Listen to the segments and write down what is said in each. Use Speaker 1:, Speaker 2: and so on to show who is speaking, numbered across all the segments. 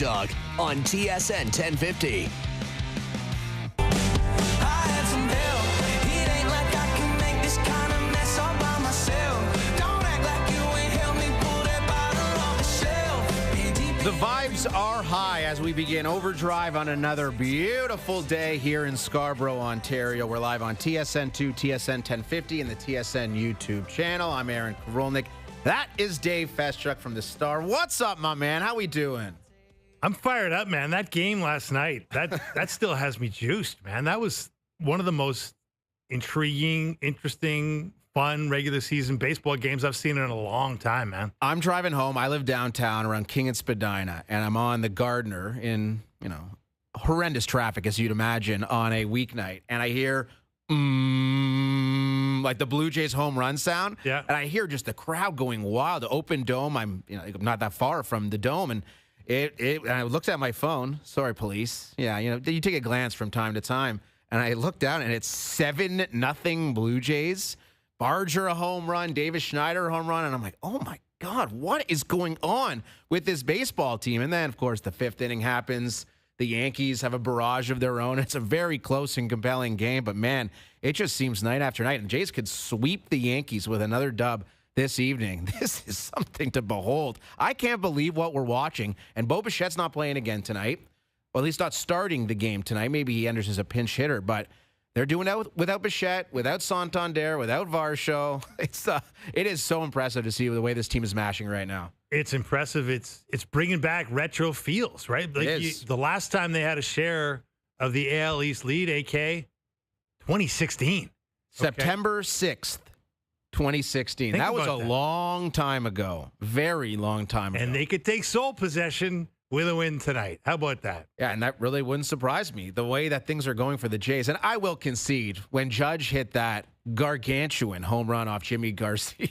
Speaker 1: Dog on TSN 1050.
Speaker 2: The vibes are high as we begin OverDrive on another beautiful day here in Scarborough, Ontario. We're live on TSN2, TSN 1050, and the TSN YouTube channel. I'm Aaron Karolnik. That is Dave Feschuk from The Star. What's up, my man? How we doing?
Speaker 3: I'm fired up, man. That game last night, that still has me juiced, man. That was one of the most intriguing, interesting, fun regular season baseball games I've seen in a long time, man.
Speaker 2: I'm driving home. I live downtown around King and Spadina, and I'm on the Gardner in, horrendous traffic, as you'd imagine, on a weeknight. And I hear, like the Blue Jays home run sound.
Speaker 3: Yeah.
Speaker 2: And I hear just the crowd going wild. The open dome. I'm not that far from the dome. And and I looked at my phone. Sorry, police. Yeah, you take a glance from time to time. And I looked down, and it's 7-0 Blue Jays. Barger a home run, Davis Schneider a home run, and I'm like, oh my God, what is going on with this baseball team? And then, of course, the fifth inning happens. The Yankees have a barrage of their own. It's a very close and compelling game, but man, it just seems night after night. And Jays could sweep the Yankees with another dub this evening. This is something to behold. I can't believe what we're watching. And Bo Bichette's not playing again tonight. Well, at least not starting the game tonight. Maybe he enters as a pinch hitter, but they're doing that without Bichette, without Santander, without Varsho. It is so impressive to see the way this team is mashing right now.
Speaker 3: It's impressive. It's bringing back retro feels, right? Like
Speaker 2: it is.
Speaker 3: The last time they had a share of the AL East lead, AK, 2016.
Speaker 2: September 6th, 2016.
Speaker 3: Think
Speaker 2: That was a
Speaker 3: about that.
Speaker 2: long time ago. Very long time ago.
Speaker 3: And they could take sole possession with a win tonight. How about that?
Speaker 2: Yeah, and that really wouldn't surprise me, the way that things are going for the Jays. And I will concede, when Judge hit that gargantuan home run off Jimmy Garcia,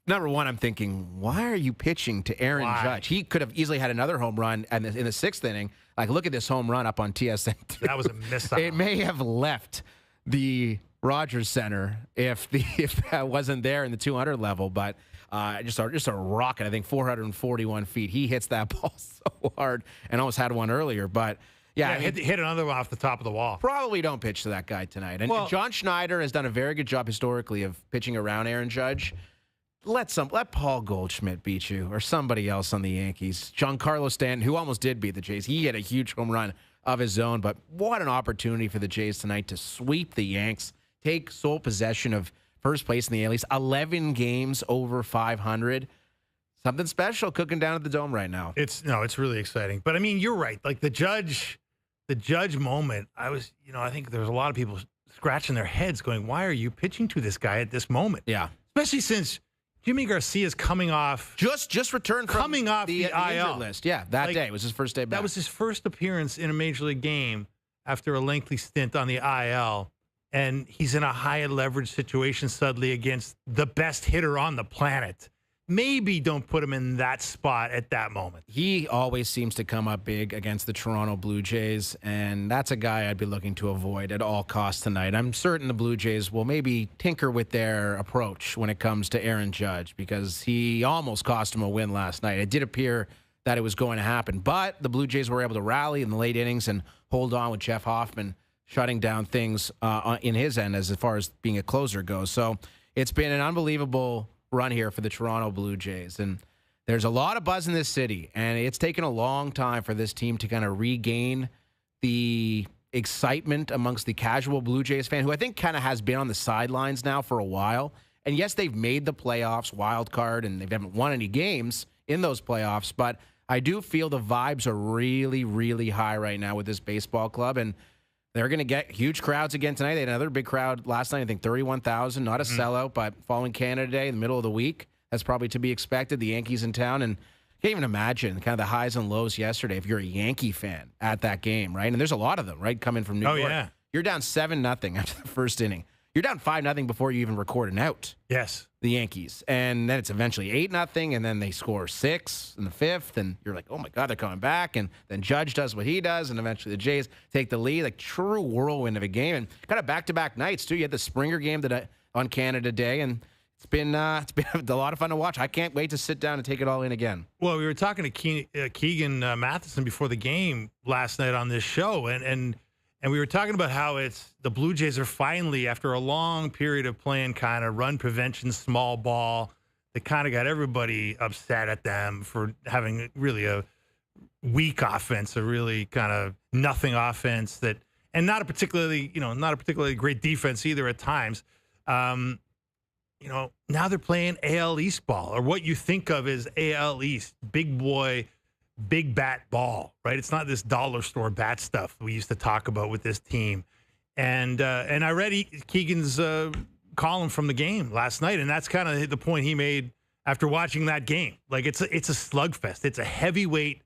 Speaker 2: number one, I'm thinking, why are you pitching to Aaron Judge? He could have easily had another home run in the sixth inning. Like, look at this home run up on TSN.
Speaker 3: That was a missile.
Speaker 2: It may have left the Rogers Center if that wasn't there in the 200 level, but just a rocket. I think 441 feet. He hits that ball so hard and almost had one earlier. But yeah,
Speaker 3: hit another one off the top of the wall.
Speaker 2: Probably don't pitch to that guy tonight. And John Schneider has done a very good job historically of pitching around Aaron Judge. Let Paul Goldschmidt beat you or somebody else on the Yankees. Giancarlo Stanton, who almost did beat the Jays, he had a huge home run of his own. But what an opportunity for the Jays tonight to sweep the Yanks, take sole possession of first place in the AL East, 11 games over 500. Something special cooking down at the Dome right now.
Speaker 3: It's really exciting. But I mean, you're right. Like the judge moment, I think there's a lot of people scratching their heads going, why are you pitching to this guy at this moment?
Speaker 2: Yeah.
Speaker 3: Especially since Jimmy Garcia's coming off.
Speaker 2: Just returned from
Speaker 3: the IL
Speaker 2: injured list. Yeah, that day. It was his first day back.
Speaker 3: That was his first appearance in a major league game after a lengthy stint on the IL. And he's in a high leverage situation suddenly against the best hitter on the planet. Maybe don't put him in that spot at that moment.
Speaker 2: He always seems to come up big against the Toronto Blue Jays, and that's a guy I'd be looking to avoid at all costs tonight. I'm certain the Blue Jays will maybe tinker with their approach when it comes to Aaron Judge, because he almost cost him a win last night. It did appear that it was going to happen, but the Blue Jays were able to rally in the late innings and hold on with Jeff Hoffman shutting down things in his end as far as being a closer goes. So it's been an unbelievable run here for the Toronto Blue Jays. And there's a lot of buzz in this city, and it's taken a long time for this team to kind of regain the excitement amongst the casual Blue Jays fan, who I think kind of has been on the sidelines now for a while. And yes, they've made the playoffs, wild card, and they haven't won any games in those playoffs, but I do feel the vibes are really, really high right now with this baseball club, and they're going to get huge crowds again tonight. They had another big crowd last night, I think 31,000, not a sellout, but following Canada Day in the middle of the week. That's probably to be expected. The Yankees in town, and you can't even imagine kind of the highs and lows yesterday if you're a Yankee fan at that game, right? And there's a lot of them, right, coming from New York.
Speaker 3: Yeah.
Speaker 2: You're down 7-0 after the first inning. You're down 5-0 before you even record an out.
Speaker 3: Yes.
Speaker 2: The Yankees. And then it's eventually 8-0, and then they score 6 in the fifth, and you're like, oh my God, they're coming back. And then Judge does what he does, and eventually the Jays take the lead. Like, true whirlwind of a game. And kind of back-to-back nights, too. You had the Springer game on Canada Day, and It's been a lot of fun to watch. I can't wait to sit down and take it all in again.
Speaker 3: Well, we were talking to Keegan Matheson before the game last night on this show, and we were talking about how the Blue Jays are finally, after a long period of playing kind of run prevention, small ball, they kind of got everybody upset at them for having really a weak offense, a really kind of nothing offense and not a particularly great defense either at times. Now they're playing AL East ball, or what you think of as AL East, big boy, big bat ball, right? It's not this dollar store bat stuff we used to talk about with this team. And I read Keegan's column from the game last night, and that's kind of the point he made after watching that game. Like, it's a slugfest. It's a heavyweight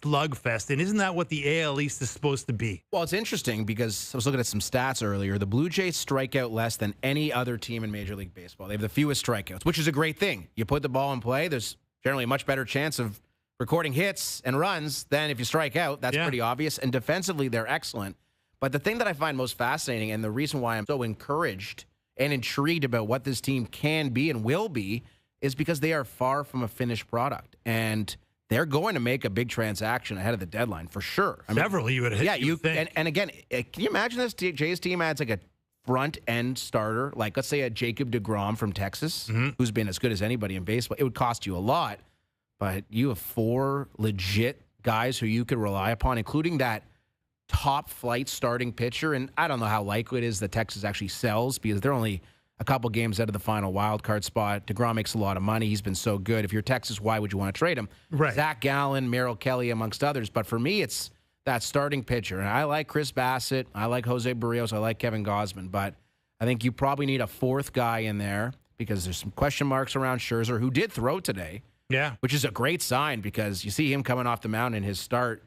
Speaker 3: slugfest. And isn't that what the AL East is supposed to be?
Speaker 2: Well, it's interesting because I was looking at some stats earlier. The Blue Jays strike out less than any other team in Major League Baseball. They have the fewest strikeouts, which is a great thing. You put the ball in play, there's generally a much better chance of recording hits and runs than if you strike out. That's pretty obvious. And defensively, they're excellent. But the thing that I find most fascinating, and the reason why I'm so encouraged and intrigued about what this team can be and will be, is because they are far from a finished product. And they're going to make a big transaction ahead of the deadline, for sure.
Speaker 3: Several, you would hit.
Speaker 2: Yeah,
Speaker 3: you think.
Speaker 2: And again, can you imagine this Jays team adds like a front-end starter, like let's say a Jacob deGrom from Texas, who's been as good as anybody in baseball. It would cost you a lot, but you have 4 legit guys who you could rely upon, including that top-flight starting pitcher. And I don't know how likely it is that Texas actually sells because they're only a couple games out of the final wild card spot. DeGrom makes a lot of money. He's been so good. If you're Texas, why would you want to trade him?
Speaker 3: Right.
Speaker 2: Zach Gallen, Merrill Kelly, amongst others. But for me, it's that starting pitcher. And I like Chris Bassett. I like Jose Barrios. I like Kevin Gausman. But I think you probably need a 4th guy in there because there's some question marks around Scherzer, who did throw today. Yeah. Which is a great sign because you see him coming off the mound in his start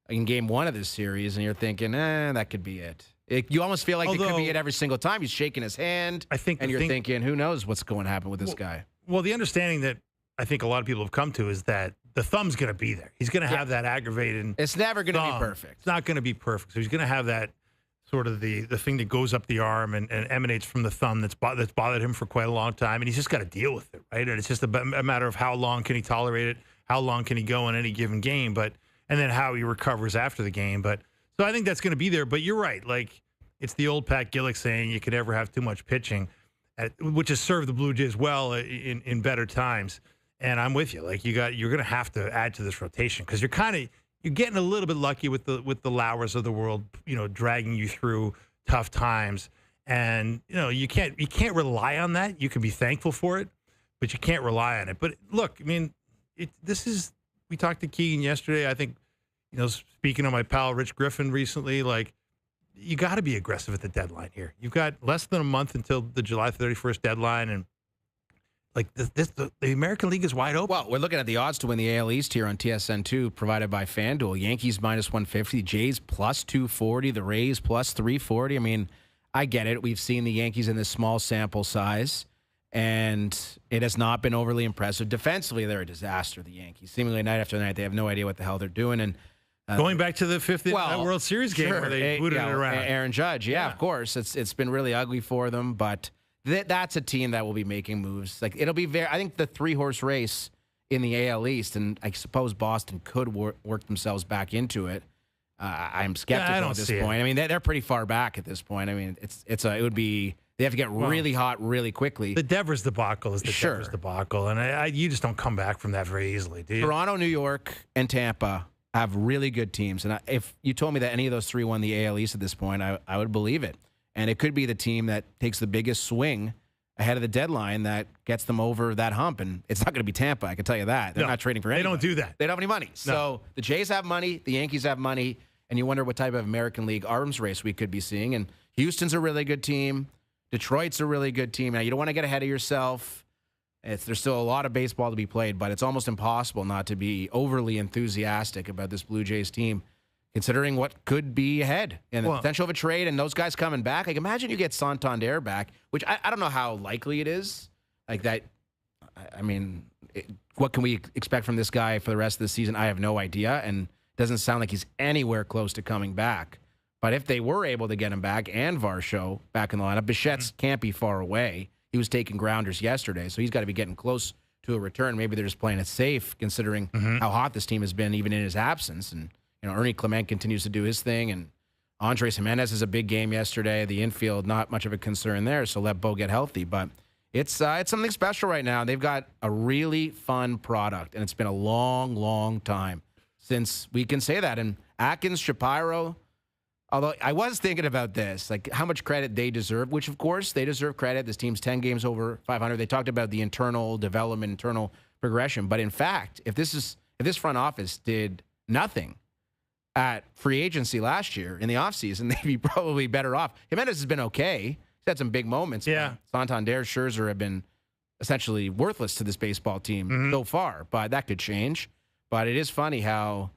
Speaker 2: in game 1 of this series, and you're thinking, that could be it. You almost feel like it could be it every single time. He's shaking his hand, and you're thinking, who knows what's going to happen with this guy.
Speaker 3: Well, the understanding that I think a lot of people have come to is that the thumb's going to be there. He's going to have that aggravated.
Speaker 2: It's never going to be perfect.
Speaker 3: It's not going to be perfect. So he's going to have that sort of the thing that goes up the arm and emanates from the thumb that's bothered him for quite a long time, and he's just got to deal with it, right? And it's just a matter of how long can he tolerate it, how long can he go in any given game, and then how he recovers after the game. But so I think that's going to be there. But you're right. Like, it's the old Pat Gillick saying you can never have too much pitching, which has served the Blue Jays well in better times. And I'm with you. Like, you're going to have to add to this rotation because you're getting a little bit lucky with the Lauers of the world, dragging you through tough times. And you can't rely on that. You can be thankful for it, but you can't rely on it. But look, I mean, we talked to Keegan yesterday. I think, speaking of my pal Rich Griffin recently, like, you got to be aggressive at the deadline here. You've got less than a month until the July 31st deadline, and like the American League is wide open.
Speaker 2: Well, we're looking at the odds to win the AL East here on TSN2, provided by FanDuel. Yankees -150, Jays +240, the Rays +340. I mean, I get it. We've seen the Yankees in this small sample size, and it has not been overly impressive. Defensively, they're a disaster, the Yankees. Seemingly night after night, they have no idea what the hell they're doing. And
Speaker 3: going back to the 5th World Series game where they booted it around.
Speaker 2: Aaron Judge, of course. It's been really ugly for them, but that's a team that will be making moves. Like, it'll be I think the 3-horse race in the AL East, and I suppose Boston could work themselves back into it. I'm skeptical at this point. I mean, they're pretty far back at this point. I mean, it would be they have to get really hot really quickly.
Speaker 3: The Devers debacle is the Devers debacle, and you just don't come back from that very easily, do you?
Speaker 2: Toronto, New York, and Tampa have really good teams. And if you told me that any of those 3 won the AL East at this point, I would believe it. And it could be the team that takes the biggest swing ahead of the deadline that gets them over that hump. And it's not going to be Tampa, I can tell you that. They're not trading for anybody.
Speaker 3: They don't do that.
Speaker 2: They don't have any money. No. So the Jays have money, the Yankees have money, and you wonder what type of American League arms race we could be seeing. And Houston's a really good team. Detroit's a really good team. Now, you don't want to get ahead of yourself. There's still a lot of baseball to be played, but it's almost impossible not to be overly enthusiastic about this Blue Jays team, considering what could be ahead and the potential of a trade and those guys coming back. Like, imagine you get Santander back, which I don't know how likely it is. Like that, I mean, what can we expect from this guy for the rest of the season? I have no idea, and it doesn't sound like he's anywhere close to coming back. But if they were able to get him back and Varsho back in the lineup, Bichette's can't be far away. he was taking grounders yesterday, so he's got to be getting close to a return. Maybe they're just playing it safe, considering how hot this team has been, even in his absence. And Ernie Clement continues to do his thing, and Andres Jimenez is a big game yesterday. The infield, not much of a concern there, so let Bo get healthy. But it's something special right now. They've got a really fun product, and it's been a long, long time since we can say that. And Atkins, Shapiro, although I was thinking about this, like how much credit they deserve, which, of course, they deserve credit. This team's 10 games over 500. They talked about the internal development, internal progression. But, in fact, if this front office did nothing at free agency last year in the offseason, they'd be probably better off. Jimenez has been okay. He's had some big moments.
Speaker 3: Yeah.
Speaker 2: Santander, Scherzer have been essentially worthless to this baseball team so far, but that could change. But it is funny how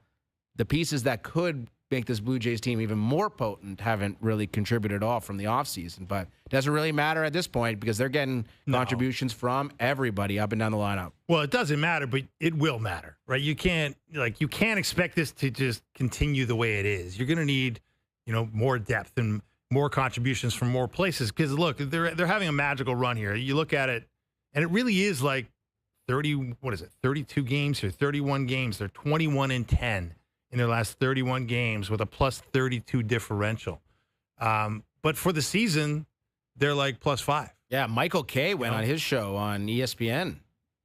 Speaker 2: the pieces that could make this Blue Jays team even more potent haven't really contributed at all from the offseason. But it doesn't really matter at this point because they're getting contributions from everybody up and down the lineup.
Speaker 3: Well, it doesn't matter, but it will matter, right? You can't expect this to just continue the way it is. You're going to need, more depth and more contributions from more places. Because look, they're having a magical run here. You look at it, and it really is like 32 games or 31 games. They're 21-10 in their last 31 games with a plus 32 differential. But for the season, they're like plus 5.
Speaker 2: Yeah, Michael Kay went on his show on ESPN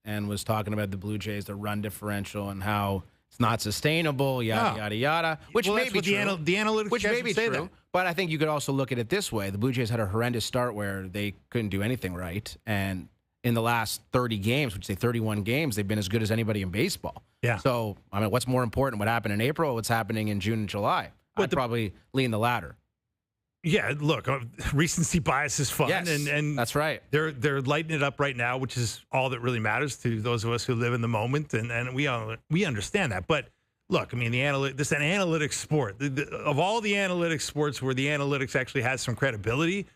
Speaker 2: and was talking about the Blue Jays, the run differential, and how it's not sustainable, yada, yada. Which may be true.
Speaker 3: The analytics
Speaker 2: which may be
Speaker 3: say
Speaker 2: true.
Speaker 3: that.
Speaker 2: But I think you could also look at it this way. The Blue Jays had a horrendous start where they couldn't do anything right. And in the last 30 games, which say 31 games, they've been as good as anybody in baseball.
Speaker 3: Yeah.
Speaker 2: So, what's more important, what happened in April or what's happening in June and July? I'd probably lean the latter.
Speaker 3: Yeah, look, recency bias is fun.
Speaker 2: Yes,
Speaker 3: and
Speaker 2: that's right.
Speaker 3: They're lighting it up right now, which is all that really matters to those of us who live in the moment, and we understand that. But look, this is an analytics sport. Of all the analytics sports where the analytics actually has some credibility,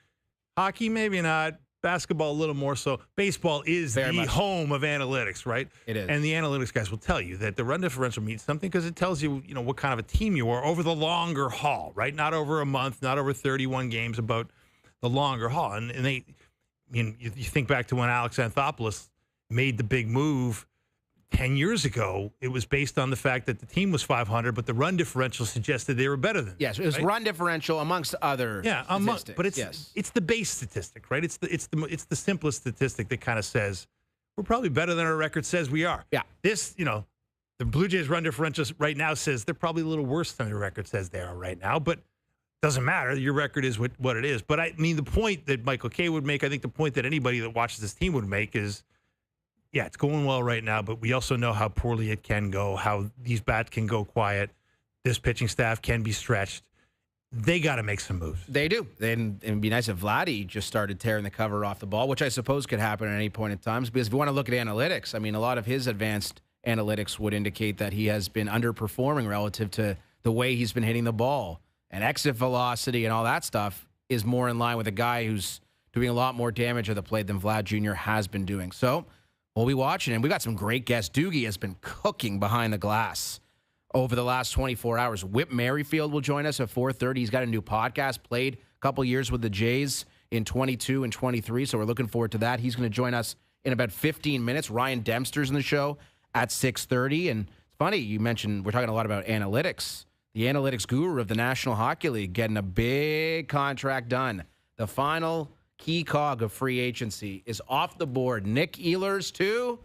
Speaker 3: hockey maybe not. Basketball a little more so. Baseball is the home of analytics, right?
Speaker 2: It is.
Speaker 3: And the analytics guys will tell you that the run differential means something because it tells you, what kind of a team you are over the longer haul, right? Not over a month, not over 31 games, about the longer haul. And they, you think back to when Alex Anthopoulos made the big move 10 years ago. It was based on the fact that the team was 500, but the run differential suggested they were better than.
Speaker 2: Yes, it was run differential amongst other. Statistics.
Speaker 3: But it's the base statistic, right? It's the simplest statistic that kind of says we're probably better than our record says we are.
Speaker 2: Yeah.
Speaker 3: This, the Blue Jays run differential right now says they're probably a little worse than the record says they are right now, but doesn't matter. Your record is what it is. But the point that Michael Kay would make, I think the point that anybody that watches this team would make is, yeah, it's going well right now, but we also know how poorly it can go, how these bats can go quiet. This pitching staff can be stretched. They got to make some moves.
Speaker 2: They do. And it'd be nice if Vladdy just started tearing the cover off the ball, which I suppose could happen at any point in time. Because if you want to look at analytics, a lot of his advanced analytics would indicate that he has been underperforming relative to the way he's been hitting the ball. And exit velocity and all that stuff is more in line with a guy who's doing a lot more damage at the plate than Vlad Jr. has been doing. So we'll be watching, and we got some great guests. Doogie has been cooking behind the glass over the last 24 hours. Whit Merrifield will join us at 4:30. He's got a new podcast, played a couple years with the Jays in 22 and 23, so we're looking forward to that. He's going to join us in about 15 minutes. Ryan Dempster's in the show at 6:30, and it's funny, you mentioned we're talking a lot about analytics. The analytics guru of the National Hockey League getting a big contract done. The final key cog of free agency is off the board. Nick Ehlers to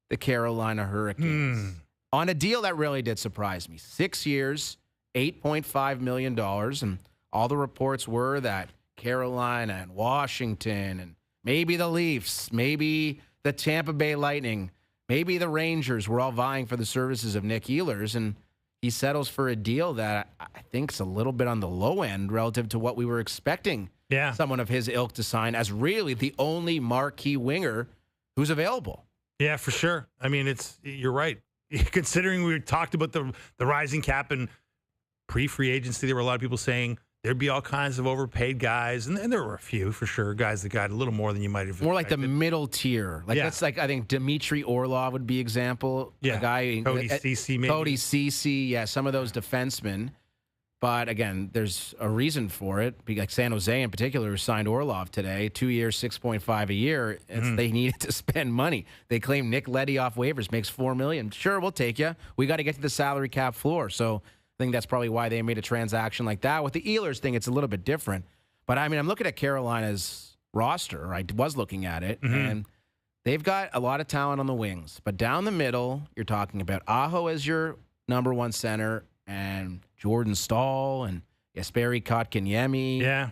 Speaker 2: the Carolina Hurricanes on a deal that really did surprise me. 6 years, $8.5 million. And all the reports were that Carolina and Washington and maybe the Leafs, maybe the Tampa Bay Lightning, maybe the Rangers were all vying for the services of Nick Ehlers. And he settles for a deal that I think is a little bit on the low end relative to what we were expecting.
Speaker 3: Yeah.
Speaker 2: Someone of his ilk to sign as really the only marquee winger who's available.
Speaker 3: Yeah, for sure. You're right. Considering we talked about the rising cap and pre-free agency, there were a lot of people saying there'd be all kinds of overpaid guys, and there were a few for sure, guys that got a little more than you might have
Speaker 2: more
Speaker 3: expected.
Speaker 2: like the middle tier. That's I think Dmitry Orlov would be example.
Speaker 3: Yeah,
Speaker 2: a guy
Speaker 3: Cody Ceci, maybe.
Speaker 2: Cody Ceci, yeah, some of those defensemen. But again, there's a reason for it. Like San Jose in particular, who signed Orlov today, 2 years, 6.5 a year. They needed to spend money. They claim Nick Leddy off waivers makes $4 million. Sure, we'll take you. We got to get to the salary cap floor. So I think that's probably why they made a transaction like that. With the Ehlers thing, it's a little bit different. But I mean, I'm looking at Carolina's roster. I was looking at it, and they've got a lot of talent on the wings. But down the middle, you're talking about Aho as your number one center, and Jordan Stahl and Jesperi Kotkaniemi.
Speaker 3: Yeah.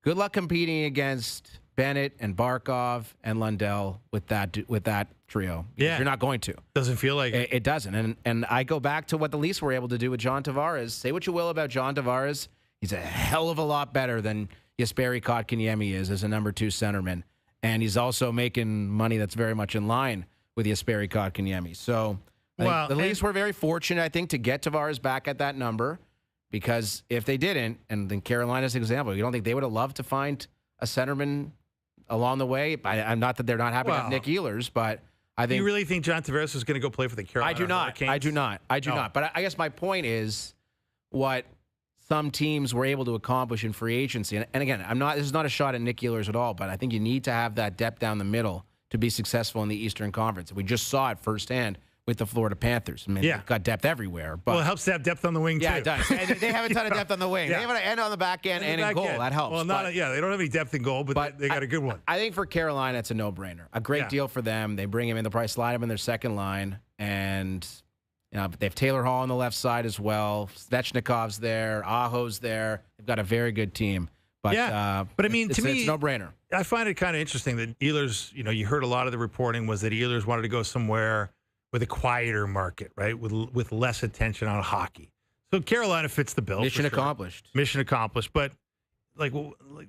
Speaker 2: Good luck competing against Bennett and Barkov and Lundell with that trio.
Speaker 3: Yeah.
Speaker 2: You're not going to.
Speaker 3: Doesn't feel like it.
Speaker 2: It doesn't. And I go back to what the Leafs were able to do with John Tavares. Say what you will about John Tavares. He's a hell of a lot better than Jesperi Kotkaniemi is as a number 2 centerman. And he's also making money that's very much in line with Jesperi Kotkaniemi. So the Leafs were very fortunate, I think, to get Tavares back at that number, because if they didn't, and then Carolina's example, you don't think they would have loved to find a centerman along the way? I'm not that they're not happy to have Nick Ehlers, but I think...
Speaker 3: Do you really think John Tavares is going to go play for the Carolina Hurricanes?
Speaker 2: I do not. But I guess my point is what some teams were able to accomplish in free agency. And again, this is not a shot at Nick Ehlers at all, but I think you need to have that depth down the middle to be successful in the Eastern Conference. We just saw it firsthand with the Florida Panthers. I mean, they've got depth everywhere. But
Speaker 3: it helps to have depth on the wing, too.
Speaker 2: Yeah, it does. And they have a ton of depth on the wing. They have an end on the back end and in goal. That helps.
Speaker 3: Well, they don't have any depth in goal, but they got a good one.
Speaker 2: I think for Carolina, it's a no-brainer. A great deal for them. They bring him in. They'll probably slide him in their second line. And they have Taylor Hall on the left side as well. Svechnikov's there. Aho's there. They've got a very good team. But,
Speaker 3: but I mean, to me,
Speaker 2: it's no brainer.
Speaker 3: I find it kind of interesting that Ehlers, you heard a lot of the reporting was that Ehlers wanted to go somewhere with a quieter market, right? With less attention on hockey. So Carolina fits the bill.
Speaker 2: Mission accomplished.
Speaker 3: Mission accomplished. But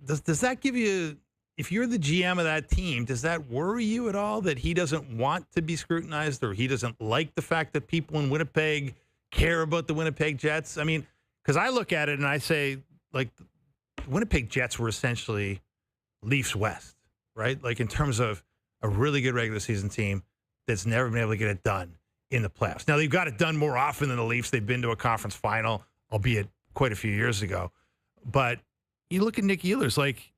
Speaker 3: does that give you, if you're the GM of that team, does that worry you at all that he doesn't want to be scrutinized, or he doesn't like the fact that people in Winnipeg care about the Winnipeg Jets? I mean, because I look at it and I say, like, the Winnipeg Jets were essentially Leafs West, right? Like, in terms of a really good regular season team that's never been able to get it done in the playoffs. Now, they've got it done more often than the Leafs. They've been to a conference final, albeit quite a few years ago. But you look at Nick Ehlers, like,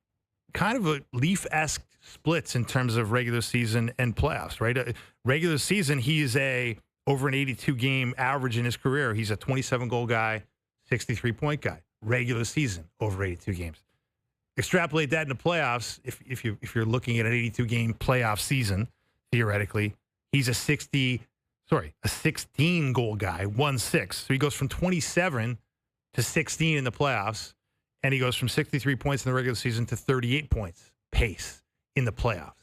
Speaker 3: kind of a Leaf-esque splits in terms of regular season and playoffs, right? Regular season, he's over an 82-game average in his career. He's a 27-goal guy, 63-point guy. Regular season, over 82 games. Extrapolate that into playoffs, if you're looking at an 82-game playoff season, theoretically, he's a 16-goal guy, 1-6. So he goes from 27 to 16 in the playoffs, and he goes from 63 points in the regular season to 38 points pace in the playoffs.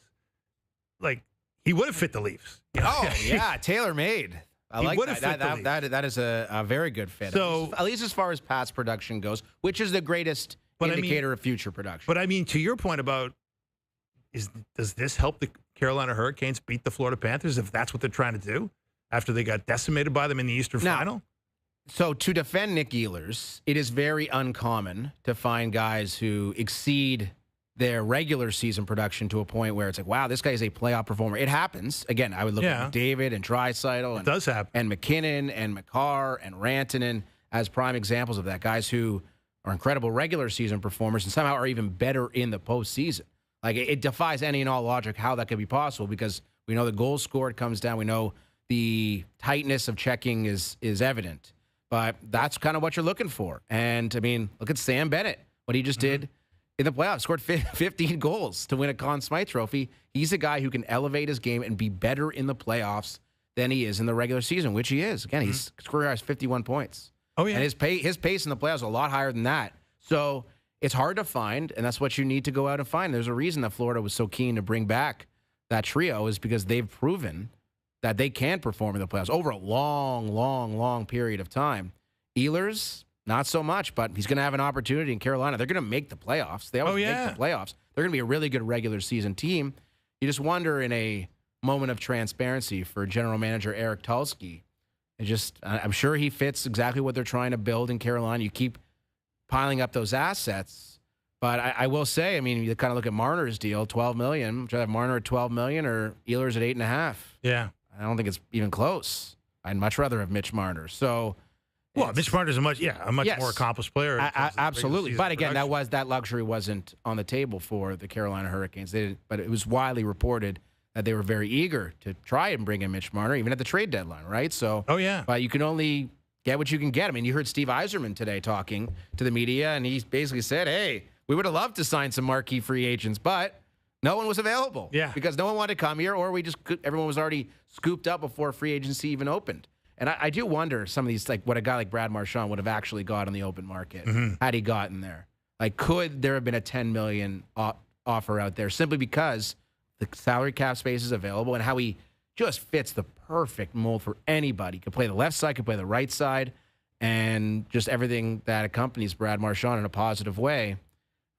Speaker 3: Like, he would have fit the Leafs.
Speaker 2: Oh, yeah, tailor-made. I like that. That is a very good fit.
Speaker 3: So,
Speaker 2: at least as far as past production goes, which is the greatest indicator of future production.
Speaker 3: But I mean, to your point about, does this help the Carolina Hurricanes beat the Florida Panthers if that's what they're trying to do after they got decimated by them in the Eastern Final?
Speaker 2: So to defend Nick Ehlers, it is very uncommon to find guys who exceed their regular season production to a point where it's like, wow, this guy is a playoff performer. It happens. Again, I would look at David and Draisaitl. It
Speaker 3: does happen.
Speaker 2: And McKinnon and McCarr and Rantanen as prime examples of that. Guys who are incredible regular season performers and somehow are even better in the postseason. Like, it defies any and all logic how that could be possible, because we know the goals scored comes down. We know the tightness of checking is evident. But that's kind of what you're looking for. And, I mean, look at Sam Bennett, what he just did in the playoffs. Scored 15 goals to win a Conn Smythe Trophy. He's a guy who can elevate his game and be better in the playoffs than he is in the regular season, which he is. Again, his career has 51 points.
Speaker 3: Oh, yeah.
Speaker 2: And his pace in the playoffs is a lot higher than that. So it's hard to find, and that's what you need to go out and find. There's a reason that Florida was so keen to bring back that trio, is because they've proven that they can perform in the playoffs over a long, long, long period of time. Ehlers, not so much, but he's going to have an opportunity in Carolina. They're going to make the playoffs. They always make the playoffs. They're going to be a really good regular season team. You just wonder, in a moment of transparency for general manager Eric Tulsky, I'm sure he fits exactly what they're trying to build in Carolina. You keep piling up those assets. But I will say, I mean, you kind of look at Marner's deal, $12 million. Would you have Marner at $12 million or Ehlers at $8.5 million?
Speaker 3: Yeah.
Speaker 2: I don't think it's even close. I'd much rather have Mitch Marner. So
Speaker 3: Well, Mitch Marner's a much
Speaker 2: Yes.
Speaker 3: more accomplished player. in terms of regular
Speaker 2: Absolutely.
Speaker 3: season
Speaker 2: But again,
Speaker 3: production.
Speaker 2: that luxury wasn't on the table for the Carolina Hurricanes. But it was widely reported that they were very eager to try and bring in Mitch Marner, even at the trade deadline, right? So,
Speaker 3: Oh, yeah.
Speaker 2: but you can only get what you can get. I mean, you heard Steve Yzerman today talking to the media, and he basically said, hey, we would have loved to sign some marquee free agents, but no one was available.
Speaker 3: Yeah.
Speaker 2: Because no one wanted to come here, or everyone was already scooped up before free agency even opened. And I do wonder some of these, like what a guy like Brad Marchand would have actually got on the open market had he gotten there. Like, could there have been a $10 million offer out there simply because the salary cap space is available and how he just fits the perfect mold for anybody? Could play the left side, could play the right side, and just everything that accompanies Brad Marchand in a positive way.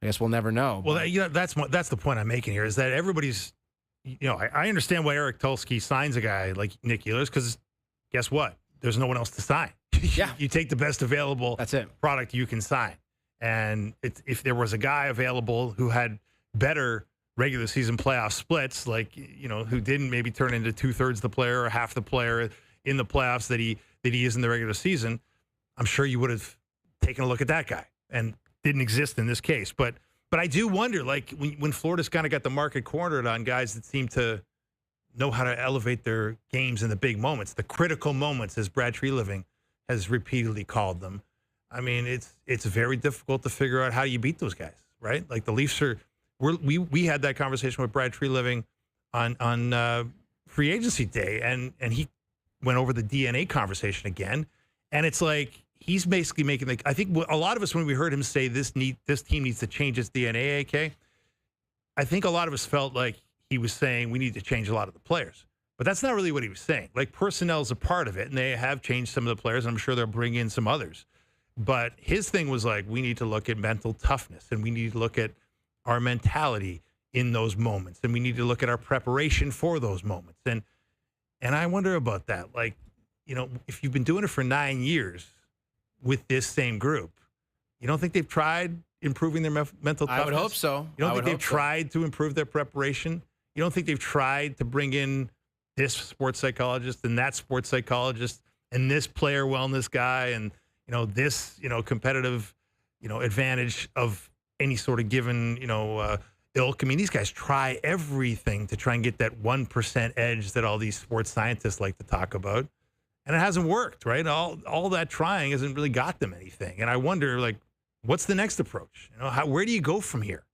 Speaker 2: I guess we'll never know.
Speaker 3: Well, that's the point I'm making here is that everybody's, I understand why Eric Tulsky signs a guy like Nick Ehlers because guess what? There's no one else to sign.
Speaker 2: Yeah.
Speaker 3: You take the best available
Speaker 2: That's it.
Speaker 3: product you can sign. And if there was a guy available who had better regular season playoff splits, like, who didn't maybe turn into 2/3 the player or half the player in the playoffs that he is in the regular season, I'm sure you would have taken a look at that guy, and didn't exist in this case. But I do wonder, like, when Florida's kind of got the market cornered on guys that seem to know how to elevate their games in the big moments, the critical moments, as Brad Treliving has repeatedly called them. I mean, it's very difficult to figure out how you beat those guys, right? Like the Leafs we had that conversation with Brad Treliving on free agency day, and he went over the DNA conversation again, and it's like he's basically making I think a lot of us, when we heard him say this team needs to change its DNA, AK, I think a lot of us felt like he was saying we need to change a lot of the players. But that's not really what he was saying. Like, personnel is a part of it, and they have changed some of the players, and I'm sure they'll bring in some others. But his thing was like, we need to look at mental toughness, and we need to look at our mentality in those moments, and we need to look at our preparation for those moments. And I wonder about that. Like, if you've been doing it for 9 years with this same group, you don't think they've tried improving their mental toughness?
Speaker 2: I would hope so.
Speaker 3: You don't think they've tried to improve their preparation? You don't think they've tried to bring in this sports psychologist and that sports psychologist and this player wellness guy and, this, competitive, advantage of any sort of given, ilk? I mean, these guys try everything to try and get that 1% edge that all these sports scientists like to talk about. And it hasn't worked, right? All that trying hasn't really got them anything. And I wonder, like, what's the next approach? Where do you go from here?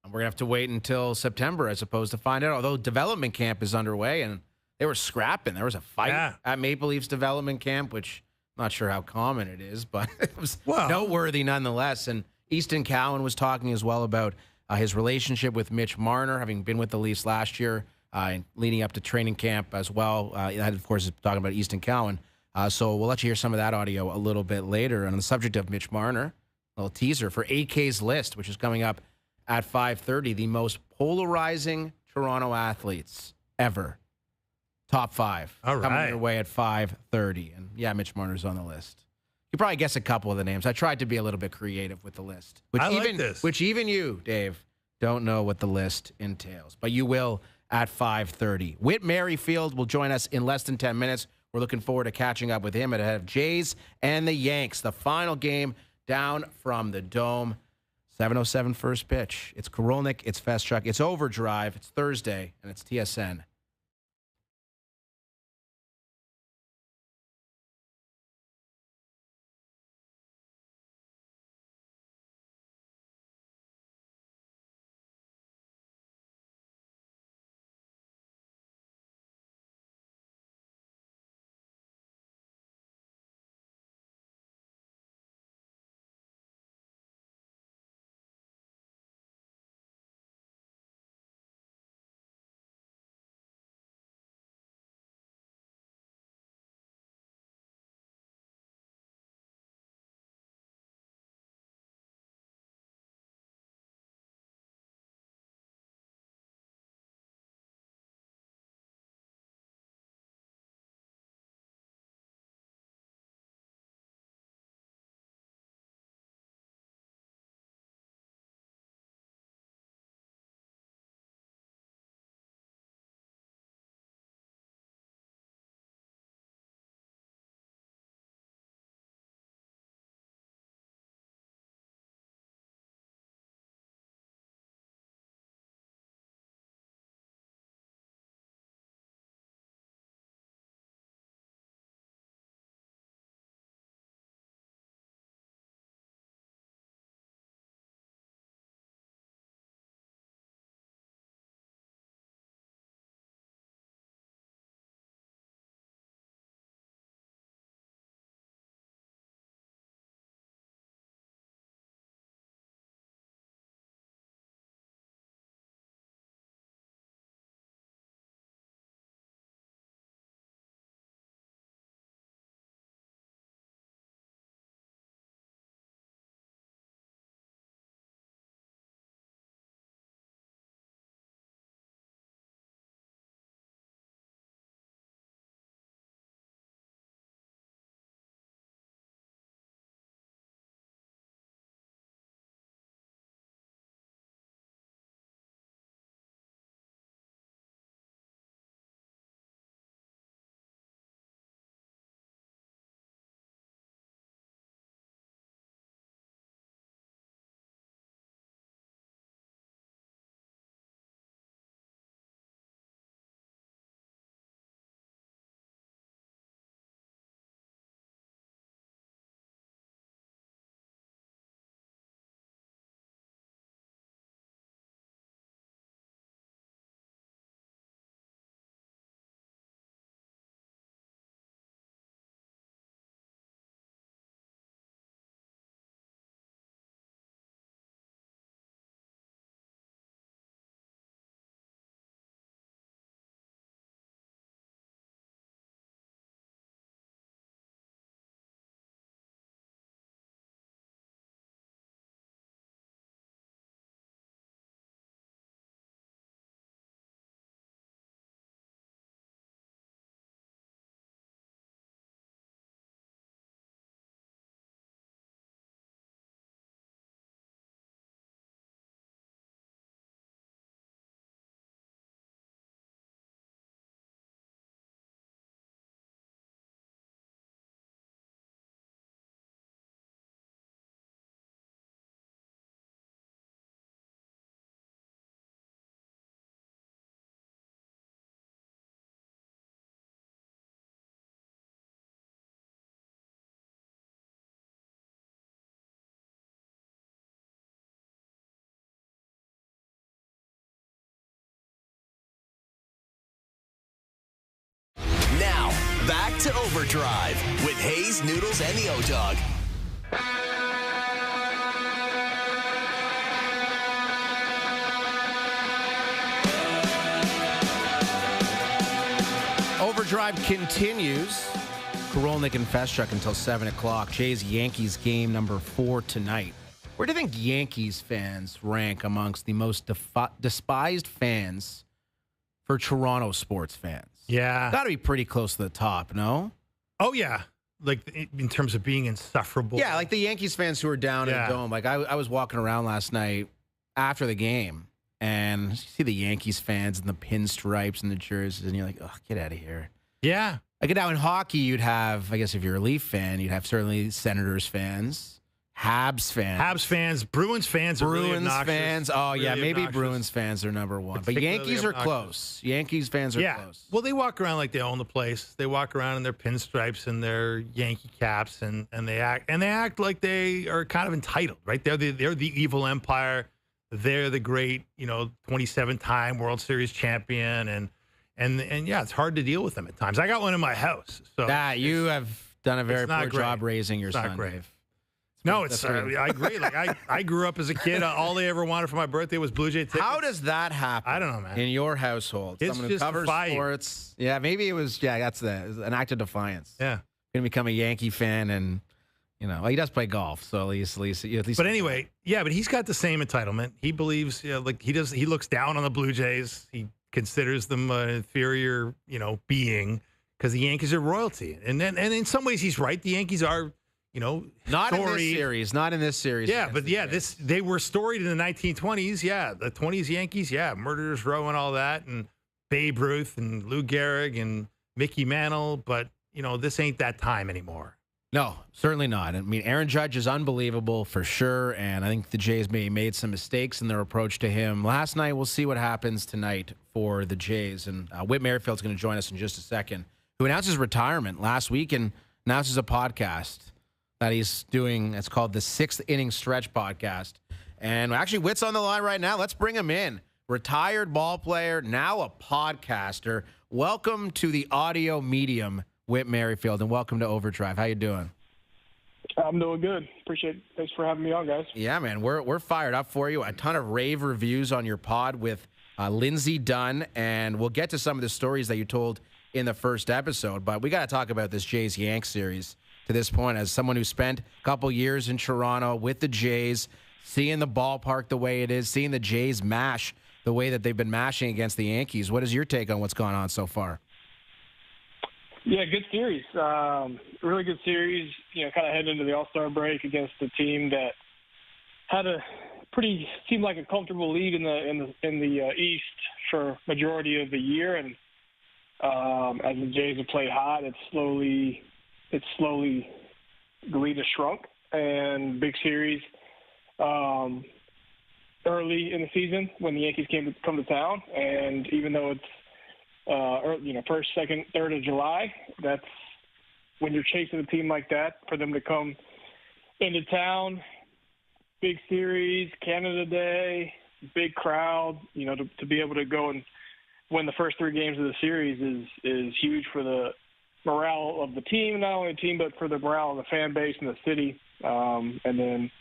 Speaker 2: We're going to have to wait until September, as opposed to find out. Although development camp is underway, and they were scrapping. There was a fight at Maple Leafs development camp, which I'm not sure how common it is, but it was noteworthy nonetheless. And Easton Cowan was talking as well about his relationship with Mitch Marner, having been with the Leafs last year, leading up to training camp as well. That, of course, is talking about Easton Cowan. So we'll let you hear some of that audio a little bit later. And on the subject of Mitch Marner, a little teaser for AK's list, which is coming up at 5:30, the most polarizing Toronto athletes ever. Top 5.
Speaker 3: All right.
Speaker 2: Coming your way at 5:30. And yeah, Mitch Marner's on the list. You probably guess a couple of the names. I tried to be a little bit creative with the list. Which even you, Dave, don't know what the list entails. But you will at 5:30. Whit Merrifield will join us in less than 10 minutes. We're looking forward to catching up with him ahead of Jays and the Yanks. The final game down from the Dome. 7:07 first pitch. It's Korolnik, it's Festchuk, it's OverDrive, it's Thursday, and it's TSN.
Speaker 1: back to Overdrive with Hayes, Noodles, and the O-Dog.
Speaker 2: Overdrive continues. Korolnik and Feschuk until 7 o'clock. Jays-Yankees game number 4 tonight. Where do you think Yankees fans rank amongst the most despised fans for Toronto sports fans?
Speaker 3: Yeah.
Speaker 2: Got to be pretty close to the top, no?
Speaker 3: Oh, yeah. Like, in terms of being insufferable.
Speaker 2: Yeah, like the Yankees fans who are down in the Dome. Like, I was walking around last night after the game, and you see the Yankees fans and the pinstripes and the jerseys, and you're like, oh, get out of here.
Speaker 3: Yeah.
Speaker 2: Like, now in hockey, you'd have, I guess if you're a Leaf fan, you'd have certainly Senators fans, Habs fans.
Speaker 3: Bruins fans are really obnoxious.
Speaker 2: Fans. Oh,
Speaker 3: really
Speaker 2: yeah, maybe
Speaker 3: obnoxious.
Speaker 2: Bruins fans are number one. But Yankees are close. Yankees fans are close.
Speaker 3: Well, they walk around like they own the place. They walk around in their pinstripes and their Yankee caps, and they act like they are kind of entitled, right? They're the evil empire. They're the great, 27-time World Series champion, and yeah, it's hard to deal with them at times. I got one in my house. So
Speaker 2: you have done a very poor
Speaker 3: great.
Speaker 2: job raising your
Speaker 3: it's
Speaker 2: son.
Speaker 3: Not great.
Speaker 2: Dave.
Speaker 3: No, I agree. Like I grew up as a kid. All they ever wanted for my birthday was Blue Jay tickets.
Speaker 2: How does that happen?
Speaker 3: I don't know, man.
Speaker 2: In your household,
Speaker 3: It's
Speaker 2: someone who
Speaker 3: just
Speaker 2: covers sports. Yeah, maybe it was. Yeah, that's an act of defiance.
Speaker 3: Yeah,
Speaker 2: gonna become a Yankee fan, and he does play golf, so at least.
Speaker 3: But anyway, yeah, but he's got the same entitlement. He believes, like he does. He looks down on the Blue Jays. He considers them an inferior, being because the Yankees are royalty, and in some ways he's right. The Yankees are.
Speaker 2: Not in this series.
Speaker 3: Yeah, but they were storied in the 1920s. Yeah, the 20s Yankees. Yeah, Murderers Row and all that, and Babe Ruth and Lou Gehrig and Mickey Mantle. But this ain't that time anymore.
Speaker 2: No, certainly not. I mean, Aaron Judge is unbelievable for sure, and I think the Jays made some mistakes in their approach to him last night. We'll see what happens tonight for the Jays, and Whit Merrifield's going to join us in just a second, who announced his retirement last week and announces a podcast that he's doing. It's called the 6th Inning Stretch Podcast. And actually, Whit's on the line right now. Let's bring him in. Retired ball player, now a podcaster. Welcome to the audio medium, Whit Merrifield, and welcome to Overdrive. How you doing?
Speaker 4: I'm doing good. Appreciate it. Thanks for having me on, guys.
Speaker 2: Yeah, man. We're fired up for you. A ton of rave reviews on your pod with Lindsey Dunn, and we'll get to some of the stories that you told in the first episode. But we got to talk about this Jays-Yanks series. To this point, as someone who spent a couple years in Toronto with the Jays, seeing the ballpark the way it is, seeing the Jays mash the way that they've been mashing against the Yankees, what is your take on what's gone on so far?
Speaker 4: Yeah, good series. Really good series. Kind of heading into the All-Star break against a team that had seemed like a comfortable lead in the East for majority of the year, and as the Jays have played hot, it's slowly the lead has shrunk, and big series early in the season when the Yankees come to town, and even though it's first, second, 3rd of July, that's when you're chasing a team like that, for them to come into town, big series, Canada Day, big crowd, to be able to go and win the first 3 games of the series is huge for the morale of the team, not only the team, but for the morale of the fan base and the city. And then,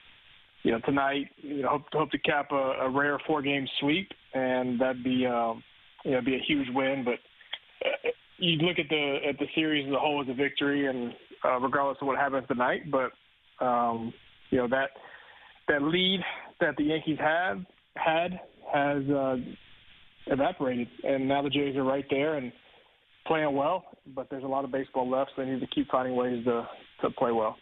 Speaker 4: tonight, hope to cap a rare 4-game sweep, and that'd be, be a huge win. But you look at the series as a whole as a victory, and regardless of what happens tonight. But that lead that the Yankees had has evaporated, and now the Jays are right there and playing well, but there's a lot of baseball left, so they need to keep finding ways to play well.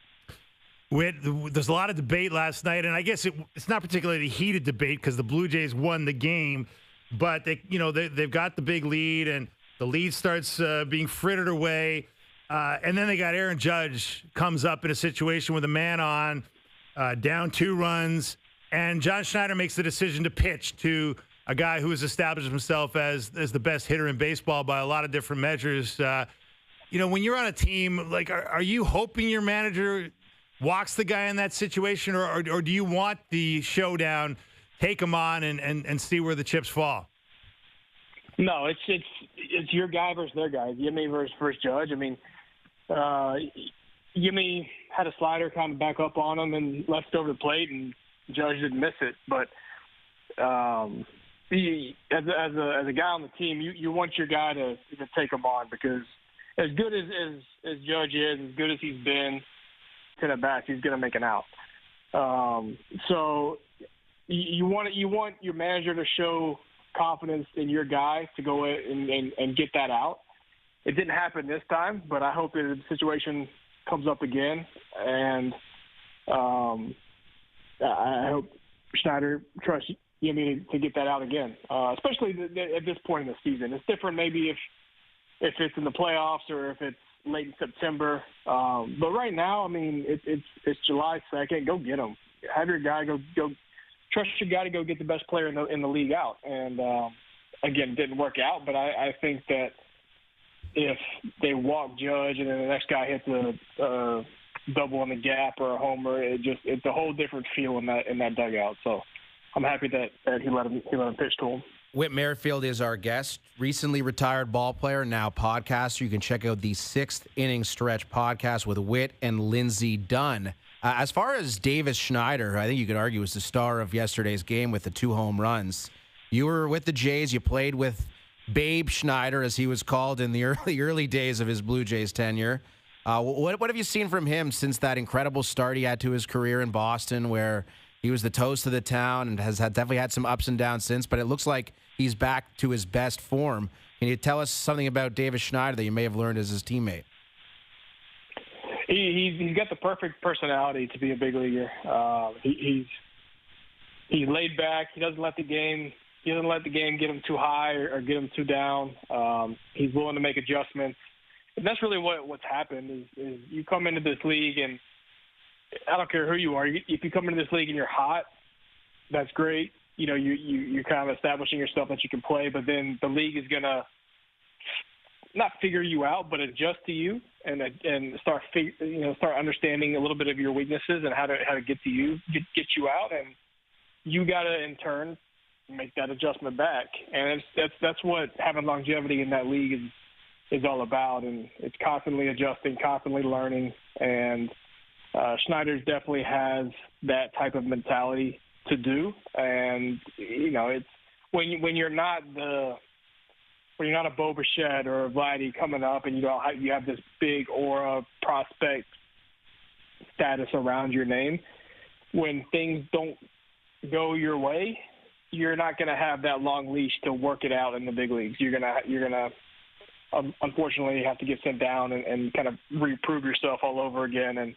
Speaker 3: There's a lot of debate last night, and I guess it's not particularly heated debate because the Blue Jays won the game, but they've got the big lead, and the lead starts being frittered away, and then they got Aaron Judge comes up in a situation with a man on, down 2 runs, and John Schneider makes the decision to pitch to a guy who has established himself as the best hitter in baseball by a lot of different measures. When you're on a team, like, are you hoping your manager walks the guy in that situation, or do you want the showdown, take him on and see where the chips fall?
Speaker 4: No, it's your guy versus their guy. Yimmy versus Judge. I mean, Yimmy had a slider kind of back up on him and left it over the plate, and Judge didn't miss it. But as a guy on the team, you want your guy to take him on, because as good as Judge is, as good as he's been to the bats, he's going to make an out. So you want your manager to show confidence in your guy to go in and get that out. It didn't happen this time, but I hope that the situation comes up again, and I hope Schneider trusts Yimmy to get that out again, especially at this point in the season. It's different maybe if it's in the playoffs or if it's late in September. But right now, I mean, it's July 2nd. Go get him. Have your guy go trust your guy to go get the best player in the league out. And again, it didn't work out, but I think that if they walk Judge and then the next guy hits a double on the gap or a homer, it's a whole different feel in that dugout. So I'm happy that he let him pitch to him.
Speaker 2: Whit Merrifield is our guest, recently retired ball player, now podcaster. You can check out the 6th Inning Stretch podcast with Whit and Lindsey Dunn. As far as Davis Schneider, I think you could argue was the star of yesterday's game with the 2 home runs. You were with the Jays. You played with Babe Schneider, as he was called in the early days of his Blue Jays tenure. What have you seen from him since that incredible start he had to his career in Boston, where he was the toast of the town and has definitely had some ups and downs since, but it looks like he's back to his best form. Can you tell us something about Davis Schneider that you may have learned as his teammate?
Speaker 4: He's got the perfect personality to be a big leaguer. He's laid back. He doesn't let the game get him too high or get him too down. He's willing to make adjustments. And that's really what's happened is you come into this league, and I don't care who you are. If you come into this league and you're hot, that's great. You know, you're kind of establishing yourself that you can play, but then the league is going to not figure you out, but adjust to you and start understanding a little bit of your weaknesses and how to get to you, get you out, and you got to in turn make that adjustment back. And that's what having longevity in that league is all about, and it's constantly adjusting, constantly learning, and Schneider definitely has that type of mentality to do. And you know, it's when you're not a Bo Bichette or a Vladdy coming up, and you have this big aura prospect status around your name. When things don't go your way, you're not going to have that long leash to work it out in the big leagues. You're gonna unfortunately have to get sent down and kind of reprove yourself all over again. And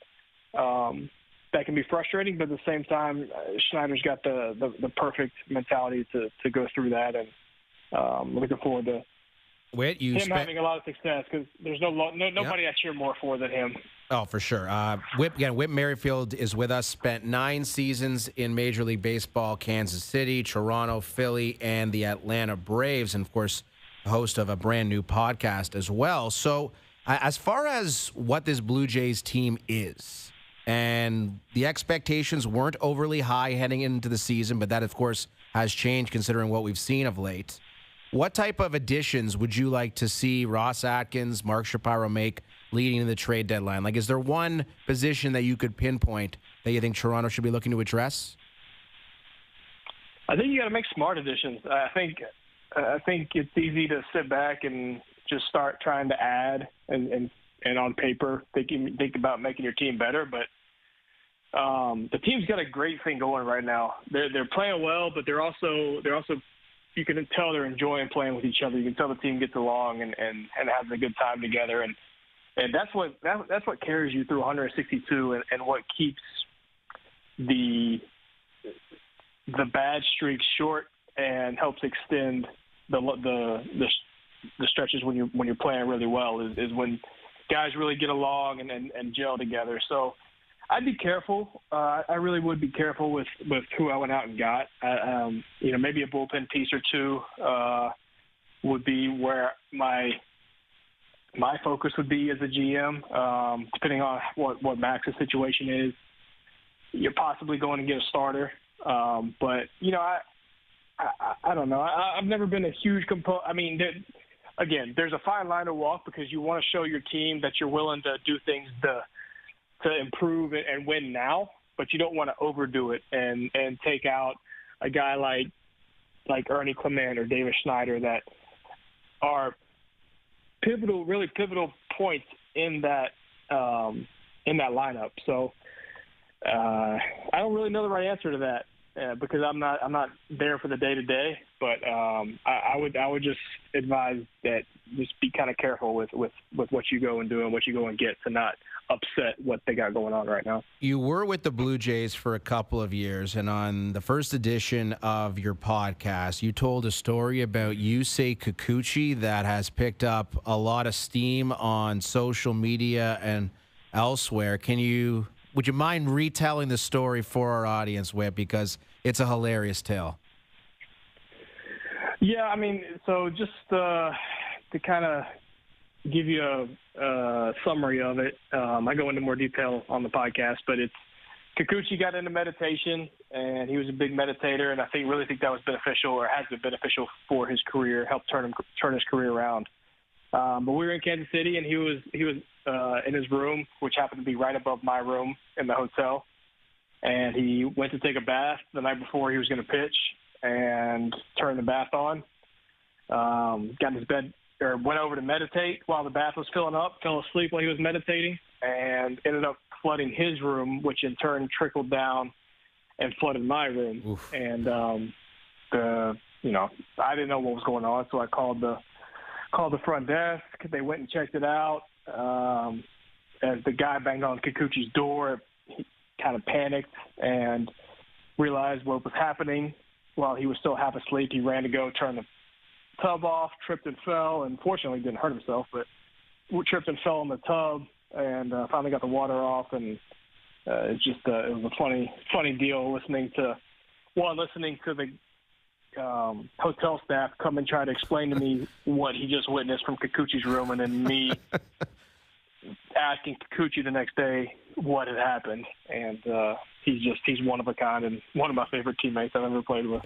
Speaker 4: that can be frustrating, but at the same time, Schneider's got the perfect mentality to go through that. And looking forward to
Speaker 2: Whit,
Speaker 4: having a lot of success, because there's nobody I cheer more for than him.
Speaker 2: Oh, for sure. Whit Merrifield is with us. Spent 9 seasons in Major League Baseball, Kansas City, Toronto, Philly, and the Atlanta Braves, and of course, host of a brand new podcast as well. So, as far as what this Blue Jays team is, and the expectations weren't overly high heading into the season, but that, of course, has changed considering what we've seen of late. What type of additions would you like to see Ross Atkins, Mark Shapiro make leading to the trade deadline? Like, is there one position that you could pinpoint that you think Toronto should be looking to address?
Speaker 4: I think you got to make smart additions. I think it's easy to sit back and just start trying to add and on paper think about making your team better. But the team's got a great thing going right now. They're playing well, but they're also you can tell they're enjoying playing with each other. You can tell the team gets along and having a good time together, and that's what carries you through 162 and what keeps the bad streaks short and helps extend the stretches when you're playing really well is when guys really get along and gel together. So I'd be careful. I really would be careful with who I went out and got. Maybe a bullpen piece or two would be where my focus would be as a GM, depending on what Max's situation is. You're possibly going to get a starter, but I don't know. I've never been a huge component. I mean, again, there's a fine line to walk because you want to show your team that you're willing to do things to improve and win now, but you don't want to overdo it and take out a guy like Ernie Clement or David Schneider that are really pivotal points in that lineup. So I don't really know the right answer to that because I'm not there for the day-to-day, but I would just advise that just be kind of careful with what you go and do and what you go and get to not upset what they got going on right now.
Speaker 2: You were with the Blue Jays for a couple of years, and on the first edition of your podcast, you told a story about Yusei Kikuchi that has picked up a lot of steam on social media and elsewhere. Would you mind retelling the story for our audience, Whit, because it's a hilarious tale?
Speaker 4: Yeah, I mean, so just to kind of give you a summary of it, I go into more detail on the podcast, but it's Kikuchi got into meditation, and he was a big meditator, and I really think that was beneficial or has been beneficial for his career, helped turn his career around. But we were in Kansas City, and he was in his room, which happened to be right above my room in the hotel. And he went to take a bath the night before he was going to pitch and turned the bath on. Got in his bed or went over to meditate while the bath was filling up, fell asleep while he was meditating, and ended up flooding his room, which in turn trickled down and flooded my room. Oof. And I didn't know what was going on, so I called the front desk. They went and checked it out. As the guy banged on Kikuchi's door, he kind of panicked and realized what was happening. While he was still half asleep, he ran to go turn the tub off, tripped and fell, and fortunately didn't hurt himself, but tripped and fell in the tub and finally got the water off. And it was a funny deal listening to the hotel staff come and try to explain to me what he just witnessed from Kikuchi's room, and then me asking Kikuchi the next day what had happened. And he's one of a kind and one of my favorite teammates I've ever played with.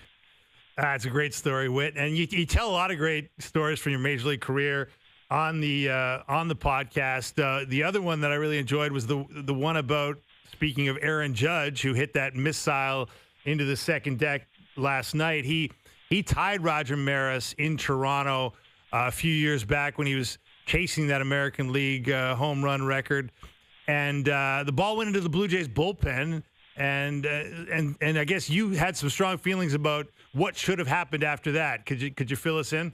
Speaker 3: It's a great story, Whit, and you tell a lot of great stories from your Major League career on the podcast. The other one that I really enjoyed was the one about, speaking of Aaron Judge, who hit that missile into the second deck last night. He tied Roger Maris in Toronto a few years back when he was chasing that American League home run record, and the ball went into the Blue Jays bullpen, and I guess you had some strong feelings about what should have happened after that. Could you fill us in?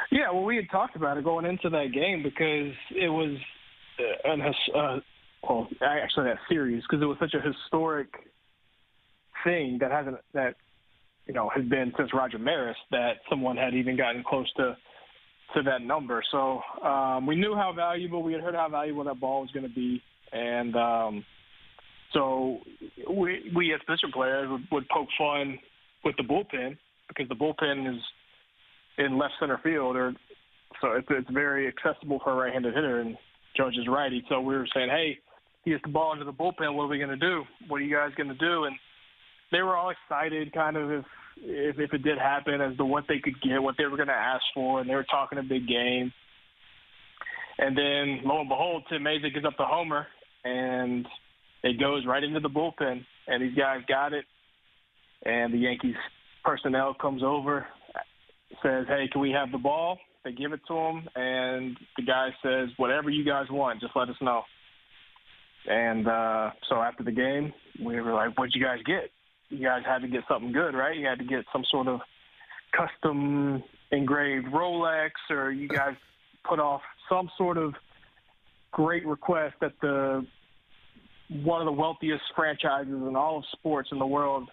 Speaker 4: Yeah, well, we had talked about it going into that game because it was that series, because it was such a historic thing that has been since Roger Maris that someone had even gotten close to that number. So we knew how valuable, we had heard how valuable that ball was going to be, and so we as position players would poke fun with the bullpen because the bullpen is in left center field, so it's very accessible for a right-handed hitter, and Judge is righty. So we were saying, hey, he gets the ball into the bullpen. What are we going to do? What are you guys going to do? And they were all excited, kind of if it did happen, as to what they could get, what they were going to ask for, and they were talking a big game. And then, lo and behold, Tim Mayza gets up the homer, and it goes right into the bullpen, and these guys got it. And the Yankees personnel comes over, says, hey, can we have the ball? They give it to him, and the guy says, whatever you guys want, just let us know. And so after the game, we were like, what'd you guys get? You guys had to get something good, right? You had to get some sort of custom engraved Rolex, or you guys put off some sort of great request that one of the wealthiest franchises in all of sports in the world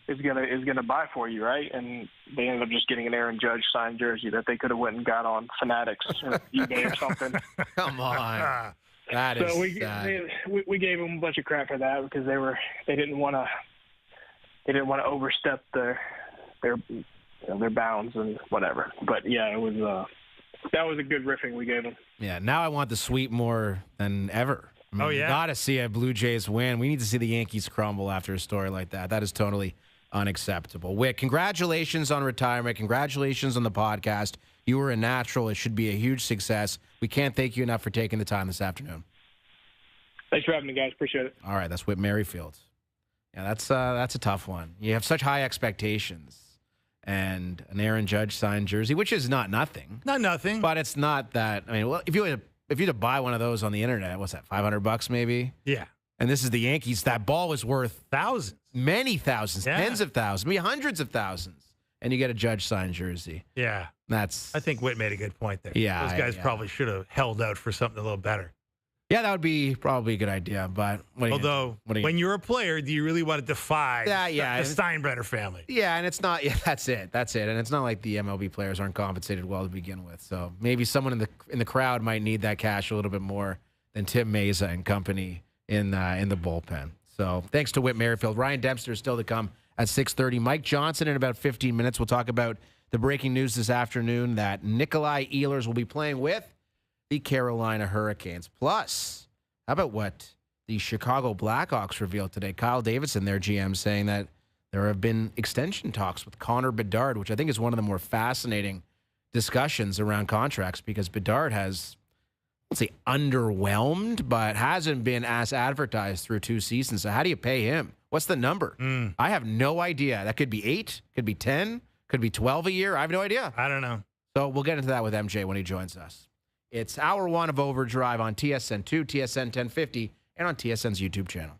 Speaker 4: is gonna buy for you, right? And they ended up just getting an Aaron Judge signed jersey that they could have went and got on Fanatics or eBay or something.
Speaker 2: Come on, that is sad.
Speaker 4: We gave them a bunch of crap for that because they didn't want to overstep their bounds and whatever. But yeah, it was that was a good riffing we gave them.
Speaker 2: Yeah, now I want the sweep more than ever. I mean, you got to see a Blue Jays win. We need to see the Yankees crumble after a story like that. That is totally unacceptable. Whit, congratulations on retirement. Congratulations on the podcast. You were a natural. It should be a huge success. We can't thank you enough for taking the time this afternoon.
Speaker 4: Thanks for having me, guys. Appreciate it.
Speaker 2: All right, that's Whit Merrifield. Yeah, that's a tough one. You have such high expectations. And an Aaron Judge signed jersey, which is not nothing.
Speaker 3: Not nothing.
Speaker 2: But it's not that. I mean, well, if you had to buy one of those on the internet, what's that, $500 maybe?
Speaker 3: Yeah.
Speaker 2: And this is the Yankees. That ball was worth
Speaker 3: thousands.
Speaker 2: Many thousands,
Speaker 3: Yeah.
Speaker 2: tens of thousands, maybe hundreds of thousands. And you get a Judge signed jersey.
Speaker 3: Yeah.
Speaker 2: I
Speaker 3: think Whit made a good point there.
Speaker 2: Yeah.
Speaker 3: Those guys probably should have held out for something a little better.
Speaker 2: Yeah, that would be probably a good idea. But
Speaker 3: when you're a player, do you really want to defy the Steinbrenner family?
Speaker 2: Yeah, and it's not. Yeah, that's it. And it's not like the MLB players aren't compensated well to begin with. So maybe someone in the crowd might need that cash a little bit more than Tim Meza and company in the bullpen. So thanks to Whit Merrifield. Ryan Dempster is still to come at 6:30. Mike Johnson in about 15 minutes. We'll talk about the breaking news this afternoon that Nikolai Ehlers will be playing with the Carolina Hurricanes. Plus, how about what the Chicago Blackhawks revealed today? Kyle Davidson, their GM, saying that there have been extension talks with Connor Bedard, which I think is one of the more fascinating discussions around contracts because Bedard has, let's say, underwhelmed, but hasn't been as advertised through 2 seasons. So how do you pay him? What's the number? I have no idea. That could be 8, could be 10, could be 12 a year. I have no idea.
Speaker 3: I don't know.
Speaker 2: So we'll get into that with MJ when he joins us. It's Hour 1 of OverDrive on TSN 2, TSN 1050, and on TSN's YouTube channel.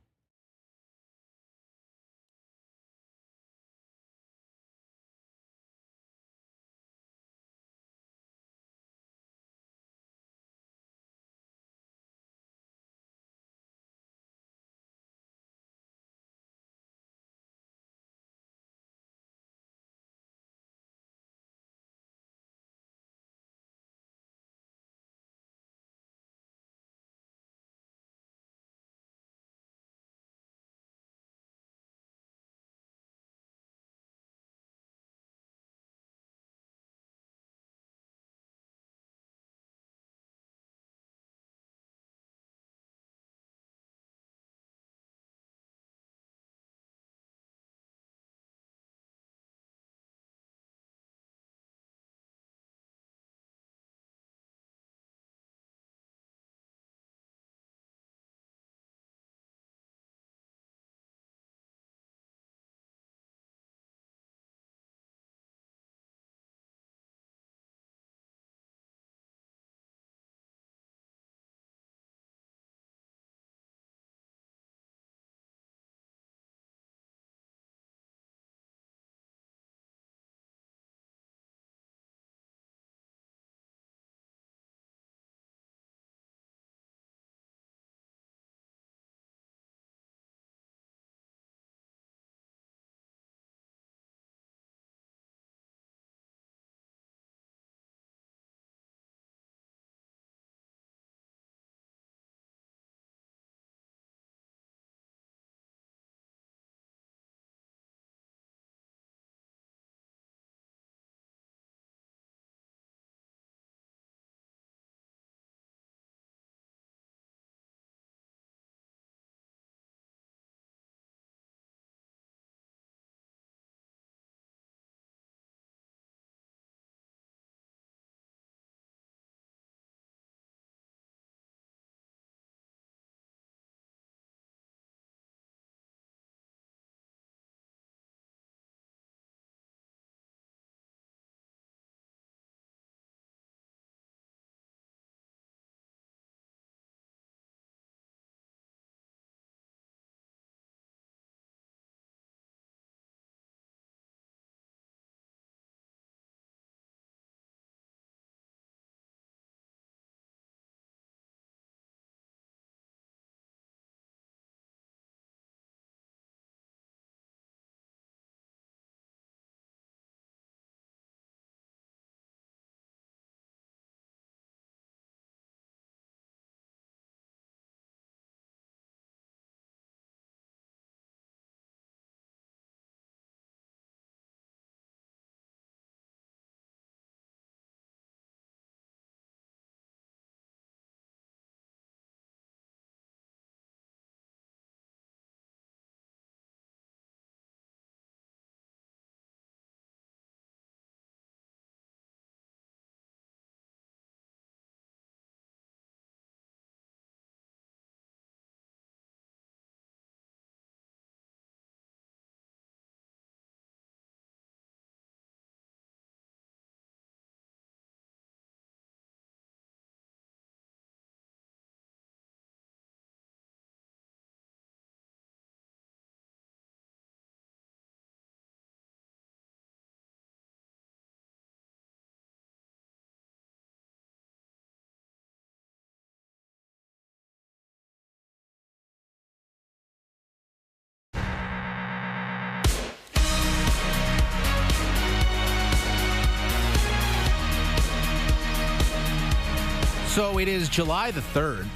Speaker 2: So it is July the 3rd,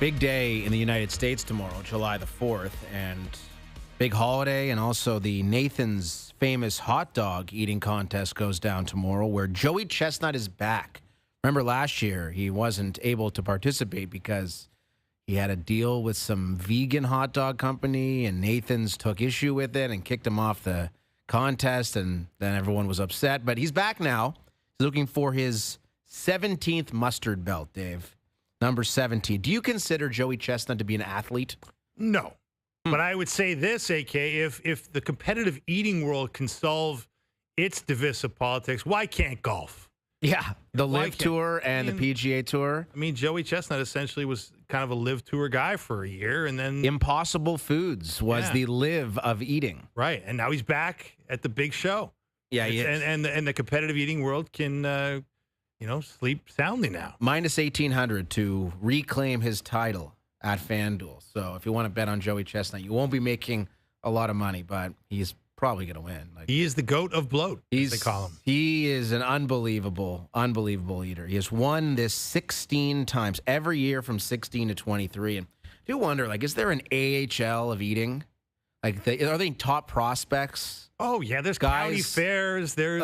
Speaker 2: big day in the United States tomorrow, July the 4th, and big holiday, and also the Nathan's famous hot dog eating contest goes down tomorrow, where Joey Chestnut is back. Remember last year, he wasn't able to participate because he had a deal with some vegan hot dog company, and Nathan's took issue with it and kicked him off the contest, and then everyone was upset. But he's back now. He's looking for his 17th mustard belt, Dave. Number 17. Do you consider Joey Chestnut to be an athlete?
Speaker 3: No. But I would say this, AK, if the competitive eating world can solve its divisive politics, why can't golf?
Speaker 2: Yeah, the LIV Tour and the PGA Tour.
Speaker 3: I mean, Joey Chestnut essentially was kind of a LIV Tour guy for a year, and then
Speaker 2: Impossible Foods was the LIV of eating.
Speaker 3: Right, and now he's back at the big show.
Speaker 2: Yeah, he is.
Speaker 3: And the competitive eating world can, sleep soundly now.
Speaker 2: Minus 1,800 to reclaim his title at FanDuel. So if you want to bet on Joey Chestnut, you won't be making a lot of money, but he's probably going to win.
Speaker 3: He is the goat of bloat, as they call him.
Speaker 2: He is an unbelievable eater. He has won this 16 times, every year from 16 to 23. And I do wonder, is there an AHL of eating? Are they top prospects?
Speaker 3: Oh yeah, there's
Speaker 2: guys,
Speaker 3: county fairs. There's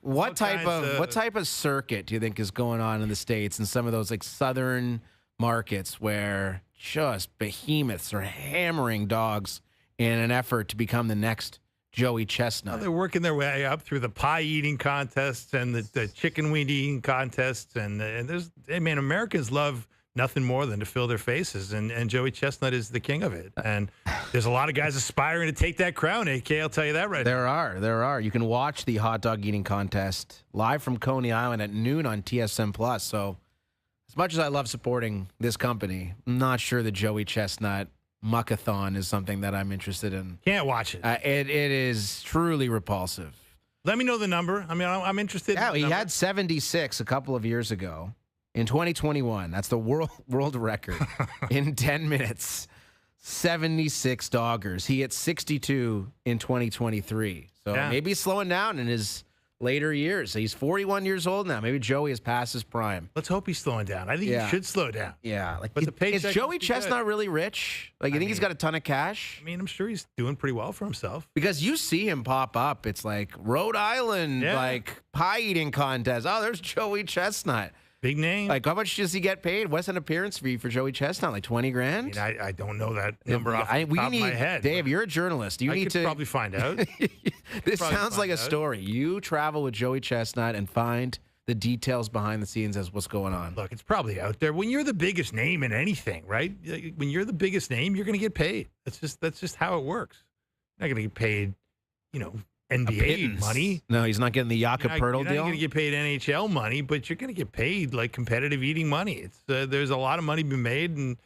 Speaker 2: what type of circuit do you think is going on in the States and some of those southern markets where just behemoths are hammering dogs in an effort to become the next Joey Chestnut?
Speaker 3: They're working their way up through the pie eating contests and the chicken wing eating contests, and Americans love nothing more than to fill their faces, and Joey Chestnut is the king of it. And there's a lot of guys aspiring to take that crown, AK, I'll tell you that right now.
Speaker 2: There are. You can watch the hot dog eating contest live from Coney Island at noon on TSN+. So as much as I love supporting this company, I'm not sure the Joey Chestnut muckathon is something that I'm interested in.
Speaker 3: Can't watch it.
Speaker 2: It is truly repulsive.
Speaker 3: Let me know the number. I mean, I'm interested.
Speaker 2: Yeah,
Speaker 3: in the
Speaker 2: he
Speaker 3: number.
Speaker 2: had 76 a couple of years ago. In 2021, that's the world record. In 10 minutes, 76 doggers. He hit 62 in 2023. So maybe he's slowing down in his later years. He's 41 years old now. Maybe Joey has passed his prime.
Speaker 3: Let's hope he's slowing down. I think he should slow down.
Speaker 2: Yeah.
Speaker 3: But the paycheck
Speaker 2: is Joey Chestnut really rich? You think he's got a ton of cash?
Speaker 3: I mean, I'm sure he's doing pretty well for himself.
Speaker 2: Because you see him pop up. It's like Rhode Island, pie eating contest. Oh, there's Joey Chestnut.
Speaker 3: Big name.
Speaker 2: How much does he get paid? What's an appearance fee for Joey Chestnut? $20,000?
Speaker 3: I mean, I don't know that number off the top of my head.
Speaker 2: Dave, you're a journalist. You need to
Speaker 3: probably find out.
Speaker 2: This sounds like a story. You travel with Joey Chestnut and find the details behind the scenes as what's going on.
Speaker 3: Look, it's probably out there. When you're the biggest name in anything, right? When you're the biggest name, you're going to get paid. That's just how it works. You're not going to get paid, NBA money.
Speaker 2: No, he's not getting the Jakob Poeltl deal.
Speaker 3: You're not going to get paid NHL money, but you're going to get paid competitive eating money. It's there's a lot of money being made, and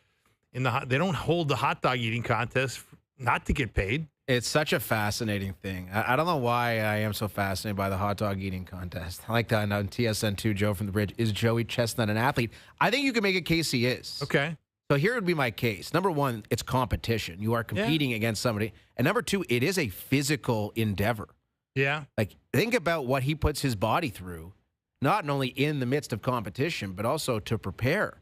Speaker 3: they don't hold the hot dog eating contest not to get paid.
Speaker 2: It's such a fascinating thing. I don't know why I am so fascinated by the hot dog eating contest. I like that on TSN2, Joe from the Bridge. Is Joey Chestnut an athlete? I think you can make a case he is.
Speaker 3: Okay.
Speaker 2: So here would be my case. Number one, it's competition. You are competing against somebody. And number two, it is a physical endeavor.
Speaker 3: Yeah.
Speaker 2: Think about what he puts his body through, not only in the midst of competition, but also to prepare.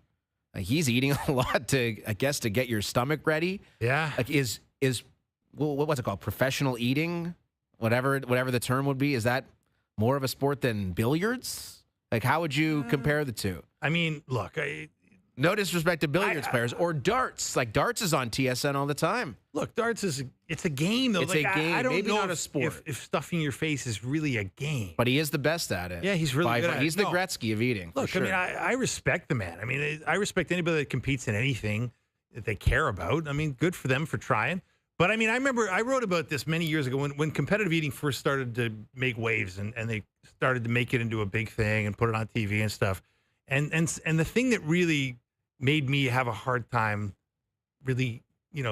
Speaker 2: He's eating a lot to get your stomach ready.
Speaker 3: Yeah.
Speaker 2: What's it called? Professional eating? Whatever the term would be. Is that more of a sport than billiards? How would you compare the two?
Speaker 3: I mean, look,
Speaker 2: no disrespect to billiards players or darts. Darts is on TSN all the time.
Speaker 3: Look, darts it's a game though.
Speaker 2: It's a game,
Speaker 3: I don't
Speaker 2: maybe
Speaker 3: know
Speaker 2: not a sport.
Speaker 3: If stuffing your face is really a game.
Speaker 2: But he is the best at it.
Speaker 3: Yeah, he's really good at it.
Speaker 2: He's the Gretzky of eating.
Speaker 3: Look,
Speaker 2: for sure.
Speaker 3: I respect the man. I mean, I respect anybody that competes in anything that they care about. I mean, good for them for trying. But I mean, I remember I wrote about this many years ago when competitive eating first started to make waves and they started to make it into a big thing and put it on TV and stuff. And the thing that really made me have a hard time really,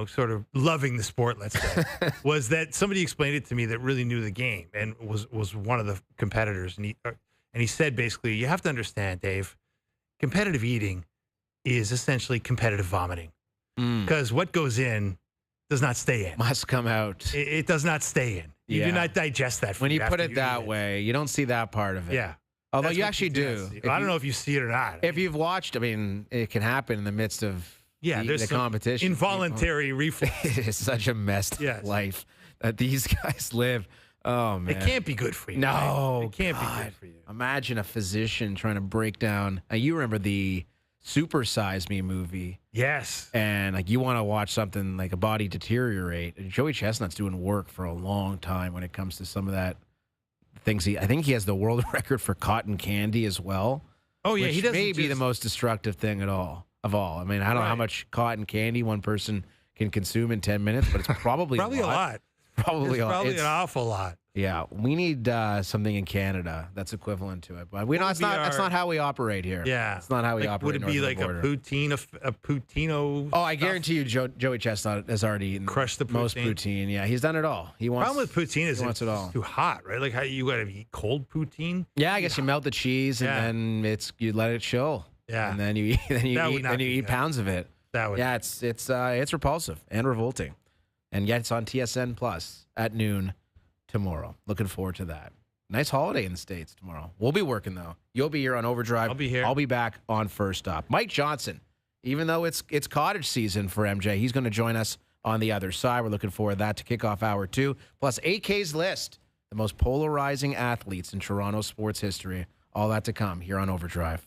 Speaker 3: sort of loving the sport, let's say, was that somebody explained it to me that really knew the game and was one of the competitors. And he said, basically, you have to understand, Dave, competitive eating is essentially competitive vomiting. Because what goes in does not stay in.
Speaker 2: Must come out.
Speaker 3: It does not stay in. You do not digest that food.
Speaker 2: When you put it that way, you don't see that part of it.
Speaker 3: Yeah.
Speaker 2: Although
Speaker 3: That's
Speaker 2: you
Speaker 3: what
Speaker 2: actually do.
Speaker 3: see. I don't know if you see it or not.
Speaker 2: If you've watched, I mean, it can happen in the midst of
Speaker 3: there's
Speaker 2: the
Speaker 3: some
Speaker 2: competition.
Speaker 3: involuntary reflex.
Speaker 2: It is such a messed life that these guys live. Oh, man.
Speaker 3: It can't be good for you.
Speaker 2: No.
Speaker 3: Right? It can't be good for you.
Speaker 2: Imagine a physician trying to break down. You remember the Super Size Me movie.
Speaker 3: Yes.
Speaker 2: And like you want to watch something like a body deteriorate. And Joey Chestnut's doing work for a long time when it comes to some of that things. I think he has the world record for cotton candy as well.
Speaker 3: Oh, yeah.
Speaker 2: Which
Speaker 3: He doesn't
Speaker 2: may be the most destructive thing of all. I mean, I don't know how much cotton candy one person can consume in 10 minutes, but it's probably
Speaker 3: a lot.
Speaker 2: Probably
Speaker 3: an awful lot.
Speaker 2: Yeah, we need something in Canada that's equivalent to it, but we know that's not how we operate here.
Speaker 3: Yeah,
Speaker 2: it's not how we operate.
Speaker 3: Would it be like a poutine, a poutino?
Speaker 2: Oh, I guarantee you, Joey Chestnut has already eaten
Speaker 3: crushed the
Speaker 2: most poutine. Yeah, he's done it all.
Speaker 3: Problem with poutine is
Speaker 2: it all.
Speaker 3: Too hot, right? Like how you got to eat cold poutine.
Speaker 2: Yeah, I guess you melt the cheese and then you let it chill.
Speaker 3: Yeah,
Speaker 2: and then you eat pounds of it. It's repulsive and revolting, and yet it's on TSN Plus at noon tomorrow. Looking forward to that. Nice holiday in the States tomorrow. We'll be working, though. You'll be here on OverDrive.
Speaker 3: I'll be here.
Speaker 2: I'll be back on First Stop. Mike Johnson, even though it's cottage season for MJ, he's going to join us on the other side. We're looking forward to that to kick off hour 2. Plus AK's list, the most polarizing athletes in Toronto sports history. All that to come here on OverDrive.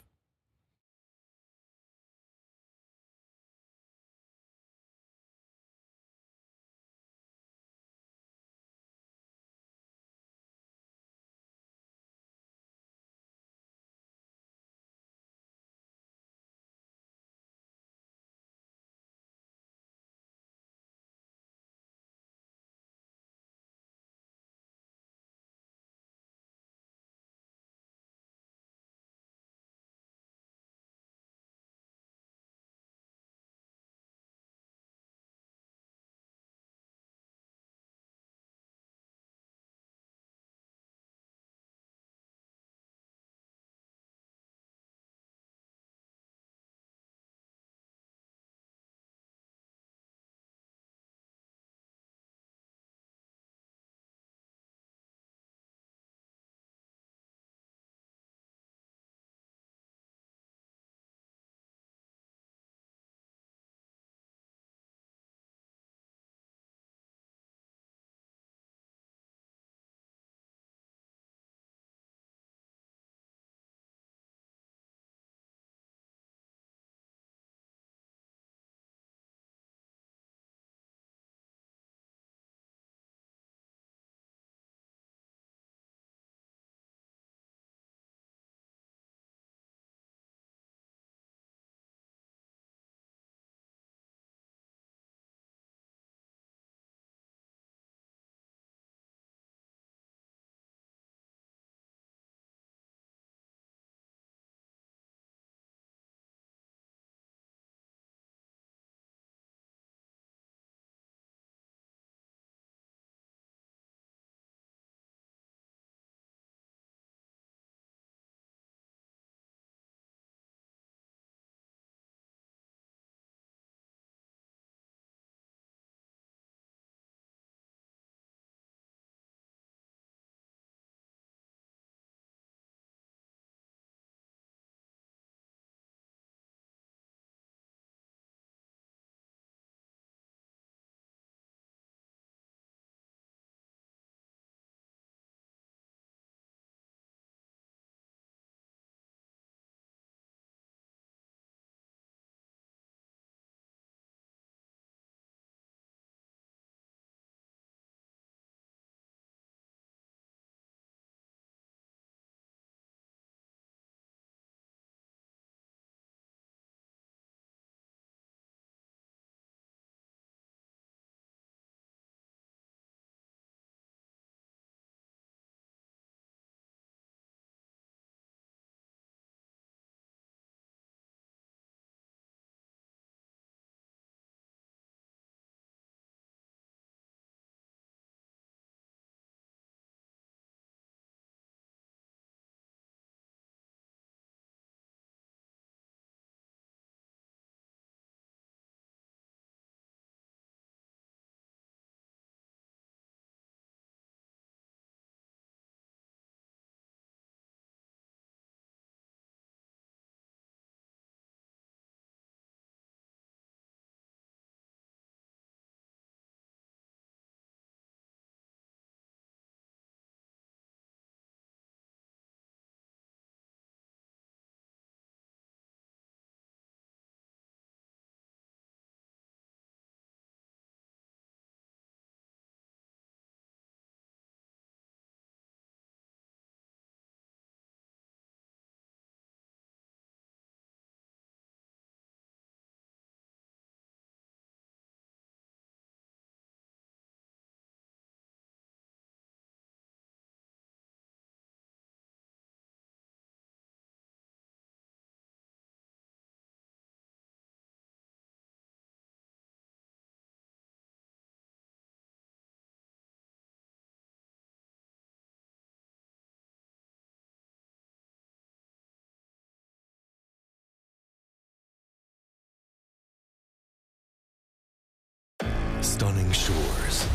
Speaker 1: Stunning shores,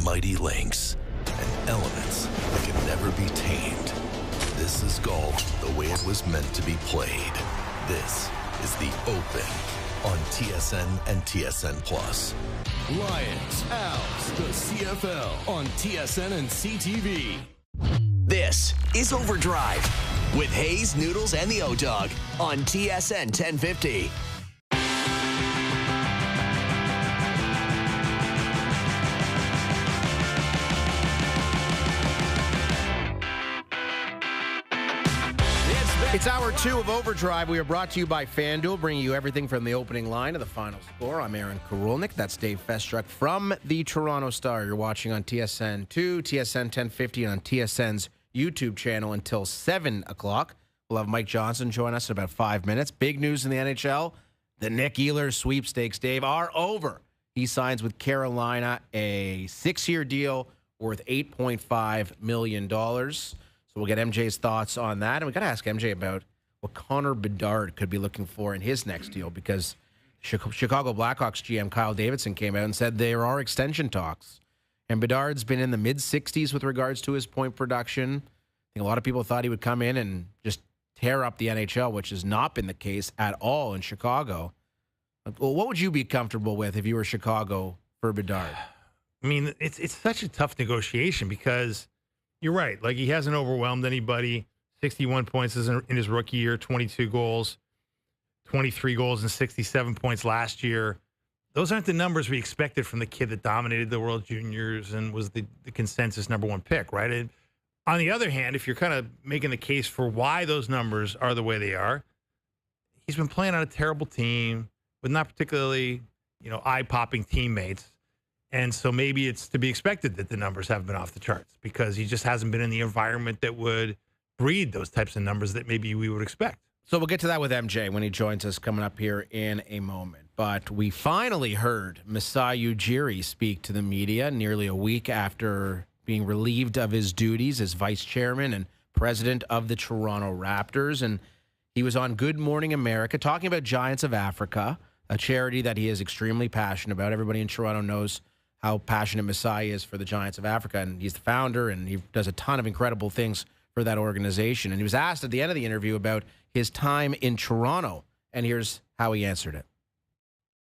Speaker 1: mighty lengths, and elements that can never be tamed. This is golf the way it was meant to be played. This is The Open on TSN and TSN Plus.
Speaker 5: Lions, Owls, the CFL on TSN and CTV.
Speaker 1: This is OverDrive with Hayes, Noodles, and the O-Dog on TSN 1050.
Speaker 2: It's hour 2 of OverDrive. We are brought to you by FanDuel, bringing you everything from the opening line to the final score. I'm Aaron Karolnik. That's Dave Festruck from the Toronto Star. You're watching on TSN 2, TSN 1050, and on TSN's YouTube channel until 7 o'clock. We'll have Mike Johnson join us in about 5 minutes. Big news in the NHL. The Nick Ehlers sweepstakes, Dave, are over. He signs with Carolina a 6-year deal worth $8.5 million. So we'll get MJ's thoughts on that. And we got to ask MJ about what Connor Bedard could be looking for in his next deal, because Chicago Blackhawks GM Kyle Davidson came out and said there are extension talks. And Bedard's been in the mid-60s with regards to his point production. I think a lot of people thought he would come in and just tear up the NHL, which has not been the case at all in Chicago. Well, what would you be comfortable with if you were Chicago for Bedard?
Speaker 3: I mean, it's such a tough negotiation because you're right. Like, he hasn't overwhelmed anybody. 61 points in his rookie year, 22 goals, 23 goals and 67 points last year. Those aren't the numbers we expected from the kid that dominated the World Juniors and was the consensus #1 pick, right? And on the other hand, if you're kind of making the case for why those numbers are the way they are, he's been playing on a terrible team with not particularly, eye-popping teammates. And so maybe it's to be expected that the numbers have been off the charts because he just hasn't been in the environment that would breed those types of numbers that maybe we would expect.
Speaker 2: So we'll get to that with MJ when he joins us coming up here in a moment. But we finally heard Masai Ujiri speak to the media nearly a week after being relieved of his duties as vice chairman and president of the Toronto Raptors. And he was on Good Morning America talking about Giants of Africa, a charity that he is extremely passionate about. Everybody in Toronto knows how passionate Masai is for the Giants of Africa, and he's the founder, and he does a ton of incredible things for that organization. And he was asked at the end of the interview about his time in Toronto, and here's how he answered it.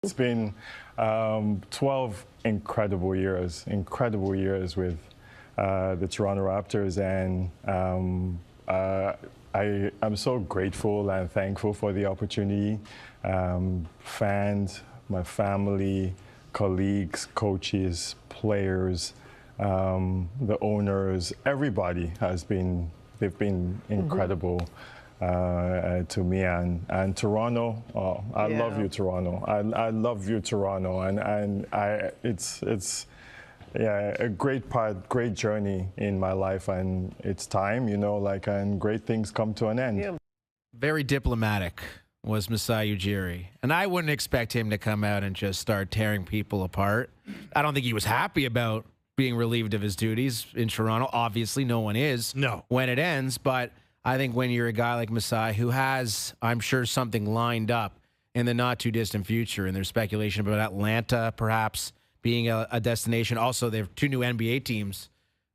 Speaker 6: It's been 12 incredible years with the Toronto Raptors, and I'm so grateful and thankful for the opportunity. Fans, my family, colleagues, coaches, players, the owners, everybody they've been incredible to me. And Toronto, I love you, Toronto. I love you, Toronto. And it's a great journey in my life, and it's time, and great things come to an end. Yeah.
Speaker 2: Very diplomatic was Masai Ujiri. And I wouldn't expect him to come out and just start tearing people apart. I don't think he was happy about being relieved of his duties in Toronto. Obviously, no one is when it ends. But I think when you're a guy like Masai who has, I'm sure, something lined up in the not-too-distant future, and there's speculation about Atlanta perhaps being a destination. Also, they have 2 new NBA teams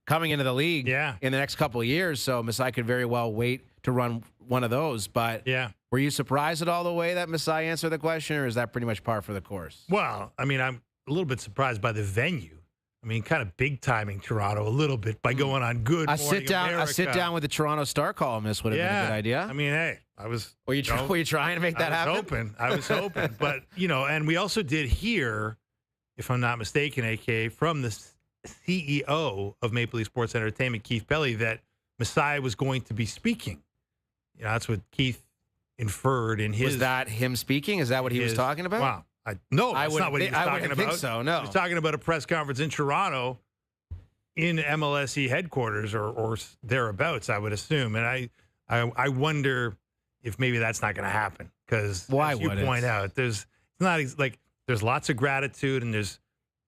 Speaker 2: coming into the league in the next couple of years. So Masai could very well wait to run one of those. But were you surprised at all the way that Masai answered the question, or is that pretty much par for the course?
Speaker 3: Well, I mean, I'm a little bit surprised by the venue. I mean, kind of big timing Toronto a little bit by going on Good Morning America.
Speaker 2: A sit down with the Toronto Star columnist would have been a good idea.
Speaker 3: I mean, hey, I was.
Speaker 2: Were you trying to make that happen?
Speaker 3: I was hoping, but and we also did hear, if I'm not mistaken, AK, from the CEO of Maple Leaf Sports Entertainment, Keith Belly, that Masai was going to be speaking. That's what Keith inferred in his.
Speaker 2: Was that him speaking? Is that what he was talking about?
Speaker 3: Wow. No, that's not what he was talking about. I
Speaker 2: think so, no.
Speaker 3: He was talking about a press conference in Toronto in MLSE headquarters or thereabouts, I would assume. And I wonder if maybe that's not going to happen. Because as you point out, there's lots of gratitude and there's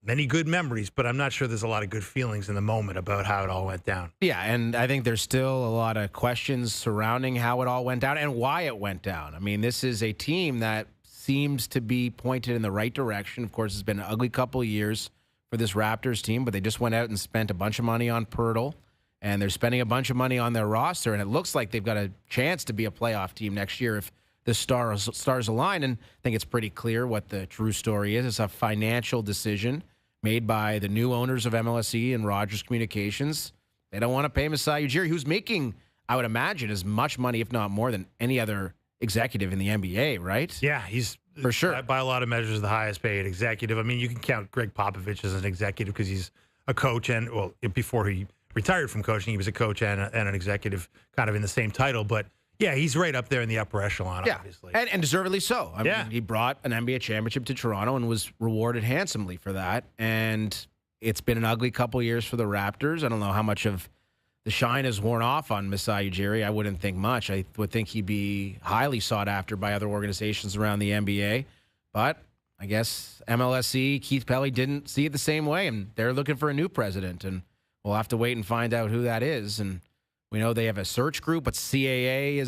Speaker 3: many good memories, but I'm not sure there's a lot of good feelings in the moment about how it all went down.
Speaker 2: Yeah, and I think there's still a lot of questions surrounding how it all went down and why it went down. I mean, this is a team that seems to be pointed in the right direction. Of course, it's been an ugly couple of years for this Raptors team, but they just went out and spent a bunch of money on Pirtle, and they're spending a bunch of money on their roster, and it looks like they've got a chance to be a playoff team next year if the stars align. And I think it's pretty clear what the true story is. It's a financial decision made by the new owners of MLSE and Rogers Communications. They don't want to pay Masai Ujiri, who's making, I would imagine, as much money, if not more, than any other executive in the NBA, right?
Speaker 3: Yeah, he's
Speaker 2: for sure
Speaker 3: by a lot of measures the highest paid executive. I mean, you can count Greg Popovich as an executive because he's a coach, and well, before he retired from coaching, he was a coach and an executive, kind of in the same title. But yeah, he's right up there in the upper echelon, obviously,
Speaker 2: and deservedly so. I mean, he brought an NBA championship to Toronto and was rewarded handsomely for that. And it's been an ugly couple years for the Raptors. I don't know how much of the shine has worn off on Masai Ujiri. I wouldn't think much. I would think he'd be highly sought after by other organizations around the NBA. But I guess MLSE, Keith Pelly didn't see it the same way, and they're looking for a new president. And we'll have to wait and find out who that is. And we know they have a search group, but CAA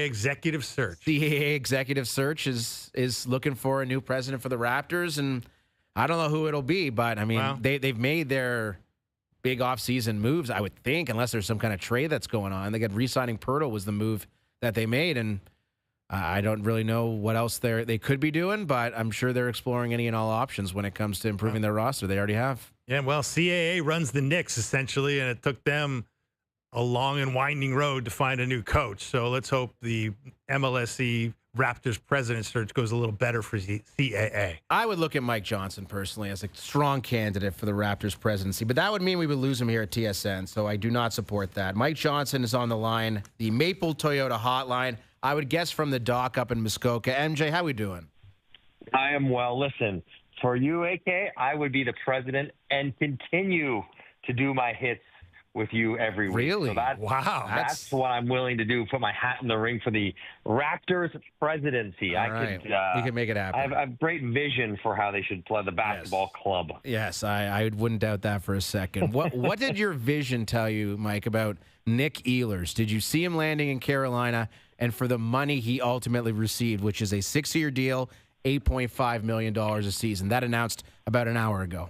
Speaker 3: Executive Search.
Speaker 2: CAA Executive Search is looking for a new president for the Raptors, and I don't know who it'll be, but I mean, they've made their big offseason moves, I would think, unless there's some kind of trade that's going on. They got re-signing Pirtle was the move that they made, and I don't really know what else they could be doing, but I'm sure they're exploring any and all options when it comes to improving their roster. They already have.
Speaker 3: Yeah, well, CAA runs the Knicks, essentially, and it took them a long and winding road to find a new coach. So let's hope the MLSE Raptors president search goes a little better for CAA.
Speaker 2: I would look at Mike Johnson personally as a strong candidate for the Raptors presidency, but that would mean we would lose him here at TSN, so I do not support that. Mike Johnson is on the line, the Maple Toyota hotline. I would guess from the dock up in Muskoka. MJ, how we doing?
Speaker 7: I am well. Listen, for you, AK, I would be the president and continue to do my hits with you every week.
Speaker 2: Really?
Speaker 7: So that's what I'm willing to do, put my hat in the ring for the Raptors presidency.
Speaker 2: We can make it happen.
Speaker 7: I have great vision for how they should play the basketball club.
Speaker 2: Yes, I wouldn't doubt that for a second. What did your vision tell you, Mike, about Nick Ehlers? Did you see him landing in Carolina and for the money he ultimately received, which is a 6-year deal, $8.5 million a season? That announced about an hour ago.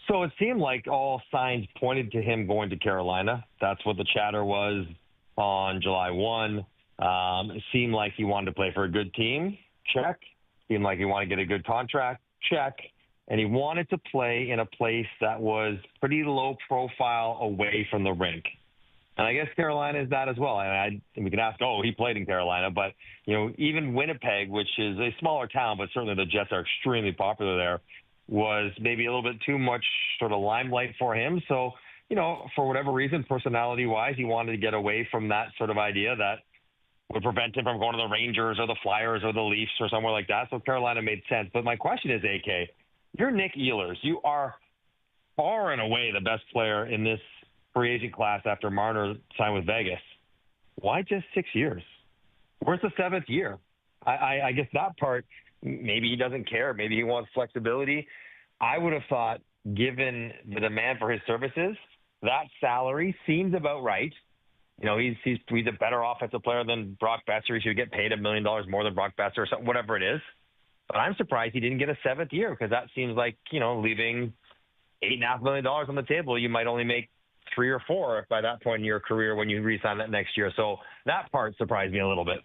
Speaker 7: So it seemed like all signs pointed to him going to Carolina. That's what the chatter was on July 1. It seemed like he wanted to play for a good team. Check. Seemed like he wanted to get a good contract. Check. And he wanted to play in a place that was pretty low profile away from the rink. And I guess Carolina is that as well. And we can ask, he played in Carolina. But, even Winnipeg, which is a smaller town, but certainly the Jets are extremely popular there, was maybe a little bit too much sort of limelight for him. So, for whatever reason, personality-wise, he wanted to get away from that sort of idea that would prevent him from going to the Rangers or the Flyers or the Leafs or somewhere like that. So Carolina made sense. But my question is, AK, you're Nick Ehlers. You are far and away the best player in this free agent class after Marner signed with Vegas. Why just 6 years? Where's the 7th year? I guess that part, maybe he doesn't care. Maybe he wants flexibility. I would have thought, given the demand for his services, that salary seems about right. He's a better offensive player than Brock Besser. He should get paid $1 million more than Brock Besser or something, whatever it is. But I'm surprised he didn't get a 7th year because that seems like, leaving $8.5 million on the table. You might only make 3 or 4 by that point in your career when you re-sign that next year. So that part surprised me a little bit.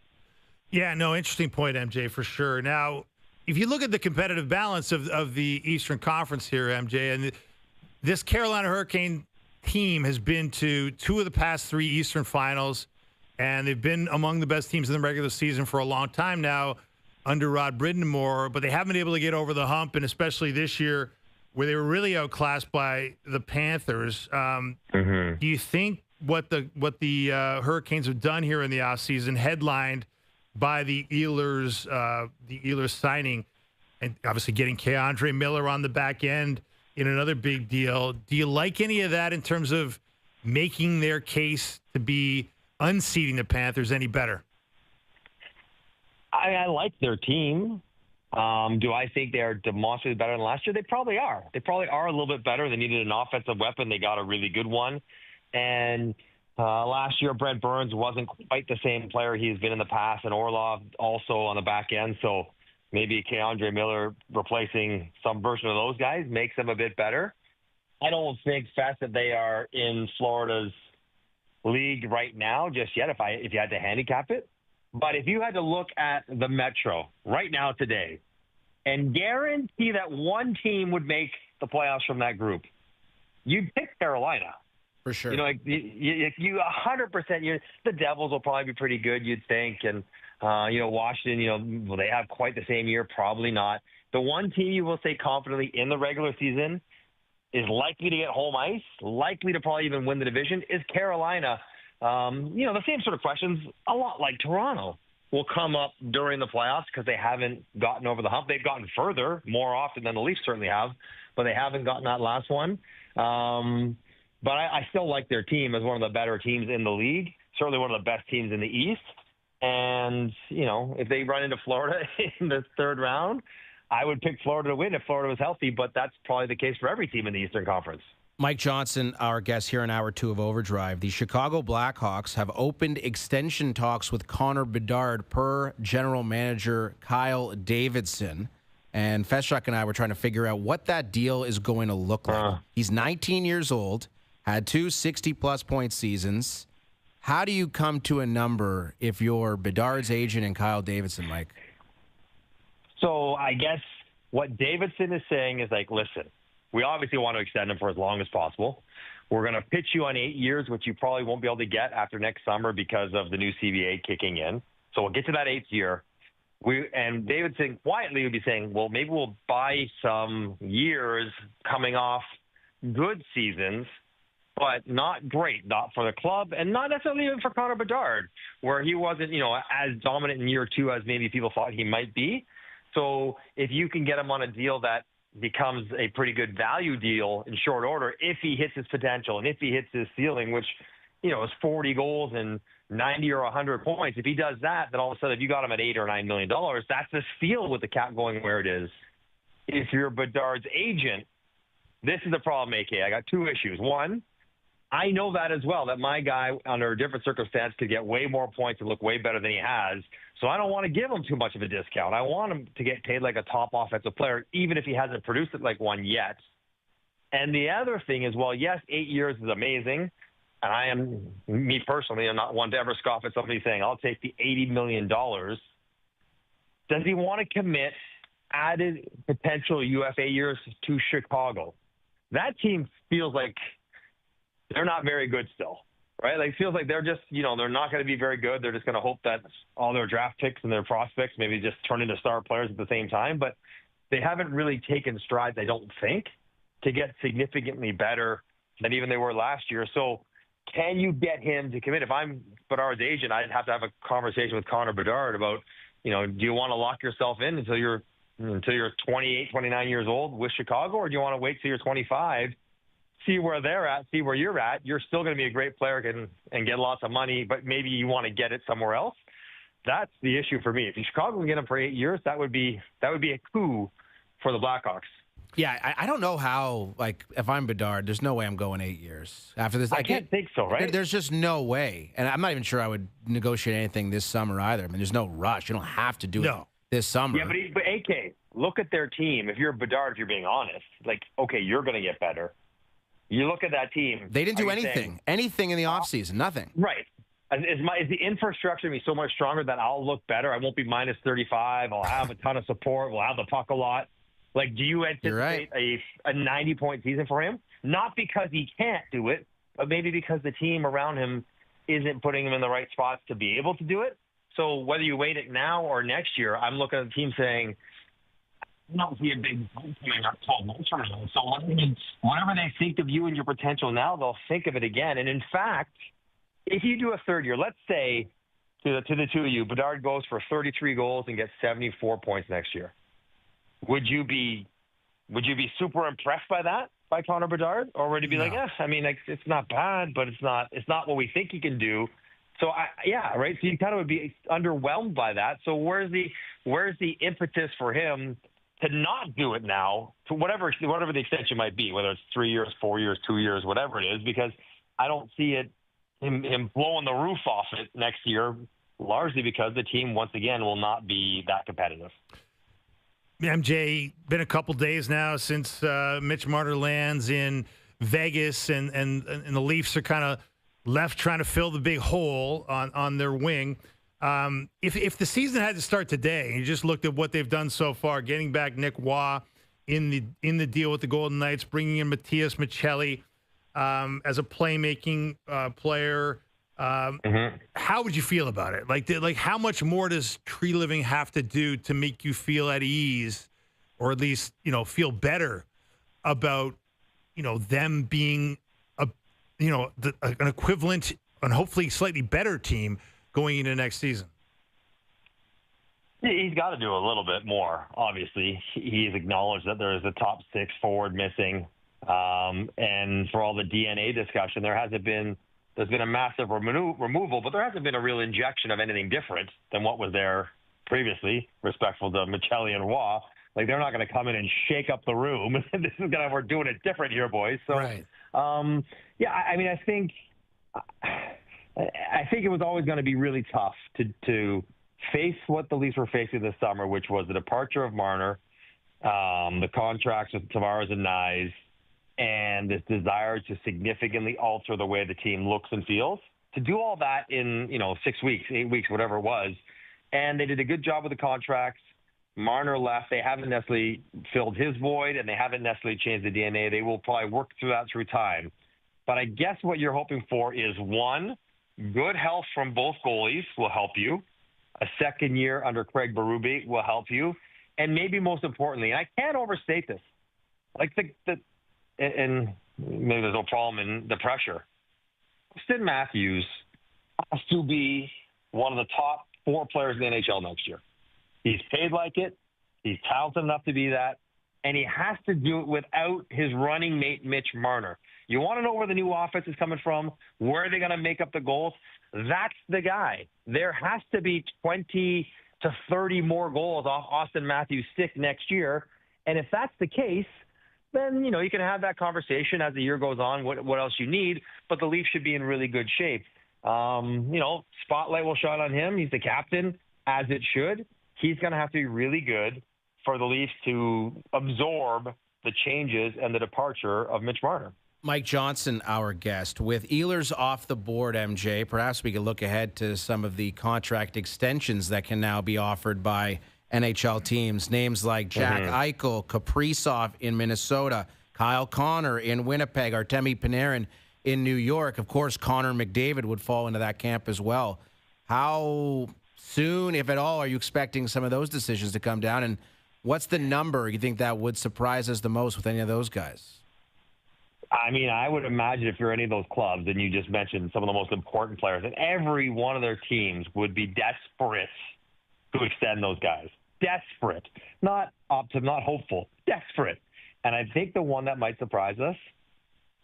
Speaker 3: Yeah, no, interesting point, MJ, for sure. Now, if you look at the competitive balance of the Eastern Conference here, MJ, and this Carolina Hurricane team has been to 2 of the past 3 Eastern Finals, and they've been among the best teams in the regular season for a long time now under Rod Brindamore, but they haven't been able to get over the hump, and especially this year where they were really outclassed by the Panthers. Do you think what the Hurricanes have done here in the offseason, headlined by the Ehlers signing, and obviously getting Keandre Miller on the back end in another big deal. Do you like any of that in terms of making their case to be unseating the Panthers any better?
Speaker 7: I like their team. Do I think they are demonstrably better than last year? They probably are. They probably are a little bit better. They needed an offensive weapon. They got a really good one. And Last year, Brent Burns wasn't quite the same player he's been in the past, and Orlov also on the back end. So maybe Keandre Miller replacing some version of those guys makes them a bit better. I don't think, Fest, that they are in Florida's league right now just yet, if you had to handicap it. But if you had to look at the Metro right now today and guarantee that one team would make the playoffs from that group, you'd pick Carolina.
Speaker 2: For sure.
Speaker 7: You know, like you 100%. The Devils will probably be pretty good, you'd think, and Washington. Will they have quite the same year? Probably not. The one team you will say confidently in the regular season is likely to get home ice, likely to probably even win the division, is Carolina. The same sort of questions, a lot like Toronto, will come up during the playoffs because they haven't gotten over the hump. They've gotten further more often than the Leafs certainly have, but they haven't gotten that last one. But I still like their team as one of the better teams in the league, certainly one of the best teams in the East. And, if they run into Florida in the third round, I would pick Florida to win if Florida was healthy, but that's probably the case for every team in the Eastern Conference.
Speaker 2: Mike Johnson, our guest here in Hour 2 of OverDrive. The Chicago Blackhawks have opened extension talks with Connor Bedard per general manager Kyle Davidson. And Feshuk and I were trying to figure out what that deal is going to look like. He's 19 years old, had 2 60-plus point seasons. How do you come to a number if you're Bedard's agent and Kyle Davidson, Mike?
Speaker 7: So I guess what Davidson is saying is like, listen, we obviously want to extend him for as long as possible. We're going to pitch you on 8 years, which you probably won't be able to get after next summer because of the new CBA kicking in. So we'll get to that 8th year. And Davidson quietly would be saying, well, maybe we'll buy some years coming off good seasons, but not great, not for the club, and not necessarily even for Connor Bedard, where he wasn't, as dominant in year 2 as maybe people thought he might be. So if you can get him on a deal that becomes a pretty good value deal in short order, if he hits his potential and if he hits his ceiling, which, is 40 goals and 90 or 100 points. If he does that, then all of a sudden, if you got him at $8 or $9 million, that's the steal with the cap going where it is. If you're Bedard's agent, this is the problem, AK. I got 2 issues. One, I know that as well, that my guy, under a different circumstance, could get way more points and look way better than he has. So I don't want to give him too much of a discount. I want him to get paid like a top offensive player, even if he hasn't produced it like one yet. And the other thing is, well, yes, 8 years is amazing. And me personally, I'm not one to ever scoff at somebody saying, I'll take the $80 million. Does he want to commit added potential UFA years to Chicago? That team feels like they're not very good still, right? Like, it feels like they're just, they're not going to be very good. They're just going to hope that all their draft picks and their prospects maybe just turn into star players at the same time. But they haven't really taken strides, I don't think, to get significantly better than even they were last year. So can you get him to commit? If I'm Bedard's agent, I'd have to have a conversation with Connor Bedard about, do you want to lock yourself in until you're 28, 29 years old with Chicago, or do you want to wait till you're 25, see where they're at, see where you're at? You're still going to be a great player and get lots of money, but maybe you want to get it somewhere else. That's the issue for me. If Chicago can get him for 8 years, that would be a coup for the Blackhawks.
Speaker 2: Yeah, I don't know how, if I'm Bedard, there's no way I'm going 8 years. After this,
Speaker 7: I can't think so, right?
Speaker 2: There's just no way. And I'm not even sure I would negotiate anything this summer either. I mean, there's no rush. You don't have to do it this summer.
Speaker 7: Yeah, but AK, look at their team. If you're Bedard, if you're being honest, okay, you're going to get better. You look at that team.
Speaker 2: They didn't do anything in the offseason, nothing.
Speaker 7: Right. Is the infrastructure going to be so much stronger that I'll look better? I won't be minus 35. I'll have a ton of support. We'll have the puck a lot. Do you anticipate a 90-point season for him? Not because he can't do it, but maybe because the team around him isn't putting him in the right spots to be able to do it. So whether you wait it now or next year, I'm looking at the team saying, I don't see a big coming up 12 months from now. So whatever they think of you and your potential now, they'll think of it again. And in fact, if you do a third year, let's say to the two of you, Bedard goes for 33 goals and gets 74 points next year. Would you be super impressed by that, by Connor Bedard, or would you be it's not bad, but it's not what we think he can do? So right. So you kind of would be underwhelmed by that. So where's the impetus for him to not do it now, to whatever the extension might be, whether it's 3 years, 4 years, 2 years, whatever it is? Because I don't see it him blowing the roof off it next year, largely because the team, once again, will not be that competitive.
Speaker 3: MJ, been a couple days now since Mitch Marner lands in Vegas, and the Leafs are kind of left trying to fill the big hole on their wing. If the season had to start today, and you just looked at what they've done so far, getting back Nick Waugh in the deal with the Golden Knights, bringing in Matthias Michelli as a playmaking player, how would you feel about it? Like how much more does Tree Living have to do to make you feel at ease, or at least feel better about them being an equivalent and hopefully slightly better team going into next season?
Speaker 7: He's got to do a little bit more. Obviously, he's acknowledged that there is a top 6 forward missing, and for all the DNA discussion, there's been a massive removal, but there hasn't been a real injection of anything different than what was there previously, respectful to Michelli and Waugh. Like, they're not going to come in and shake up the room. We're doing it different here, boys. So,
Speaker 2: right.
Speaker 7: I think it was always going to be really tough to face what the Leafs were facing this summer, which was the departure of Marner, the contracts with Tavares and Nyes, and this desire to significantly alter the way the team looks and feels. To do all that in 6 weeks, 8 weeks, whatever it was, and they did a good job with the contracts. Marner left. They haven't necessarily filled his void, and they haven't necessarily changed the DNA. They will probably work through that through time. But I guess what you're hoping for is, one, good health from both goalies will help you. A second year under Craig Berube will help you. And maybe most importantly, and I can't overstate this, and maybe there's no problem in the pressure, Austin Matthews has to be one of the top 4 players in the NHL next year. He's paid like it. He's talented enough to be that. And he has to do it without his running mate, Mitch Marner. You want to know where the new offense is coming from? Where are they going to make up the goals? That's the guy. There has to be 20 to 30 more goals off Austin Matthews' stick next year. And if that's the case, then, you can have that conversation as the year goes on, what else you need. But the Leafs should be in really good shape. Spotlight will shine on him. He's the captain, as it should. He's going to have to be really good for the Leafs to absorb the changes and the departure of Mitch Marner.
Speaker 2: Mike Johnson, our guest. With Ehlers off the board, MJ, perhaps we could look ahead to some of the contract extensions that can now be offered by NHL teams. Names like Jack Eichel, Kaprizov in Minnesota, Kyle Connor in Winnipeg, Artemi Panarin in New York. Of course, Connor McDavid would fall into that camp as well. How soon, if at all, are you expecting some of those decisions to come down? And what's the number you think that would surprise us the most with any of those guys?
Speaker 7: I mean, I would imagine if you're any of those clubs, and you just mentioned some of the most important players, and every one of their teams would be desperate to extend those guys. Desperate. Not hopeful. Desperate. And I think the one that might surprise us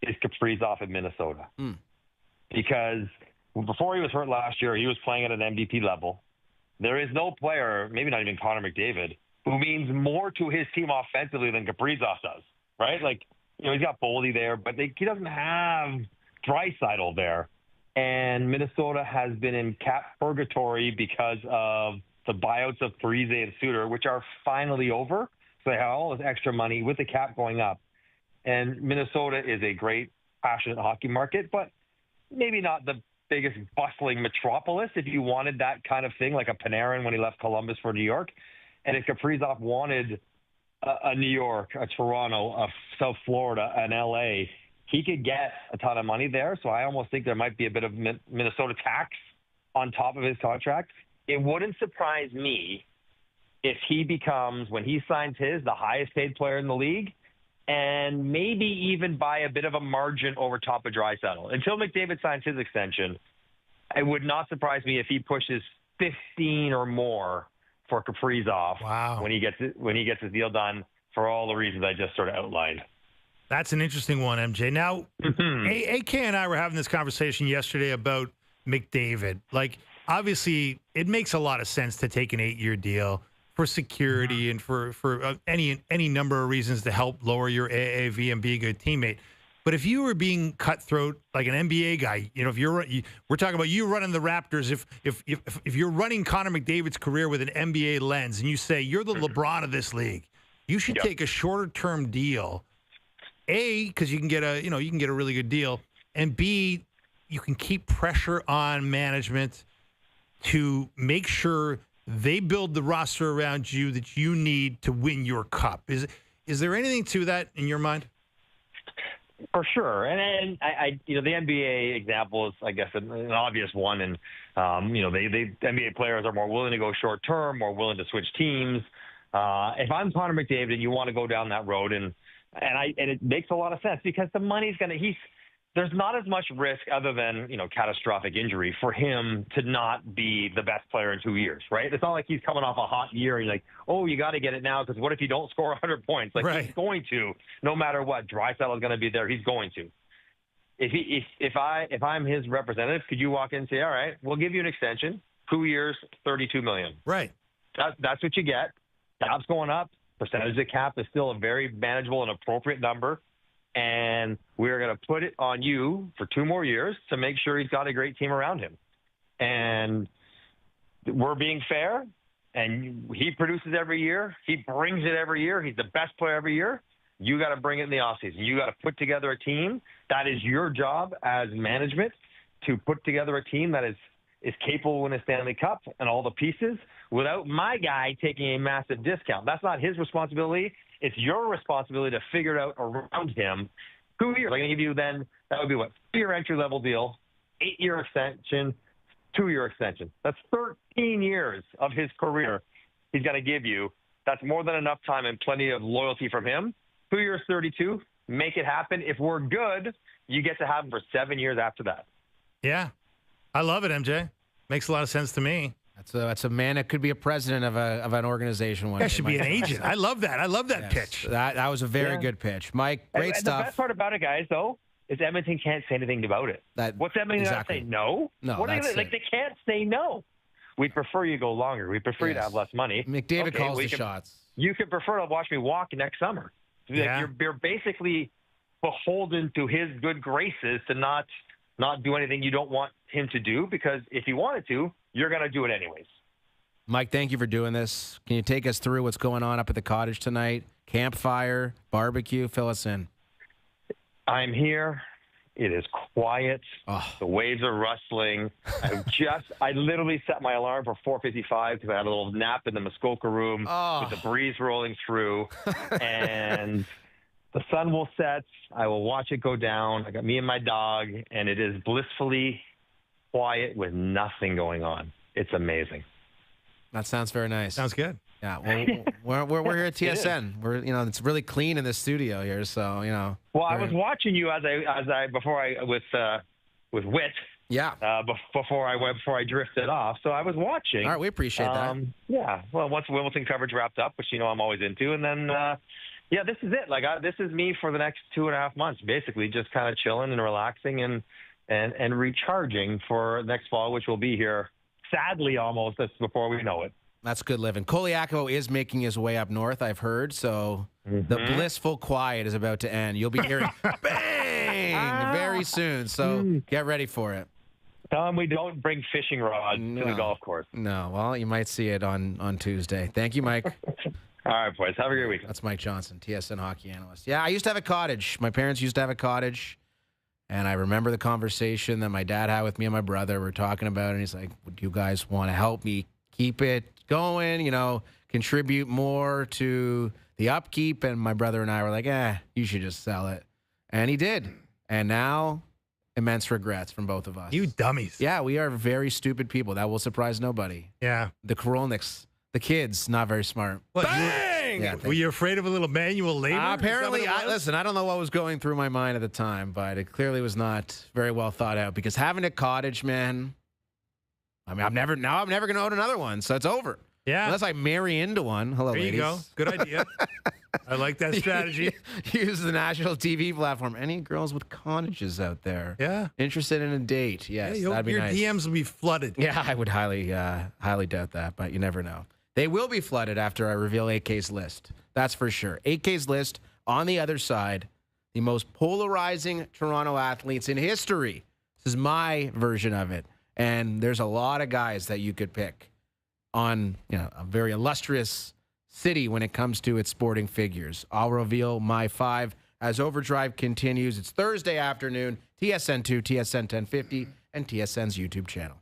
Speaker 7: is Kaprizov in Minnesota. Because before he was hurt last year, he was playing at an MVP level. There is no player, maybe not even Connor McDavid, who means more to his team offensively than Kaprizov does, right? He's got Boldy there, but he doesn't have Draisaitl there. And Minnesota has been in cap purgatory because of the buyouts of Parise and Suter, which are finally over. So they have all this extra money with the cap going up. And Minnesota is a great, passionate hockey market, but maybe not the biggest bustling metropolis if you wanted that kind of thing, like a Panarin when he left Columbus for New York. And if Kaprizov wanted a New York, a Toronto, a South Florida, an LA, he could get a ton of money there. So I almost think there might be a bit of Minnesota tax on top of his contract. It wouldn't surprise me if he becomes, when he signs the highest paid player in the league, and maybe even by a bit of a margin over top of Draisaitl. Until McDavid signs his extension, it would not surprise me if he pushes 15 or more for Kaprizov when he gets his deal done, for all the reasons I just sort of outlined.
Speaker 3: That's an interesting one, MJ. Now, AK and I were having this conversation yesterday about McDavid. Obviously, it makes a lot of sense to take an 8-year deal for security and for any number of reasons to help lower your AAV and be a good teammate. But if you were being cutthroat like an NBA guy, if we're talking about you running the Raptors. If you're running Connor McDavid's career with an NBA lens, and you say you're the LeBron of this league, you should take a shorter term deal. A, because you can get a really good deal, and B, you can keep pressure on management to make sure they build the roster around you that you need to win your cup. Is there anything to that in your mind?
Speaker 7: For sure, and I the NBA example is, I guess, an obvious one, and the NBA players are more willing to go short term, more willing to switch teams. If I'm Connor McDavid and you want to go down that road, and it makes a lot of sense because the money's there's not as much risk other than, catastrophic injury for him to not be the best player in 2 years, right? It's not like he's coming off a hot year and you're like, oh, you got to get it now because what if you don't score 100 points? He's going to, no matter what. Draisaitl is going to be there. He's going to. If I'm his representative, could you walk in and say, all right, we'll give you an extension, 2 years, $32 million.
Speaker 3: Right.
Speaker 7: That's what you get. Cap's going up. Percentage of cap is still a very manageable and appropriate number. And we're going to put it on you for 2 more years to make sure he's got a great team around him. And we're being fair, and he produces every year. He brings it every year. He's the best player every year. You got to bring it in the offseason. You got to put together a team. That is your job as management, to put together a team that is capable of winning a Stanley Cup and all the pieces without my guy taking a massive discount. That's not his responsibility. It's your responsibility to figure it out around him. 2 years. I'm going to give you then, that would be what? 2-year entry-level deal, 8-year extension, 2-year extension. That's 13 years of his career he's going to give you. That's more than enough time and plenty of loyalty from him. 2 years, 32. Make it happen. If we're good, you get to have him for 7 years after that.
Speaker 3: Yeah. I love it, MJ. Makes a lot of sense to me.
Speaker 2: That's a man that could be a president of an organization one day.
Speaker 3: That should be an agent. I love that. I love that pitch.
Speaker 2: That was a very good pitch. Mike, great stuff.
Speaker 7: The best part about it, guys, though, is Edmonton can't say anything about it. What's Edmonton going to say? No?
Speaker 2: No,
Speaker 7: they can't say no. We'd prefer you go longer. We'd prefer you to have less money.
Speaker 2: McDavid calls the shots.
Speaker 7: You could prefer to watch me walk next summer.
Speaker 3: Yeah.
Speaker 7: You're basically beholden to his good graces to not do anything you don't want him to do, because if he wanted to, you're going to do it anyways.
Speaker 2: Mike, thank you for doing this. Can you take us through what's going on up at the cottage tonight? Campfire, barbecue, fill us in.
Speaker 7: I'm here. It is quiet.
Speaker 2: Oh.
Speaker 7: The waves are rustling. I literally set my alarm for 4:55 because I had a little nap in the Muskoka room with the breeze rolling through. And the sun will set. I will watch it go down. I got me and my dog, and it is blissfully quiet with nothing going on. It's amazing.
Speaker 2: That sounds very nice.
Speaker 3: Sounds good.
Speaker 2: Yeah, well, we're here at TSN. We're it's really clean in the studio here, so
Speaker 7: Well, I was watching you with Whit.
Speaker 2: Yeah.
Speaker 7: Before I drifted off, so I was watching.
Speaker 2: All right, we appreciate that.
Speaker 7: Yeah. Well, once Wimbledon coverage wrapped up, which I'm always into, and then this is it. This is me for the next 2.5 months, basically, just kind of chilling and relaxing and recharging for next fall, which will be here. Sadly, almost before we know it.
Speaker 2: That's good living. Koliakovo is making his way up north, I've heard, so the blissful quiet is about to end. You'll be hearing bang very soon, so get ready for it.
Speaker 7: Tell him we don't bring fishing rods to the golf course.
Speaker 2: No, well, you might see it on Tuesday. Thank you, Mike.
Speaker 7: All right, boys. Have a great week.
Speaker 2: That's Mike Johnson, TSN hockey analyst. Yeah, I used to have a cottage. My parents used to have a cottage. And I remember the conversation that my dad had with me and my brother. We're talking about it, and he's like, "Would you guys want to help me keep it going? Contribute more to the upkeep?" And my brother and I were like, you should just sell it. And he did. And now, immense regrets from both of us.
Speaker 3: You dummies.
Speaker 2: Yeah, we are very stupid people. That will surprise nobody.
Speaker 3: Yeah.
Speaker 2: The Korolniks, the kids, not very smart.
Speaker 3: What,
Speaker 2: Bang!
Speaker 3: Yeah, were you afraid of a little manual labor?
Speaker 2: Apparently, listen, I don't know what was going through my mind at the time, but it clearly was not very well thought out, because having a cottage, man, I mean, I'm never going to own another one, so it's over.
Speaker 3: Yeah.
Speaker 2: Unless I marry into one. Hello,
Speaker 3: there
Speaker 2: ladies.
Speaker 3: There you go. Good idea. I like that strategy.
Speaker 2: Use the national TV platform. Any girls with cottages out there?
Speaker 3: Yeah.
Speaker 2: Interested in a date? Yes, that'd be nice.
Speaker 3: Your DMs will be flooded.
Speaker 2: Yeah, I would highly doubt that, but you never know. They will be flooded after I reveal AK's list. That's for sure. AK's list on the other side the most polarizing Toronto athletes in history. This is my version of it. And there's a lot of guys that you could pick on, a very illustrious city when it comes to its sporting figures. I'll reveal my 5 as OverDrive continues. It's Thursday afternoon, TSN 2, TSN 1050, and TSN's YouTube channel.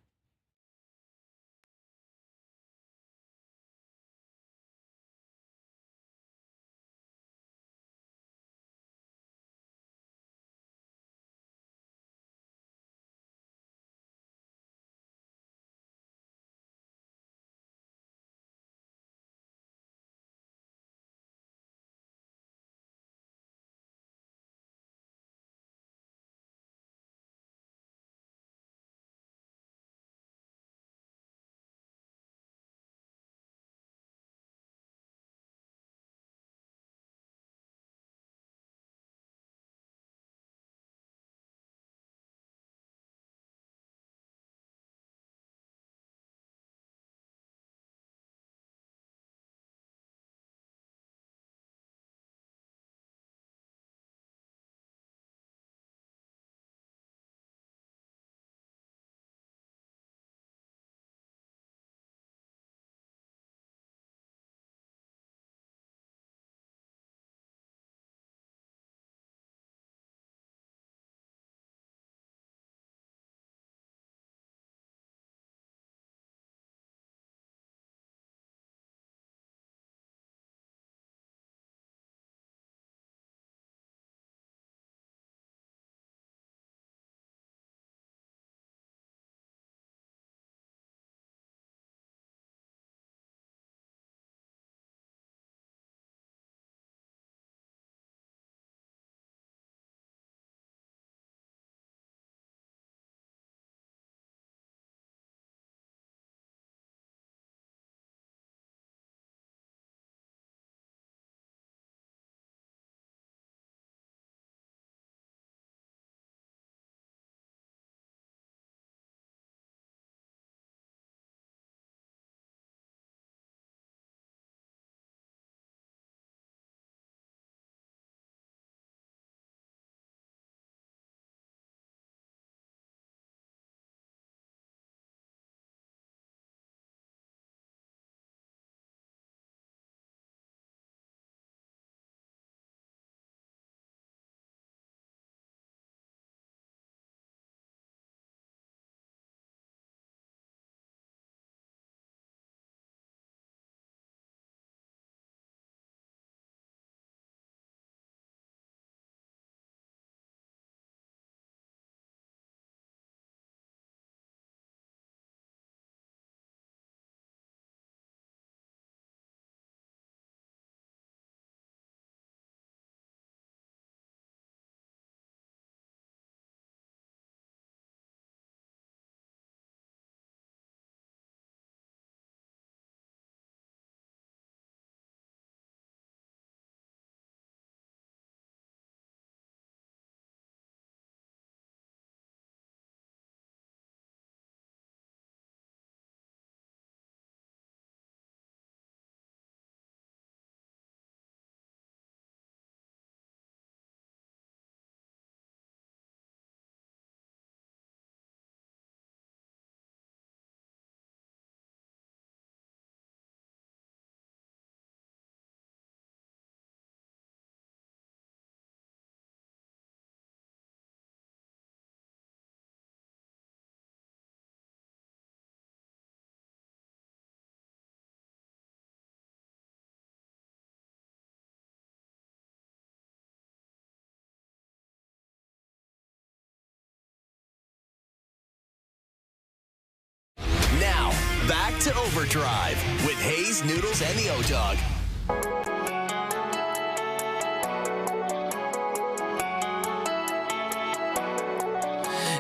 Speaker 5: Now, back to OverDrive with Hayes, Noodles, and the O-Dog.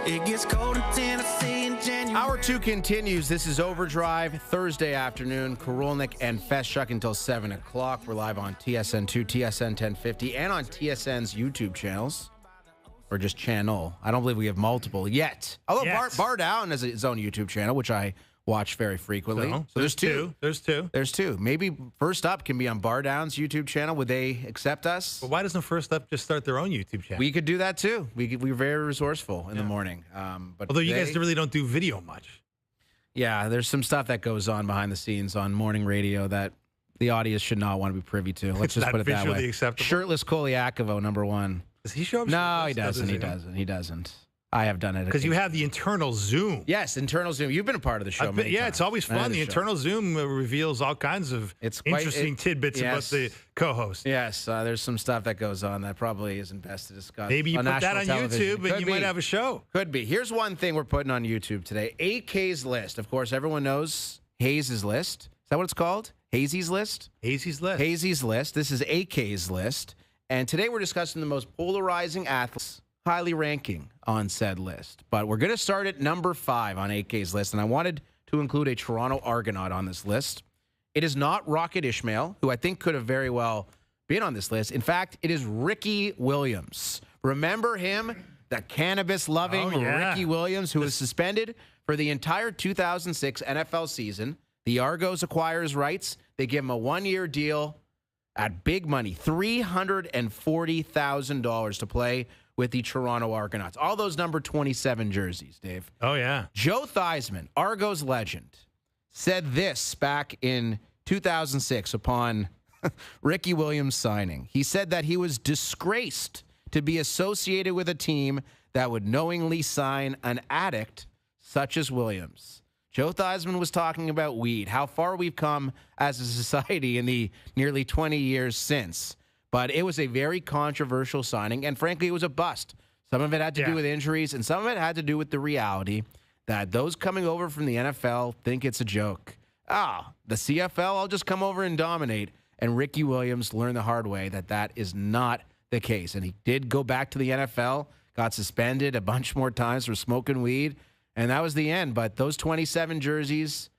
Speaker 8: It gets cold in Tennessee in January.
Speaker 2: Hour 2 continues. This is OverDrive, Thursday afternoon. Korolnik and Feshchuk until 7 o'clock. We're live on TSN 2, TSN 1050, and on TSN's YouTube channels. Or just channel. I don't believe we have multiple yet. Although
Speaker 3: Yes.
Speaker 2: Bar Down has his own YouTube channel, which I watch very frequently.
Speaker 3: So
Speaker 2: there's two.
Speaker 3: There's two.
Speaker 2: Maybe First Up can be on Bar Down's YouTube channel. Would they accept us?
Speaker 3: But why doesn't First Up just start their own YouTube channel?
Speaker 2: We could do that too. We're very resourceful in the morning. But
Speaker 3: although you guys really don't do video much.
Speaker 2: Yeah, there's some stuff that goes on behind the scenes on morning radio that the audience should not want to be privy to. Let's just put it that way.
Speaker 3: Acceptable.
Speaker 2: Shirtless Kolyakovo, number one.
Speaker 3: Does he show up?
Speaker 2: No, he doesn't. He doesn't. I have done it.
Speaker 3: Because you have the internal Zoom.
Speaker 2: Yes, internal Zoom. You've been a part of the show.
Speaker 3: It's always fun. The internal Zoom reveals all kinds of interesting tidbits about the co-host.
Speaker 2: Yes, there's some stuff that goes on that probably isn't best to discuss.
Speaker 3: Maybe you put that on YouTube and you might have a show.
Speaker 2: Could be. Here's one thing we're putting on YouTube today. AK's list. Of course, everyone knows Hayes' list. Is that what it's called? Hazy's list?
Speaker 3: Hazy's list.
Speaker 2: Hazy's list. This is AK's list. And today we're discussing the most polarizing athletes highly ranking on said list. But we're going to start at number 5 on AK's list, and I wanted to include a Toronto Argonaut on this list. It is not Rocket Ishmael, who I think could have very well been on this list. In fact, it is Ricky Williams. Remember him? The cannabis-loving Ricky Williams, who was suspended for the entire 2006 NFL season. The Argos acquires rights. They give him a 1-year deal at big money, $340,000 to play with the Toronto Argonauts. All those number 27 jerseys, Dave.
Speaker 3: Oh, yeah.
Speaker 2: Joe Theismann, Argos legend, said this back in 2006 upon Ricky Williams signing. He said that he was disgraced to be associated with a team that would knowingly sign an addict such as Williams. Joe Theismann was talking about weed, how far we've come as a society in the nearly 20 years since. But it was a very controversial signing, and frankly, it was a bust. Some of it had to do with injuries, and some of it had to do with the reality that those coming over from the NFL think it's a joke. The CFL, I'll just come over and dominate. And Ricky Williams learned the hard way that that is not the case. And he did go back to the NFL, got suspended a bunch more times for smoking weed, and that was the end. But those 27 jerseys,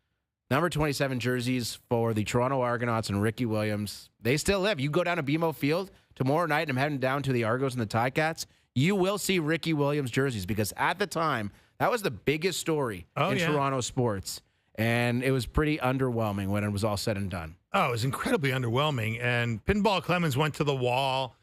Speaker 2: number 27 jerseys for the Toronto Argonauts and Ricky Williams, they still live. You go down to BMO Field tomorrow night, and I'm heading down to the Argos and the Ticats, you will see Ricky Williams jerseys because at the time, that was the biggest story in Toronto sports. And it was pretty underwhelming when it was all said and done.
Speaker 3: Oh, it was incredibly underwhelming. And Pinball Clemens went to the wall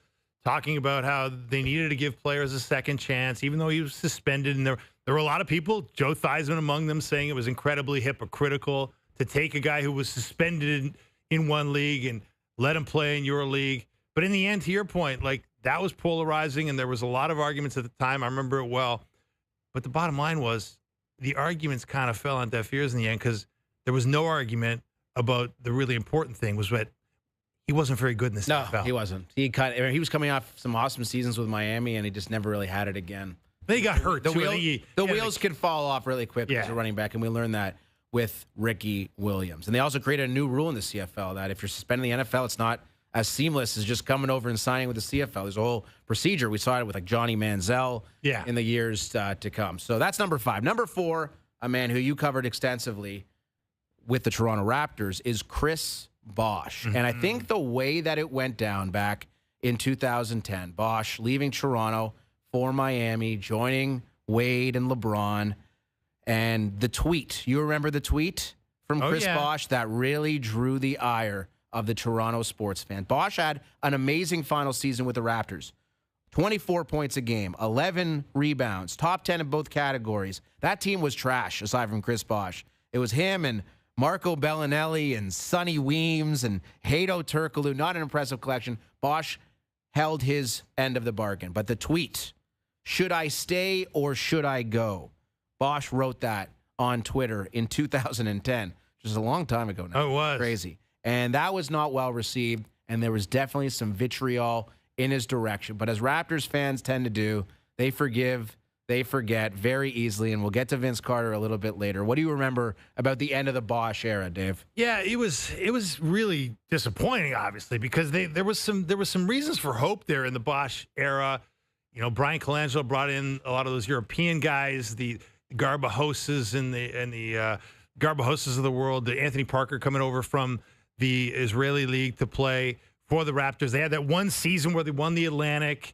Speaker 3: talking about how they needed to give players a second chance, even though he was suspended. And there were a lot of people, Joe Theismann among them, saying it was incredibly hypocritical to take a guy who was suspended in one league and let him play in your league. But in the end, to your point, like that was polarizing, and there was a lot of arguments at the time. I remember it well. But the bottom line was the arguments kind of fell on deaf ears in the end because there was no argument about the really important thing was that he wasn't very good in this NFL.
Speaker 2: No, he wasn't. He was coming off some awesome seasons with Miami, and he just never really had it again.
Speaker 3: Then he got hurt.
Speaker 2: The wheels can fall off really quick as a running back, and we learned that with Ricky Williams. And they also created a new rule in the CFL that if you're suspended in the NFL, it's not as seamless as just coming over and signing with the CFL. There's a whole procedure. We saw it with like Johnny Manziel in the years to come. So that's number 5. Number 4, a man who you covered extensively with the Toronto Raptors, is Chris Bosh. And I think the way that it went down back in 2010, Bosh leaving Toronto for Miami, joining Wade and LeBron, and the tweet. You remember the tweet from Chris Bosh that really drew the ire of the Toronto sports fan. Bosh had an amazing final season with the Raptors. 24 points a game, 11 rebounds, top 10 in both categories. That team was trash, aside from Chris Bosh. It was him and Marco Bellinelli and Sonny Weems and Hato Turkoglu. Not an impressive collection. Bosh held his end of the bargain. But the tweet, should I stay or should I go? Bosh wrote that on Twitter in 2010, which is a long time ago now.
Speaker 3: Oh, it was.
Speaker 2: Crazy. And that was not well received, and there was definitely some vitriol in his direction. But as Raptors fans tend to do, they forgive, they forget very easily, and we'll get to Vince Carter a little bit later. What do you remember about the end of the Bosh era, Dave?
Speaker 3: Yeah, it was really disappointing, obviously, because there was some reasons for hope there in the Bosh era. You know, Brian Colangelo brought in a lot of those European guys, the Garbahoses and the Garbahoses of the world, the Anthony Parker coming over from the Israeli League to play for the Raptors. They had that one season where they won the Atlantic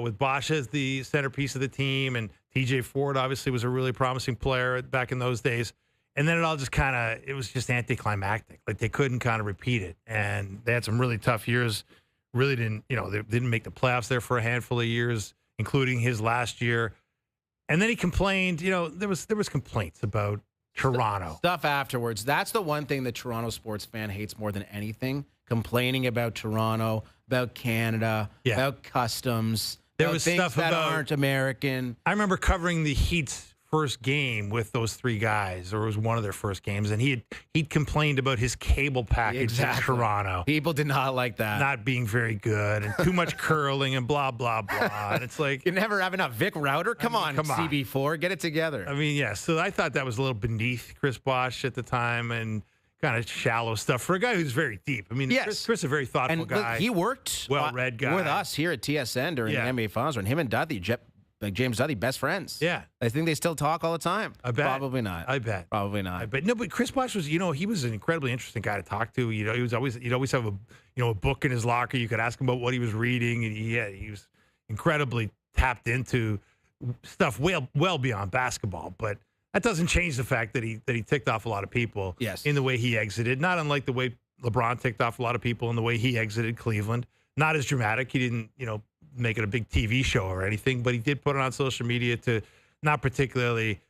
Speaker 3: with Bosh as the centerpiece of the team, and TJ Ford obviously was a really promising player back in those days. And then it was just anticlimactic. Like they couldn't kind of repeat it. And they had some really tough years. Really didn't, they didn't make the playoffs there for a handful of years, including his last year. And then he complained, there was complaints about Toronto.
Speaker 2: Stuff afterwards. That's the one thing the Toronto sports fan hates more than anything. Complaining about Toronto, about Canada, about customs.
Speaker 3: There was
Speaker 2: things
Speaker 3: stuff
Speaker 2: that
Speaker 3: about,
Speaker 2: aren't American.
Speaker 3: I remember covering the Heat's first game with those three guys, or it was one of their first games, and he'd complained about his cable package in Toronto.
Speaker 2: People did not like that.
Speaker 3: Not being very good and too much curling and blah, blah, blah. And it's like...
Speaker 2: You never have enough Vic Router? Come on, CB4, get it together.
Speaker 3: I mean, yeah, so I thought that was a little beneath Chris Bosh at the time and kind of shallow stuff for a guy who's very deep. I mean, Chris is a very thoughtful guy.
Speaker 2: Look, he worked
Speaker 3: well-read guy.
Speaker 2: with us here at TSN during the NBA Finals, and him and Dudley, James Dudley, best friends.
Speaker 3: Yeah.
Speaker 2: I think they still talk all the time.
Speaker 3: I bet.
Speaker 2: Probably not.
Speaker 3: I bet.
Speaker 2: Probably not.
Speaker 3: No, but Chris Bosh was, he was an incredibly interesting guy to talk to. He'd always have a book in his locker. You could ask him about what he was reading, and he was incredibly tapped into stuff well beyond basketball. But that doesn't change the fact that he ticked off a lot of people in the way he exited. Not unlike the way LeBron ticked off a lot of people in the way he exited Cleveland. Not as dramatic. He didn't, make it a big TV show or anything, but he did put it on social media to not particularly,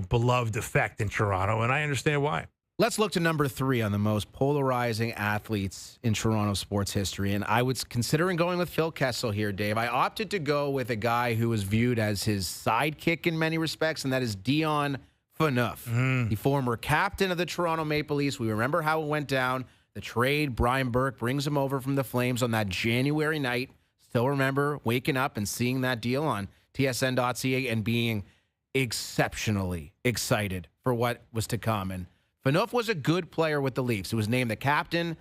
Speaker 3: beloved effect in Toronto, and I understand why.
Speaker 2: Let's look to number 3 on the most polarizing athletes in Toronto sports history, and I was considering going with Phil Kessel here, Dave. I opted to go with a guy who was viewed as his sidekick in many respects, and that is Dion Phaneuf, the former captain of the Toronto Maple Leafs. We remember how it went down. The trade, Brian Burke brings him over from the Flames on that January night. Still remember waking up and seeing that deal on tsn.ca and being exceptionally excited for what was to come. And Phaneuf was a good player with the Leafs. He was named the captain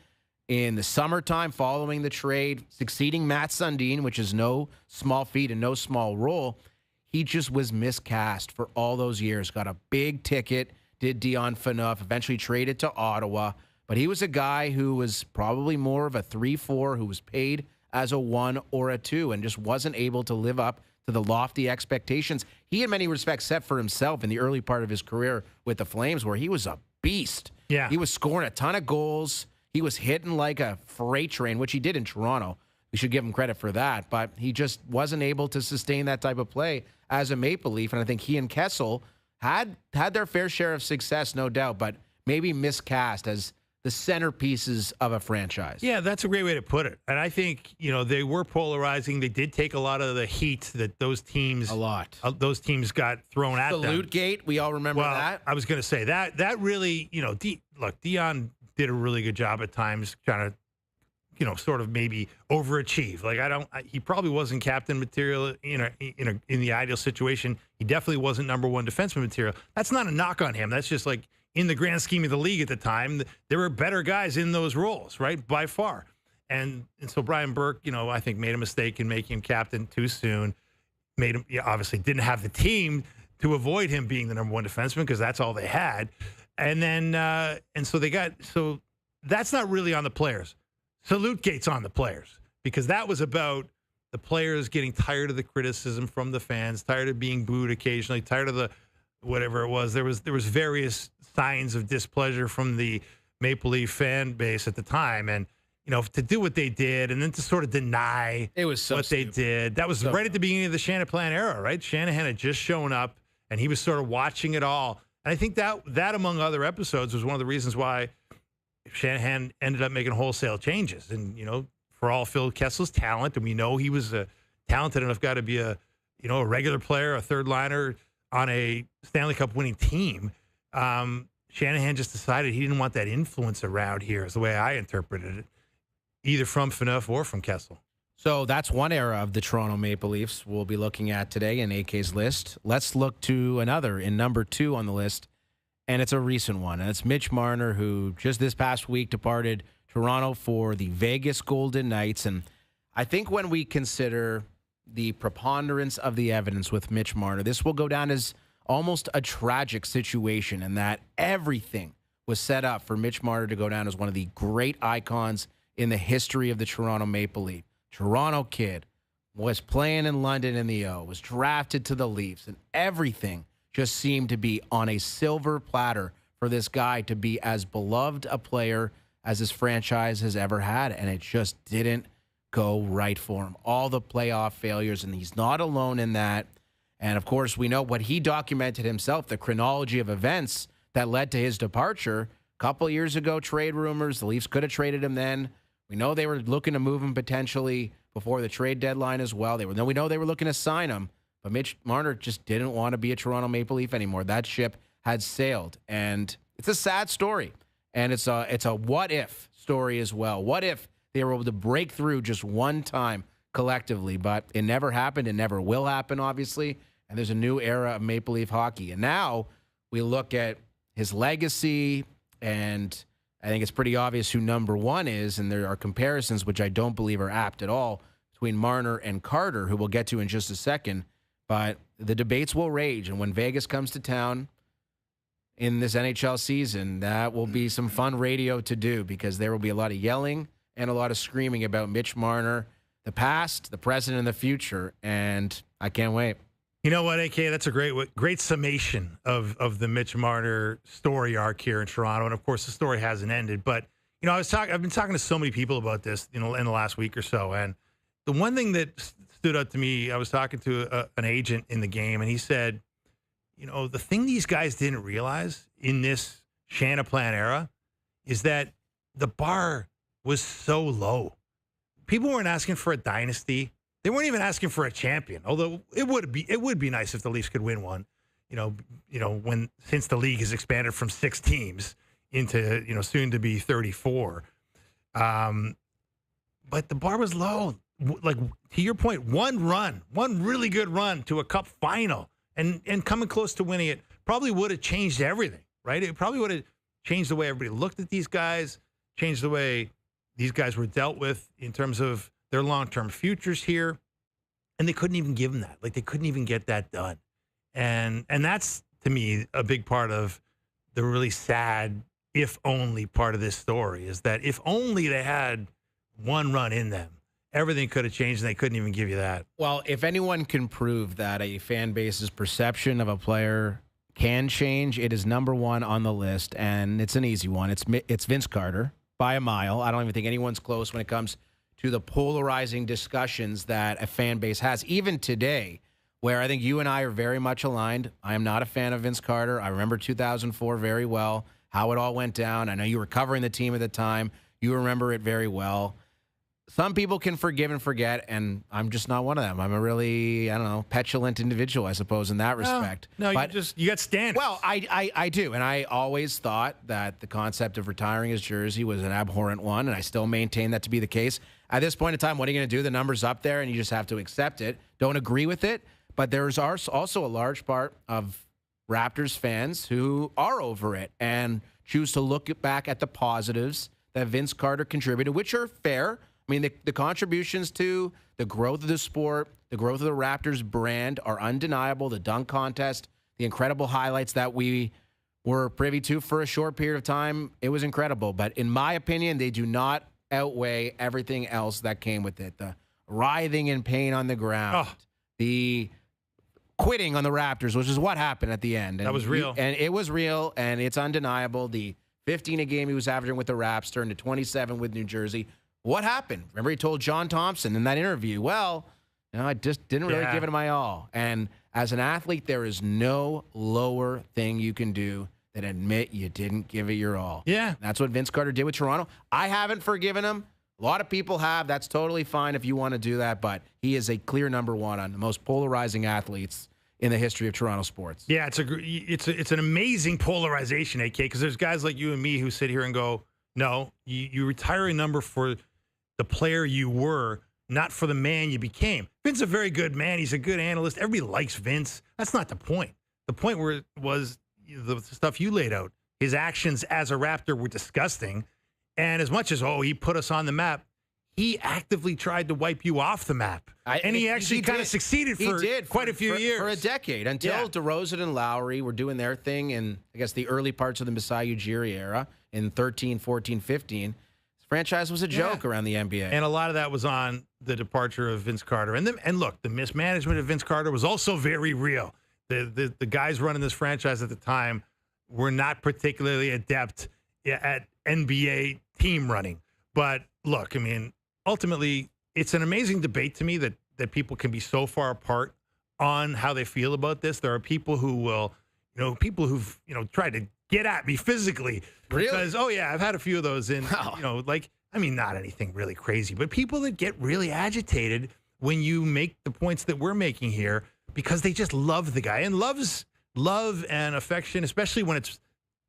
Speaker 2: in the summertime following the trade, succeeding Matt Sundin, which is no small feat and no small role. He just was miscast for all those years. Got a big ticket, did Dion Phaneuf, eventually traded to Ottawa. But he was a guy who was probably more of a 3-4, who was paid as a 1 or a 2 and just wasn't able to live up to the lofty expectations he, in many respects, set for himself in the early part of his career with the Flames, where he was a beast.
Speaker 3: Yeah.
Speaker 2: He was scoring a ton of goals. He was hitting like a freight train, which he did in Toronto. We should give him credit for that. But he just wasn't able to sustain that type of play as a Maple Leaf. And I think he and Kessel had their fair share of success, no doubt, but maybe miscast as the centerpieces of a franchise.
Speaker 3: Yeah, that's a great way to put it. And I think, they were polarizing. They did take a lot of the heat that those teams those teams got thrown at them.
Speaker 2: Salute Gate, we all remember that.
Speaker 3: I was going to say that really, Dion did a really good job at times trying to, sort of maybe overachieve. Like he probably wasn't captain material in the ideal situation. He definitely wasn't number 1 defenseman material. That's not a knock on him. That's just like, in the grand scheme of the league at the time, there were better guys in those roles, right, by far. And so Brian Burke, I think made a mistake in making him captain too soon. Made him, obviously didn't have the team to avoid him being the number 1 defenseman because that's all they had. And then, so that's not really on the players. Salute Gate's on the players because that was about the players getting tired of the criticism from the fans, tired of being booed occasionally, tired of the whatever it was. There was various signs of displeasure from the Maple Leaf fan base at the time, and to do what they did and then to sort of deny what they did. That was right at the beginning of the Shanahan era, right? Shanahan had just shown up and he was sort of watching it all. And I think that among other episodes was one of the reasons why Shanahan ended up making wholesale changes. And for all Phil Kessel's talent, and we know he was a talented enough guy to be a regular player, a third liner on a Stanley Cup winning team, Shanahan just decided he didn't want that influence around here, is the way I interpreted it, either from Phaneuf or from Kessel.
Speaker 2: So that's one era of the Toronto Maple Leafs we'll be looking at today in AK's list. Let's look to another in number 2 on the list, and it's a recent one, and it's Mitch Marner, who just this past week departed Toronto for the Vegas Golden Knights. And I think when we consider the preponderance of the evidence with Mitch Marner, this will go down as almost a tragic situation, and that everything was set up for Mitch Marner to go down as one of the great icons in the history of the Toronto Maple Leaf. Toronto kid, was playing in London in the O, was drafted to the Leafs, and everything just seemed to be on a silver platter for this guy to be as beloved a player as his franchise has ever had, and it just didn't go right for him. All the playoff failures, and he's not alone in that. And, of course, we know what he documented himself, the chronology of events that led to his departure. A couple of years ago, trade rumors. The Leafs could have traded him then. We know they were looking to move him potentially before the trade deadline as well. We know they were looking to sign him, but Mitch Marner just didn't want to be a Toronto Maple Leaf anymore. That ship had sailed, and it's a sad story, and it's a what-if story as well. What if they were able to break through just one time collectively, but it never happened. It never will happen, obviously, and there's a new era of Maple Leaf hockey. And now we look at his legacy, and I think it's pretty obvious who number one is, and there are comparisons which I don't believe are apt at all between Marner and Carter, who we'll get to in just a second. But the debates will rage, and when Vegas comes to town in this NHL season, that will be some fun radio to do, because there will be a lot of yelling and a lot of screaming about Mitch Marner, the past, the present, and the future, and I can't wait.
Speaker 3: You know what, AK? That's a great summation of the Mitch Marner story arc here in Toronto, and of course the story hasn't ended. But I've been talking to so many people about this, in the last week or so, and the one thing that stood out to me, I was talking to an agent in the game, and he said, the thing these guys didn't realize in this Shanaplan era is that the bar was so low. People weren't asking for a dynasty. They weren't even asking for a champion, although it would be nice if the Leafs could win one. Since the league has expanded from 6 teams into soon to be 34. But the bar was low. Like, to your point, one really good run to a cup final and coming close to winning it probably would have changed everything, right? It probably would have changed the way everybody looked at these guys, changed the way these guys were dealt with in terms of their long-term futures here. And they couldn't even give them that. Like, they couldn't even get that done. And that's, to me, a big part of the really sad if only part of this story, is that if only they had one run in them, everything could have changed, and they couldn't even give you that.
Speaker 2: Well, if anyone can prove that a fan base's perception of a player can change, it is number one on the list, and it's an easy one. It's Vince Carter by a mile. I don't even think anyone's close when it comes to the polarizing discussions that a fan base has, even today, where I think you and I are very much aligned. I am not a fan of Vince Carter. I remember 2004 very well, how it all went down. I know you were covering the team at the time. You remember it very well. Some people can forgive and forget, and I'm just not one of them. I'm a really, petulant individual, I suppose, in that respect.
Speaker 3: No, but you got standards.
Speaker 2: Well, I do, and I always thought that the concept of retiring his jersey was an abhorrent one, and I still maintain that to be the case. At this point in time, what are you going to do? The number's up there, and you just have to accept it. Don't agree with it, but there's also a large part of Raptors fans who are over it and choose to look back at the positives that Vince Carter contributed, which are fair. I mean, the contributions to the growth of the sport, the growth of the Raptors brand are undeniable. The dunk contest, the incredible highlights that we were privy to for a short period of time, it was incredible. But in my opinion, they do not outweigh everything else that came with it. The writhing in pain on the ground, the quitting on the Raptors, which is what happened at the end. And
Speaker 3: that was real.
Speaker 2: And it was real, and it's undeniable. The 15 a game he was averaging with the Raps turned to 27 with New Jersey. What happened? Remember, he told John Thompson in that interview, I just didn't really give it my all. And as an athlete, there is no lower thing you can do than admit you didn't give it your all.
Speaker 3: Yeah.
Speaker 2: And that's what Vince Carter did with Toronto. I haven't forgiven him. A lot of people have. That's totally fine if you want to do that, but he is a clear number one on the most polarizing athletes in the history of Toronto sports.
Speaker 3: Yeah, it's an amazing polarization, AK, because there's guys like you and me who sit here and go, no, you retire a number for the player you were, not for the man you became. Vince's a very good man. He's a good analyst. Everybody likes Vince. That's not the point. The point was the stuff you laid out. His actions as a Raptor were disgusting. And as much as, he put us on the map, he actively tried to wipe you off the map. And he actually kind of succeeded for quite a few years.
Speaker 2: For a decade, until DeRozan and Lowry were doing their thing in, I guess, the early parts of the Masai Ujiri era in 13, 14, 15. Franchise was a joke around the NBA.
Speaker 3: And a lot of that was on the departure of Vince Carter. And look, the mismanagement of Vince Carter was also very real. The guys running this franchise at the time were not particularly adept at NBA team running. But look, I mean, ultimately, it's an amazing debate to me that people can be so far apart on how they feel about this. There are people who will, people who've, tried to get at me physically.
Speaker 2: Really?
Speaker 3: Because, oh, yeah, I've had a few of those. And, not anything really crazy, but people that get really agitated when you make the points that we're making here because they just love the guy. And love and affection, especially when it's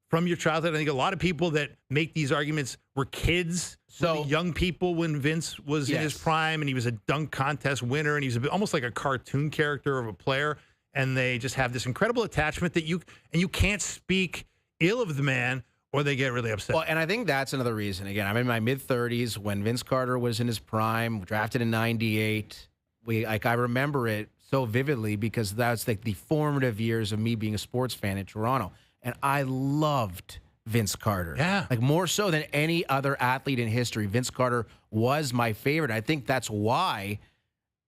Speaker 3: from your childhood. I think a lot of people that make these arguments were kids, really young people when Vince was in his prime, and he was a dunk contest winner, and he was almost like a cartoon character of a player. And they just have this incredible attachment that you can't speak ill of the man, or they get really upset.
Speaker 2: Well, and I think that's another reason. Again, I'm in my mid-30s when Vince Carter was in his prime, drafted in '98. I remember it so vividly because that's like the formative years of me being a sports fan in Toronto. And I loved Vince Carter.
Speaker 3: Yeah.
Speaker 2: Like more so than any other athlete in history. Vince Carter was my favorite. I think that's why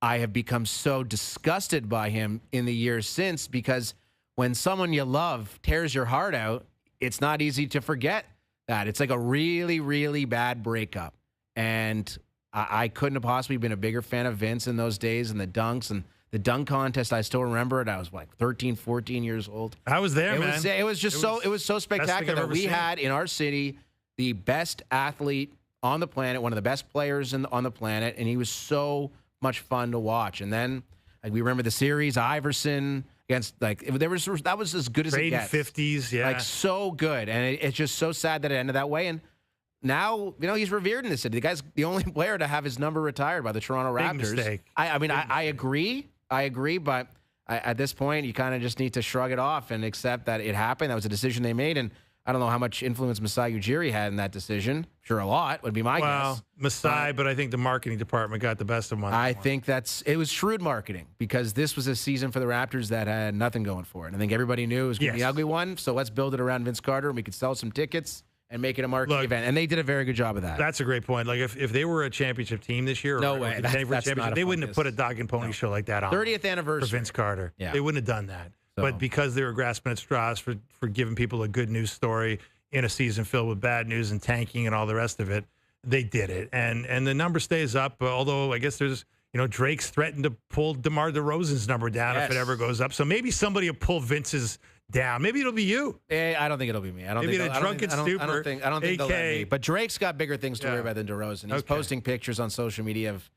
Speaker 2: I have become so disgusted by him in the years since, because when someone you love tears your heart out, it's not easy to forget that. It's like a really, really bad breakup. And I couldn't have possibly been a bigger fan of Vince in those days, and the dunks and the dunk contest. I still remember it. I was like 13, 14 years old.
Speaker 3: I was there, man.
Speaker 2: It was so spectacular that we had in our city the best athlete on the planet, one of the best players on the planet, and he was so much fun to watch. And then we remember the series, Iverson against that was as good as it gets.
Speaker 3: 50s, yeah.
Speaker 2: Like so good. And it's just so sad that it ended that way. And now, he's revered in the city. The guy's the only player to have his number retired by the Toronto Raptors.
Speaker 3: Big mistake.
Speaker 2: I agree, but at this point, you kind of just need to shrug it off and accept that it happened. That was a decision they made, and I don't know how much influence Masai Ujiri had in that decision. Sure, a lot would be my guess.
Speaker 3: Well, Masai, but I think the marketing department got the best of him.
Speaker 2: I think it was shrewd marketing because this was a season for the Raptors that had nothing going for it. I think everybody knew it was going to be an ugly one, so let's build it around Vince Carter, and we could sell some tickets and make it a marquee event. And they did a very good job of that.
Speaker 3: That's a great point. Like, if they were a championship team this year,
Speaker 2: no way.
Speaker 3: They wouldn't have put a dog and pony show like that on.
Speaker 2: 30th anniversary.
Speaker 3: For Vince Carter.
Speaker 2: Yeah.
Speaker 3: They wouldn't have done that.
Speaker 2: So.
Speaker 3: But because they were grasping at straws for giving people a good news story in a season filled with bad news and tanking and all the rest of it, they did it. And the number stays up, although I guess there's, Drake's threatened to pull DeMar DeRozan's number down if it ever goes up. So maybe somebody will pull Vince's down. Maybe it'll be you.
Speaker 2: I don't think it'll be me. I don't
Speaker 3: maybe
Speaker 2: think
Speaker 3: a drunken stupor.
Speaker 2: I don't think they'll let me. But Drake's got bigger things to worry about than DeRozan. He's posting pictures on social media of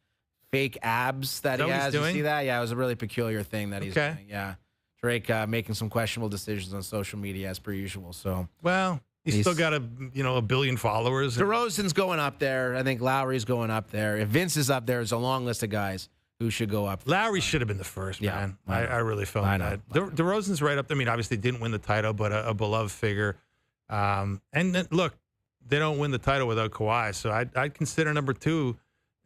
Speaker 2: fake abs that he has. You see that? Yeah, it was a really peculiar thing that he's doing. Yeah. Drake making some questionable decisions on social media as per usual. So
Speaker 3: he's still got a billion followers.
Speaker 2: DeRozan's going up there. I think Lowry's going up there. If Vince is up there, there's a long list of guys who should go up there.
Speaker 3: Lowry should have been the first, man. I really felt that. DeRozan's right up there. I mean, obviously didn't win the title, but a beloved figure. And then, look, they don't win the title without Kawhi. So I'd consider number 2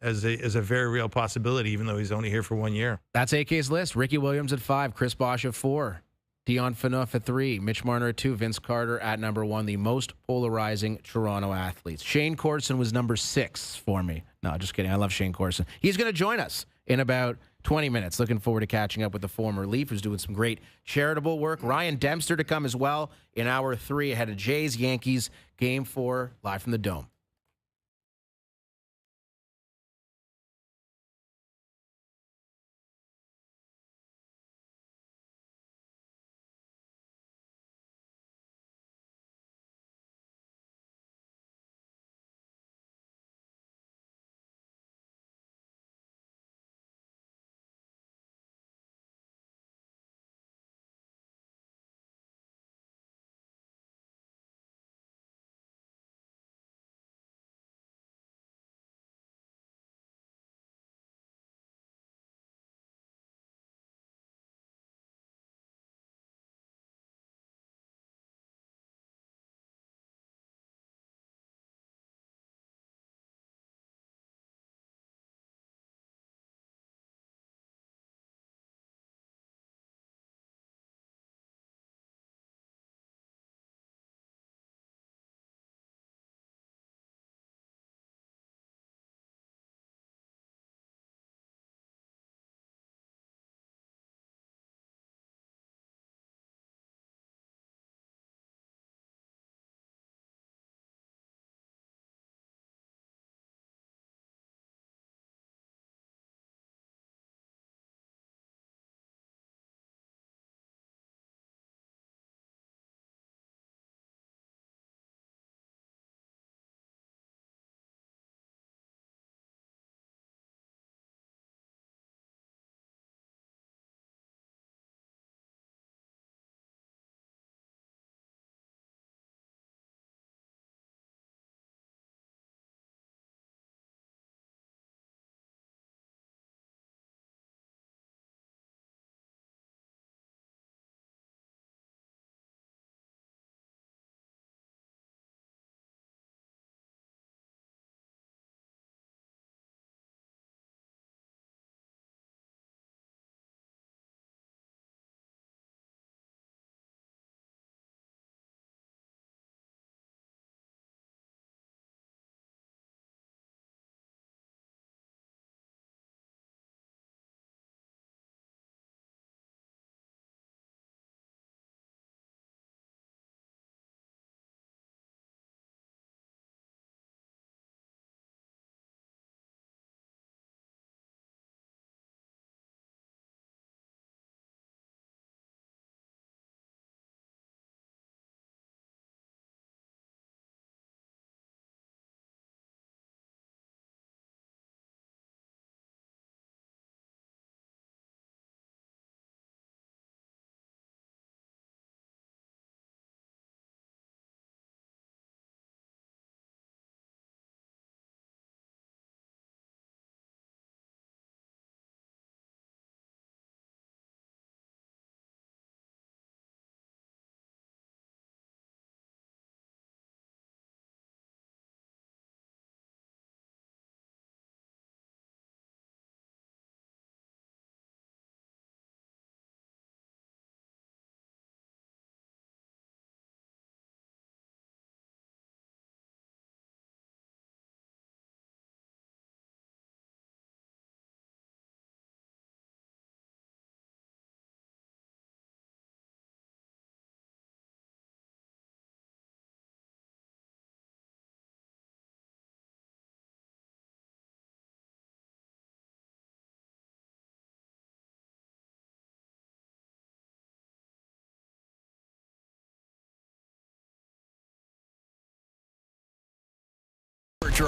Speaker 3: as a very real possibility, even though he's only here for 1 year.
Speaker 2: That's AK's list. Ricky Williams at 5, Chris Bosh at 4, Dion Phaneuf at 3, Mitch Marner at 2, Vince Carter at number 1, the most polarizing Toronto athletes. Shane Corson was number 6 for me. No, just kidding. I love Shane Corson. He's going to join us in about 20 minutes. Looking forward to catching up with the former Leaf, who's doing some great charitable work. Ryan Dempster to come as well in hour 3 ahead of Jays Yankees Game 4 live from the Dome.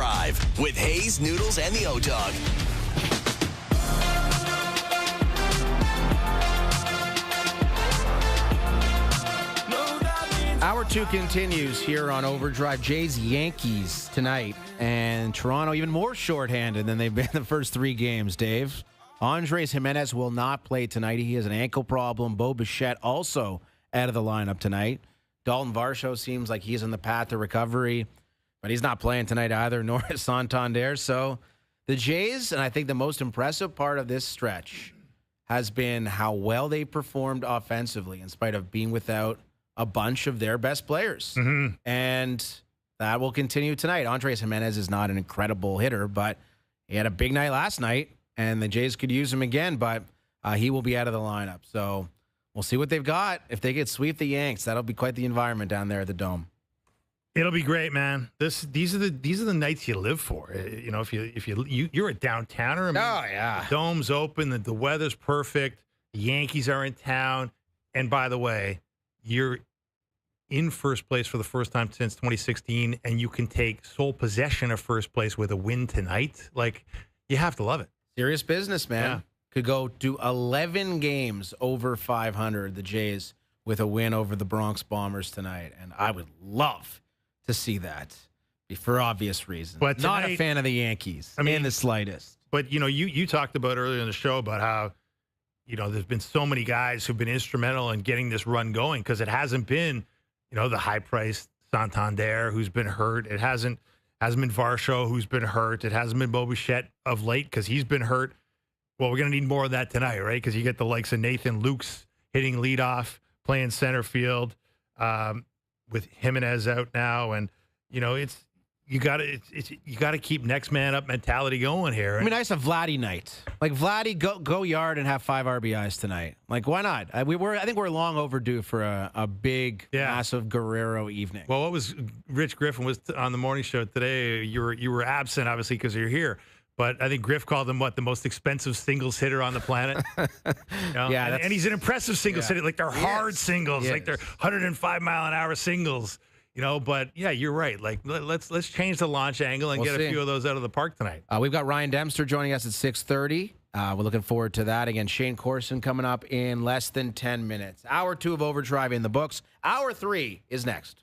Speaker 5: OverDrive with Hayes, Noodles, and the O-Dog.
Speaker 2: Hour 2 continues here on OverDrive. Jays Yankees tonight, and Toronto even more shorthanded than they've been the first 3 games, Dave. Andres Jimenez will not play tonight. He has an ankle problem. Bo Bichette also out of the lineup tonight. Dalton Varsho seems like he's on the path to recovery, but he's not playing tonight either, nor is Santander. So the Jays, and I think the most impressive part of this stretch has been how well they performed offensively in spite of being without a bunch of their best players.
Speaker 3: Mm-hmm.
Speaker 2: And that will continue tonight. Andres Jimenez is not an incredible hitter, but he had a big night last night, and the Jays could use him again, but he will be out of the lineup. So we'll see what they've got. If they get sweep the Yanks, that'll be quite the environment down there at the Dome.
Speaker 3: It'll be great, man. These are the nights you live for. You know, if you're a downtowner. I mean,
Speaker 2: Oh, yeah.
Speaker 3: The dome's open, the weather's perfect. The Yankees are in town, and by the way, you're in first place for the first time since 2016, and you can take sole possession of first place with a win tonight. Like, you have to love it.
Speaker 2: Serious business, man.
Speaker 3: Yeah.
Speaker 2: Could go to 11 games over 500, the Jays, with a win over the Bronx Bombers tonight. And I would love to see that for obvious reasons.
Speaker 3: But
Speaker 2: not
Speaker 3: tonight,
Speaker 2: a fan of the Yankees, in the slightest.
Speaker 3: But, you know, you talked about earlier in the show about how, you know, there's been so many guys who've been instrumental in getting this run going because it hasn't been, you know, the high-priced Santander who's been hurt. It hasn't been Varsho who's been hurt. It hasn't been Bo Bichette of late because he's been hurt. Well, we're going to need more of that tonight, right? Because you get the likes of Nathan Lukes hitting leadoff, playing center field with Jimenez out now. And, you know, you got to keep next man up mentality going here.
Speaker 2: I mean, nice a Vladdy night. Like, Vladdy, go yard and have 5 RBIs tonight. Like, why not? I think we're long overdue for a big, massive Guerrero evening.
Speaker 3: Well, what was Rich Griffin was on the morning show today? You were absent, obviously, because you're here. But I think Griff called him, the most expensive singles hitter on the planet? You know?
Speaker 2: Yeah,
Speaker 3: and he's an impressive singles hitter. Like, they're hard singles. Like, they're 105-mile-an-hour singles. You know, but, yeah, you're right. Like, let's change the launch angle and get a few of those out of the park tonight.
Speaker 2: We've got Ryan Dempster joining us at 6:30. We're looking forward to that. Again, Shane Corson coming up in less than 10 minutes. Hour 2 of OverDrive in the books. Hour 3 is next.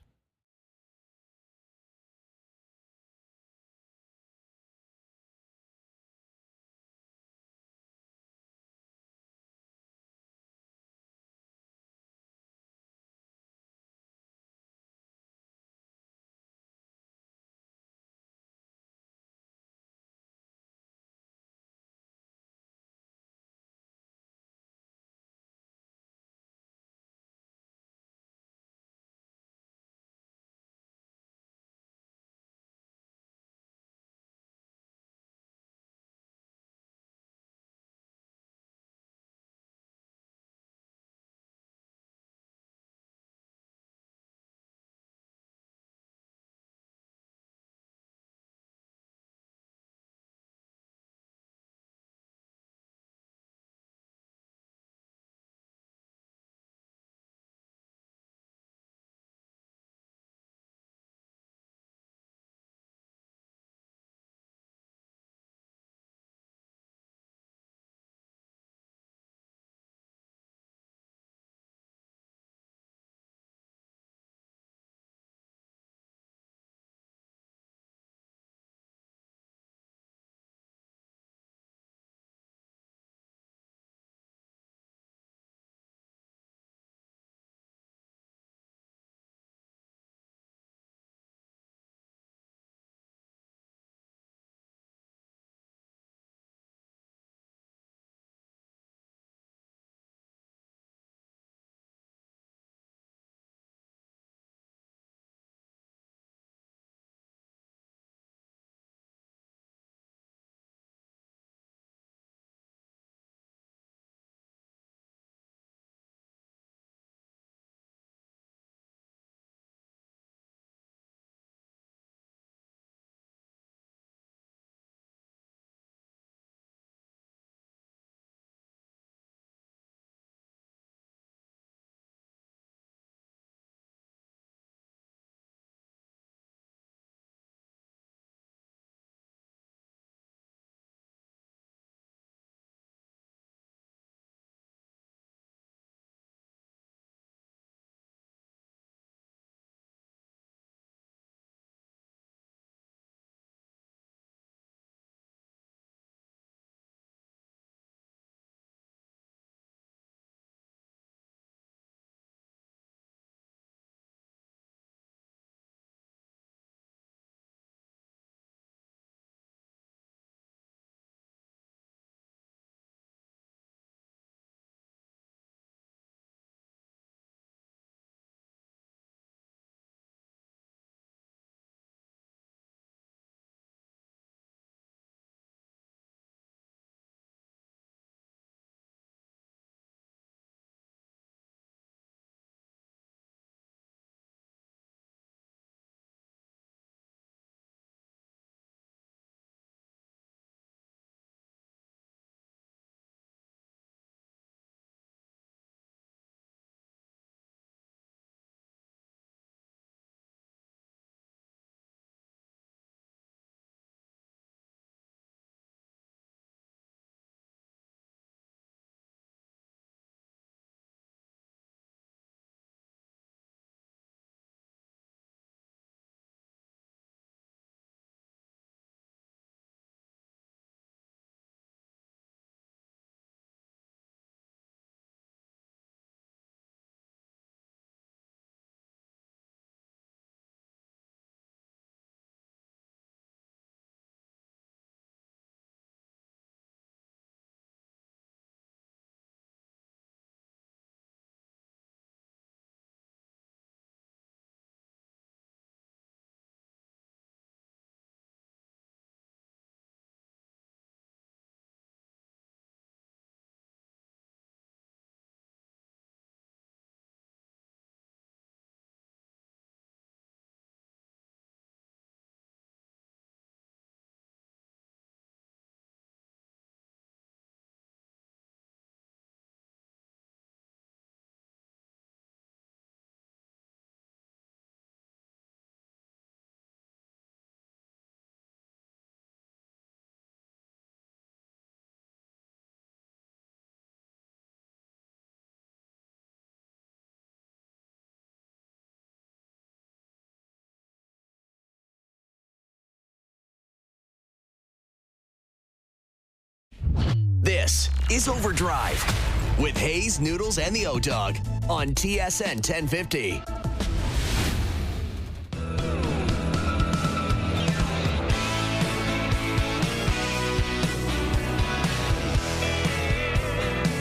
Speaker 5: This is OverDrive with Hayes, Noodles, and the O-Dog on TSN 1050.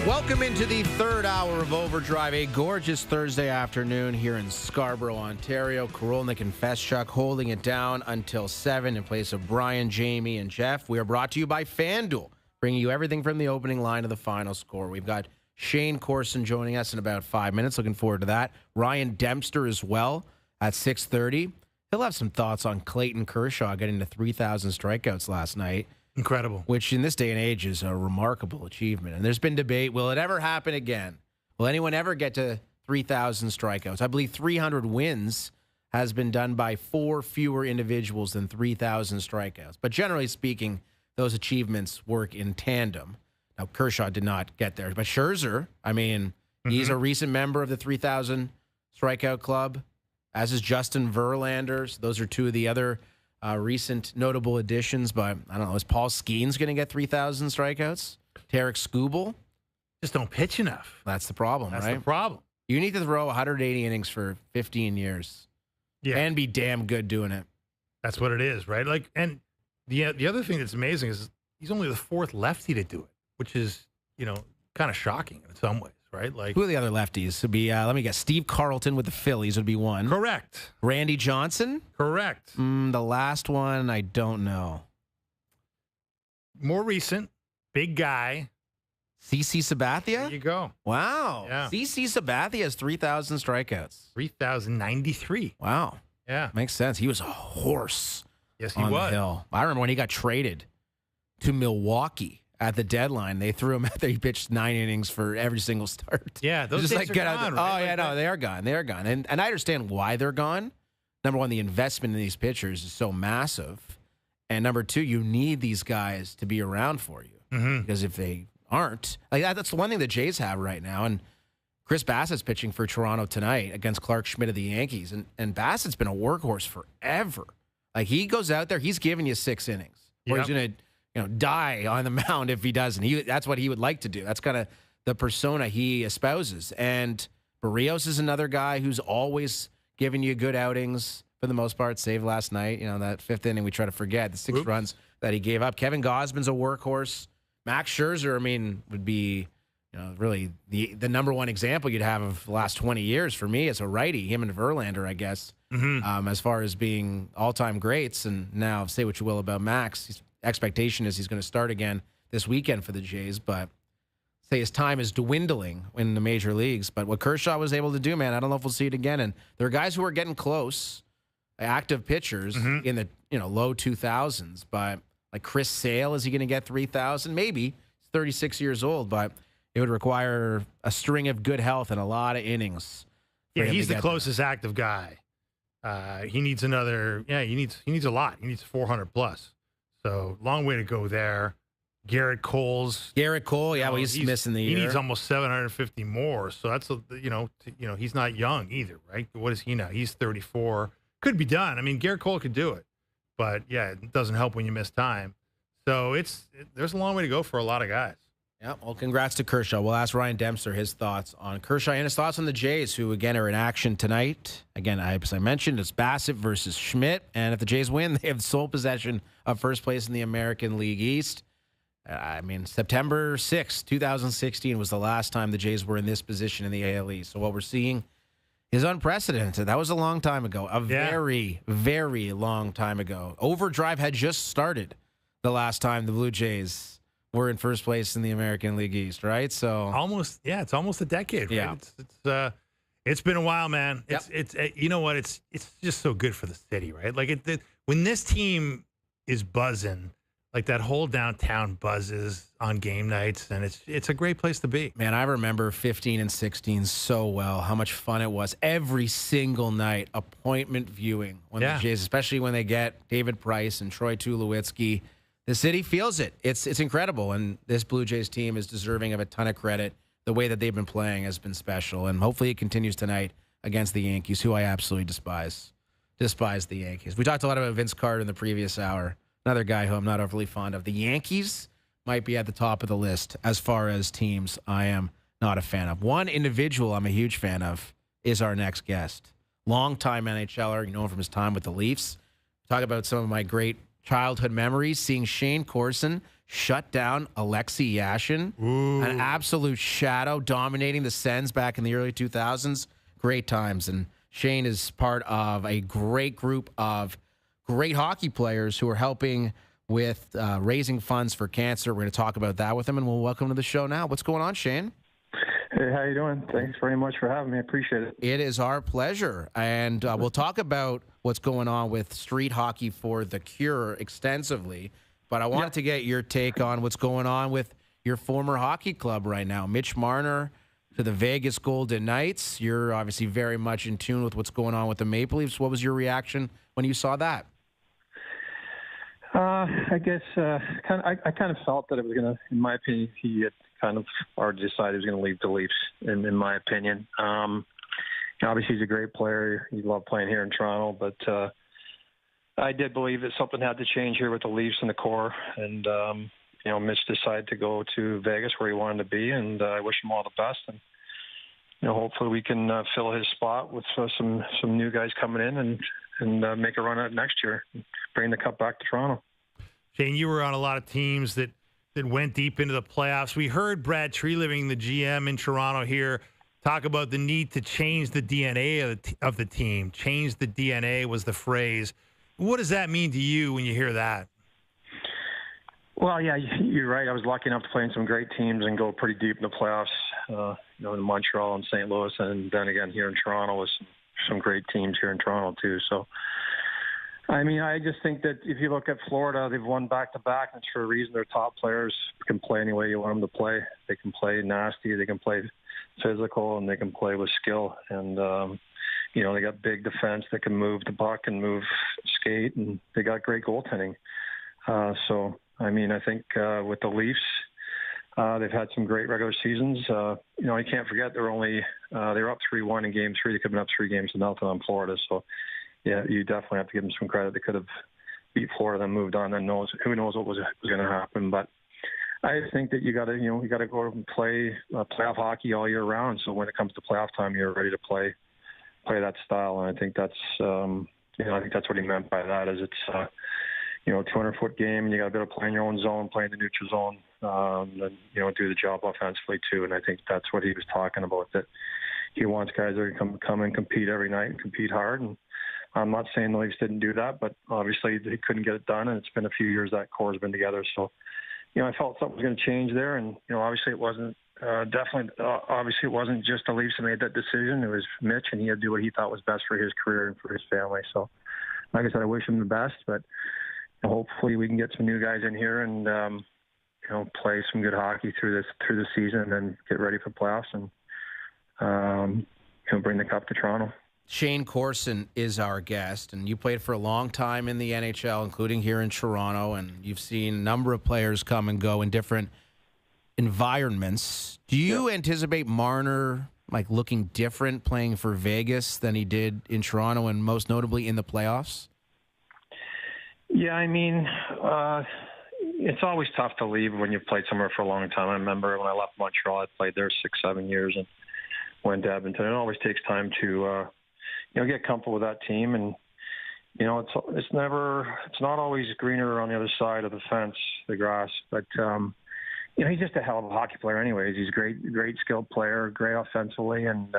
Speaker 2: Welcome into the third hour of OverDrive, a gorgeous Thursday afternoon here in Scarborough, Ontario. Korolnik and Feschuk holding it down until 7 in place of Brian, Jamie, and Jeff. We are brought to you by FanDuel, bringing you everything from the opening line to the final score. We've got Shane Corson joining us in about 5 minutes. Looking forward to that. Ryan Dempster as well at 6:30. He'll have some thoughts on Clayton Kershaw getting to 3,000 strikeouts last night.
Speaker 3: Incredible.
Speaker 2: Which in this day and age is a remarkable achievement. And there's been debate, will it ever happen again? Will anyone ever get to 3,000 strikeouts? I believe 300 wins has been done by 4 fewer individuals than 3,000 strikeouts. But generally speaking, those achievements work in tandem. Now, Kershaw did not get there. But Scherzer, I mean, he's a recent member of the 3,000 strikeout club, as is Justin Verlander. Those are two of the other recent notable additions, but I don't know. Is Paul Skeens going to get 3,000 strikeouts? Tarek Skubal?
Speaker 3: Just don't pitch enough.
Speaker 2: That's the problem,
Speaker 3: That's
Speaker 2: right?
Speaker 3: the problem.
Speaker 2: You need to throw 180 innings for 15 years and be damn good doing it.
Speaker 3: That's what it is, right? Like, and the other thing that's amazing is he's only the 4th lefty to do it, which is, kind of shocking in some ways, right? Like,
Speaker 2: who are the other lefties? Would be, let me guess, Steve Carlton with the Phillies would be one.
Speaker 3: Correct.
Speaker 2: Randy Johnson?
Speaker 3: Correct.
Speaker 2: The last one, I don't know.
Speaker 3: More recent, big guy.
Speaker 2: CC Sabathia?
Speaker 3: There you go.
Speaker 2: Wow.
Speaker 3: Yeah.
Speaker 2: CC Sabathia has 3,000 strikeouts.
Speaker 3: 3,093.
Speaker 2: Wow.
Speaker 3: Yeah.
Speaker 2: Makes sense. He was a horse.
Speaker 3: Yes, he
Speaker 2: on
Speaker 3: was.
Speaker 2: The hill. I remember when he got traded to Milwaukee at the deadline. They threw him out there. He pitched 9 innings for every single start.
Speaker 3: Yeah, those
Speaker 2: just
Speaker 3: days are
Speaker 2: get
Speaker 3: gone,
Speaker 2: out there.
Speaker 3: right?
Speaker 2: Oh, yeah, no, they are gone. They are gone. And I understand why they're gone. Number one, the investment in these pitchers is so massive. And number two, you need these guys to be around for you. Because if they aren't, like that's the one thing the Jays have right now. And Chris Bassett's pitching for Toronto tonight against Clark Schmidt of the Yankees. And Bassett's been a workhorse forever. Like, he goes out there, he's giving you 6 innings. Or he's going to die on the mound if he doesn't. That's what he would like to do. That's kind of the persona he espouses. And Barrios is another guy who's always giving you good outings for the most part, save last night. That 5th inning we try to forget, the 6 runs that he gave up. Kevin Gausman's a workhorse. Max Scherzer, would be really the number one example you'd have of the last 20 years for me as a righty, him and Verlander, I guess, as far as being all-time greats. And now, say what you will about Max, expectation is he's going to start again this weekend for the Jays, but say his time is dwindling in the major leagues. But what Kershaw was able to do, man, I don't know if we'll see it again. And there are guys who are getting close, active pitchers in the low 2000s. But like Chris Sale, is he going to get 3,000? Maybe. He's 36 years old, but it would require a string of good health and a lot of innings.
Speaker 3: Yeah, he's the closest active guy. He needs another. Yeah, he needs a lot. He needs 400 plus. So long way to go there. Garrett Cole,
Speaker 2: yeah, well, he's missing the year.
Speaker 3: He needs almost 750 more. So that's he's not young either, right? What is he now? He's 34. Could be done. Garrett Cole could do it, but yeah, it doesn't help when you miss time. So there's a long way to go for a lot of guys.
Speaker 2: Yeah, well, congrats to Kershaw. We'll ask Ryan Dempster his thoughts on Kershaw and his thoughts on the Jays, who, again, are in action tonight. Again, as I mentioned, it's Bassett versus Schmidt. And if the Jays win, they have sole possession of first place in the American League East. September 6, 2016 was the last time the Jays were in this position in the AL East. So what we're seeing is unprecedented. That was a long time ago, very, very long time ago. OverDrive had just started the last time the Blue Jays were in first place in the American League East, right? So
Speaker 3: it's almost a decade, right?
Speaker 2: Yeah.
Speaker 3: It's been a while, man.
Speaker 2: Yep.
Speaker 3: It's you know what? It's just so good for the city, right? Like when this team is buzzing, like that whole downtown buzzes on game nights, and it's a great place to be.
Speaker 2: Man, I remember 15 and 16 so well, how much fun it was every single night, appointment viewing when the Jays, especially when they get David Price and Troy Tulowitzki. The city feels it. It's incredible, and this Blue Jays team is deserving of a ton of credit. The way that they've been playing has been special, and hopefully it continues tonight against the Yankees, who I absolutely despise. Despise the Yankees. We talked a lot about Vince Carter in the previous hour, another guy who I'm not overly fond of. The Yankees, might be at the top of the list as far as teams I am not a fan of. One individual I'm a huge fan of is our next guest. Longtime NHLer, you know him from his time with the Leafs. Talk about some of my great childhood memories, seeing Shane Corson shut down Alexei Yashin, an absolute shadow dominating the Sens back in the early 2000s. Great times. And Shane is part of a great group of great hockey players who are helping with raising funds for cancer. We're going to talk about that with him, and we'll welcome him to the show now. What's going on, Shane?
Speaker 9: Hey, how you doing? Thanks very much for having me. I appreciate it.
Speaker 2: It is our pleasure. And we'll talk about what's going on with street hockey for the cure extensively. But I wanted to get your take on what's going on with your former hockey club right now. Mitch Marner to the Vegas Golden Knights. You're obviously very much in tune with what's going on with the Maple Leafs. What was your reaction when you saw that?
Speaker 9: I guess I kind of felt that it was going to, in my opinion, he had kind of already decided he was going to leave the Leafs, in my opinion. Obviously, he's a great player. He loved playing here in Toronto, but I did believe that something had to change here with the Leafs and the core. And, Mitch decided to go to Vegas where he wanted to be, and I wish him all the best. And, hopefully we can fill his spot with some new guys coming in and make a run at it next year, bring the cup back to Toronto.
Speaker 3: Shane, you were on a lot of teams that went deep into the playoffs. We heard Brad Treliving, the GM in Toronto here, talk about the need to change the DNA of the team. Change the DNA was the phrase. What does that mean to you when you hear that?
Speaker 9: Well, yeah, you're right. I was lucky enough to play in some great teams and go pretty deep in the playoffs, in Montreal and St. Louis, and then again here in Toronto with some great teams here in Toronto too. So, I mean, I just think that if you look at Florida, they've won back-to-back, and it's for a reason. Their top players can play any way you want them to play. They can play nasty, they can play physical, and they can play with skill. And, they got big defense that can move the puck and skate, and they got great goaltending. So, I mean, I think with the Leafs, they've had some great regular seasons. You can't forget they were up 3-1 in Game 3. They could have been up 3-0 on Florida. So, yeah, you definitely have to give them some credit. They could have beat Florida, then moved on. Then who knows what was going to happen. But I think that you got to go and play playoff hockey all year round. So when it comes to playoff time, you're ready to play that style. And I think that's what he meant by that. Is it's 200-foot game, and you got to be able to play in your own zone, play in the neutral zone, and do the job offensively too. And I think that's what he was talking about. That he wants guys that can come and compete every night and compete hard. And I'm not saying the Leafs didn't do that, but obviously they couldn't get it done, and it's been a few years that core has been together. So, I felt something was going to change there, and obviously it wasn't obviously it wasn't just the Leafs that made that decision. It was Mitch, and he had to do what he thought was best for his career and for his family. So, like I said, I wish him the best, but hopefully we can get some new guys in here and play some good hockey through the season, and then get ready for playoffs and bring the cup to Toronto.
Speaker 2: Shane Corson is our guest, and you played for a long time in the NHL, including here in Toronto, and you've seen a number of players come and go in different environments. Do you anticipate Marner looking different playing for Vegas than he did in Toronto, and most notably in the playoffs?
Speaker 9: Yeah, I mean, it's always tough to leave when you've played somewhere for a long time. I remember when I left Montreal, I played there 6-7 years and went to Edmonton. It always takes time to get comfortable with that team, and it's not always greener on the other side of the fence, the grass. But he's just a hell of a hockey player, anyways. He's a great skilled player, great offensively, and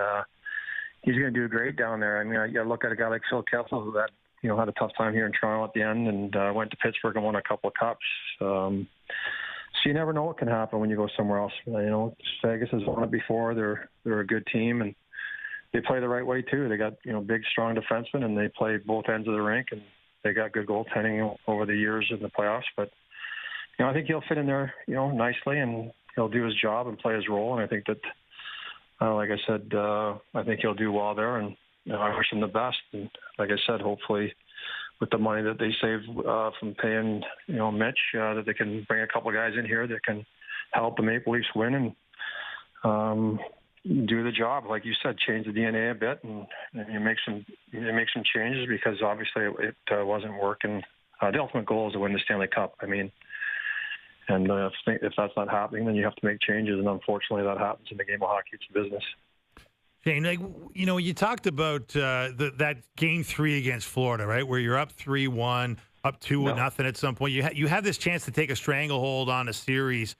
Speaker 9: he's going to do great down there. I mean, I look at a guy like Phil Kessel, who had a tough time here in Toronto at the end, and went to Pittsburgh and won a couple of cups. So you never know what can happen when you go somewhere else. Vegas has won it before. They're a good team, and they play the right way too. They got big, strong defensemen, and they play both ends of the rink, and they got good goaltending over the years in the playoffs. But I think he'll fit in there nicely, and he'll do his job and play his role. And I think that, like I said, I think he'll do well there, and I wish him the best. And like I said, hopefully with the money that they save from paying Mitch, that they can bring a couple of guys in here that can help the Maple Leafs win and do the job, like you said, change the DNA a bit, and you make some changes, because obviously it wasn't working. The ultimate goal is to win the Stanley Cup. I mean, And if that's not happening, then you have to make changes. And unfortunately, that happens in the game of hockey. It's a business.
Speaker 3: Shane, you talked about that game 3 against Florida, right, where you're up 3-1, up 2-0 at some point. You had this chance to take a stranglehold on a series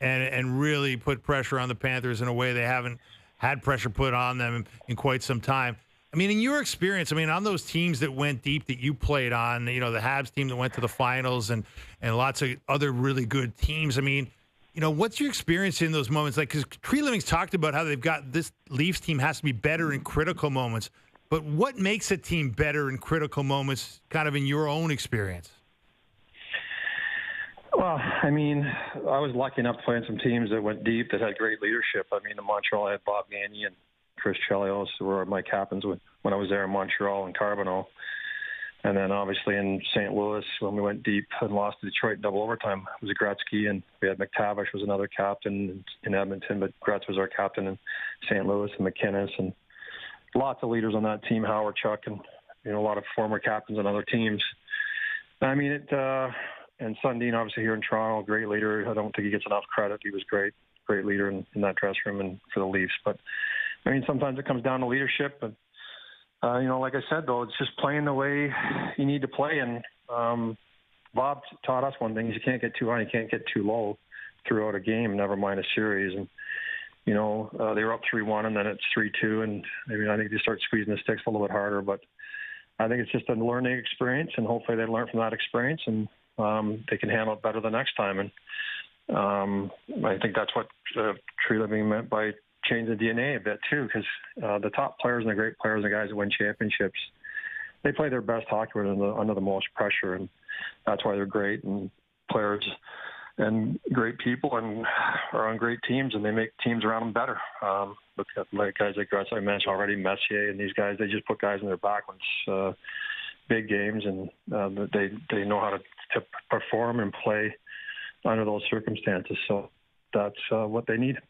Speaker 3: and really put pressure on the Panthers in a way they haven't had pressure put on them in quite some time. I mean, in your experience, on those teams that went deep that you played on, the Habs team that went to the finals and lots of other really good teams, what's your experience in those moments? Like, because Tree Living's talked about how they've got this Leafs team has to be better in critical moments. But what makes a team better in critical moments, kind of in your own experience?
Speaker 9: Well, I was lucky enough playing some teams that went deep that had great leadership. In Montreal, I had Bob Gagne and Chris Chelios, who were my captains when I was there in Montreal and Carbonneau. And then obviously in St. Louis, when we went deep and lost to Detroit in double overtime, it was Gretzky, and we had McTavish was another captain in Edmonton, but Gretz was our captain in St. Louis, and McInnes, and lots of leaders on that team, Howard, Chuck, and a lot of former captains on other teams. And Sundin, obviously here in Toronto, great leader. I don't think he gets enough credit. He was great leader in that dressing room and for the Leafs. But sometimes it comes down to leadership. And like I said, though, it's just playing the way you need to play. And Bob taught us one thing: is you can't get too high, you can't get too low throughout a game, never mind a series. And they were up 3-1, and then it's 3-2, and I think they start squeezing the sticks a little bit harder. But I think it's just a learning experience, and hopefully they learn from that experience, and they can handle it better the next time. And I think that's what Tree Living meant by changing the DNA a bit too, because the top players and the great players and the guys that win championships, they play their best hockey under the most pressure, and that's why they're great and players and great people and are on great teams, and they make teams around them better. Look at guys like Gretz, I mentioned already, Messier, and these guys, they just put guys in their back when it's big games, and they know how to perform and play under those circumstances. So that's what they need.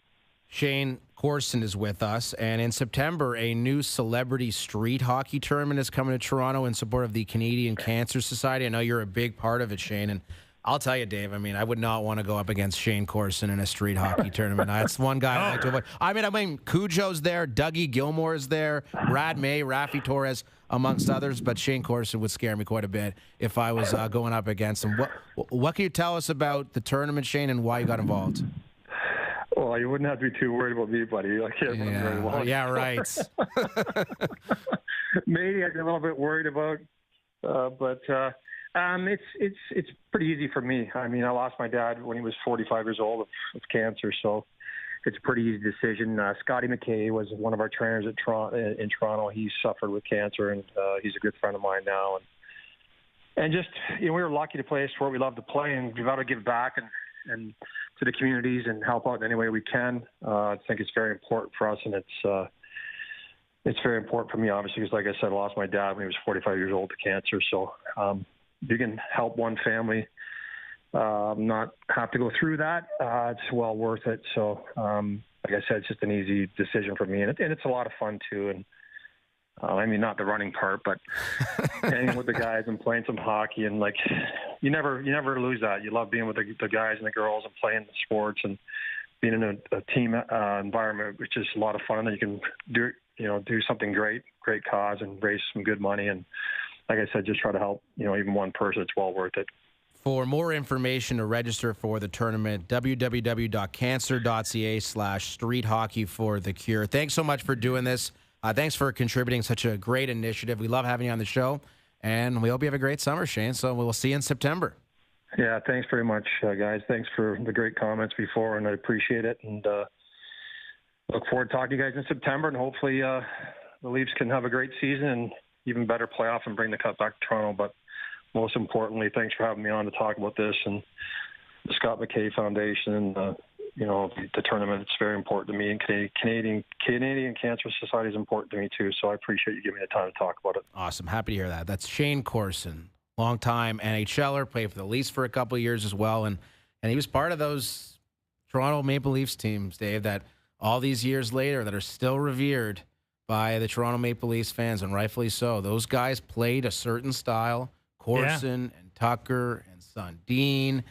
Speaker 2: Shane Corson is with us, and in September, a new celebrity street hockey tournament is coming to Toronto in support of the Canadian Cancer Society. I know you're a big part of it, Shane, and I'll tell you, Dave, I would not want to go up against Shane Corson in a street hockey tournament. That's one guy I like to avoid. Cujo's there, Dougie Gilmore is there, Brad May, Rafi Torres, amongst others, but Shane Corson would scare me quite a bit if I was going up against him. What can you tell us about the tournament, Shane, and why you got involved?
Speaker 9: Well, you wouldn't have to be too worried about me, buddy. I can't run very well.
Speaker 2: Yeah, right.
Speaker 9: Maybe I'd be a little bit worried about, but it's pretty easy for me. I lost my dad when he was 45 years old of cancer, so it's a pretty easy decision. Scotty McKay was one of our trainers in Toronto. He suffered with cancer, and he's a good friend of mine now. And just, we were lucky to play a sport we love to play, and we've got to give back and to the communities and help out in any way we can. I think it's very important for us, and it's very important for me, obviously, because like I said, I lost my dad when he was 45 years old to cancer. So you can help one family not have to go through that. It's well worth it. So like I said, it's just an easy decision for me, and it's a lot of fun too. And not the running part, but hanging with the guys and playing some hockey, and you never lose that. You love being with the guys and the girls and playing the sports and being in a team environment, which is a lot of fun. And you can do something great cause and raise some good money. And like I said, just try to help, even one person. It's well worth it.
Speaker 2: For more information to register for the tournament, www.cancer.ca/street hockey for the cure. Thanks so much for doing this. Thanks for contributing such a great initiative. We love having you on the show, and we hope you have a great summer, Shane. So we'll see you in September.
Speaker 9: Yeah, thanks very much, guys. Thanks for the great comments before, and I appreciate it. And look forward to talking to you guys in September, and hopefully the Leafs can have a great season and even better playoff and bring the cup back to Toronto. But most importantly, thanks for having me on to talk about this and the Scott McKay Foundation and the tournament. It's very important to me, and Canadian Cancer Society is important to me too. So I appreciate you giving me the time to talk about it.
Speaker 2: Awesome. Happy to hear that. That's Shane Corson, longtime NHLer, played for the Leafs for a couple of years as well. And he was part of those Toronto Maple Leafs teams, Dave, that all these years later that are still revered by the Toronto Maple Leafs fans, and rightfully so. Those guys played a certain style, Corson and Tucker and Sundin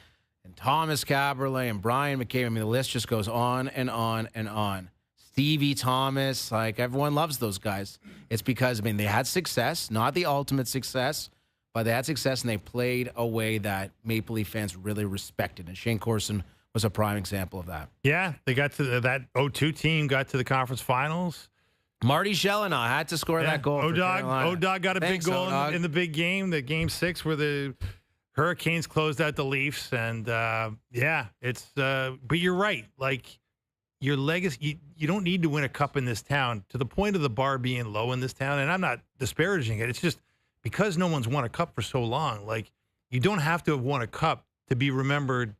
Speaker 2: and Thomas Caberlet and Brian McCabe. I mean, the list just goes on and on and on. Stevie Thomas, like everyone loves those guys. It's because, I mean, they had success, not the ultimate success, but they had success and they played a way that Maple Leaf fans really respected. And Shane Corson was a prime example of that.
Speaker 3: Yeah, they got to that 0-2 team, got to the conference finals.
Speaker 2: Marty Gelinas had to score that goal.
Speaker 3: O-Dog got a big goal in the big game, the Game 6 where the Hurricanes closed out the Leafs. And, it's but you're right. Like, your legacy, you don't need to win a cup in this town to the point of the bar being low in this town. And I'm not disparaging it. It's just because no one's won a cup for so long. Like, you don't have to have won a cup to be remembered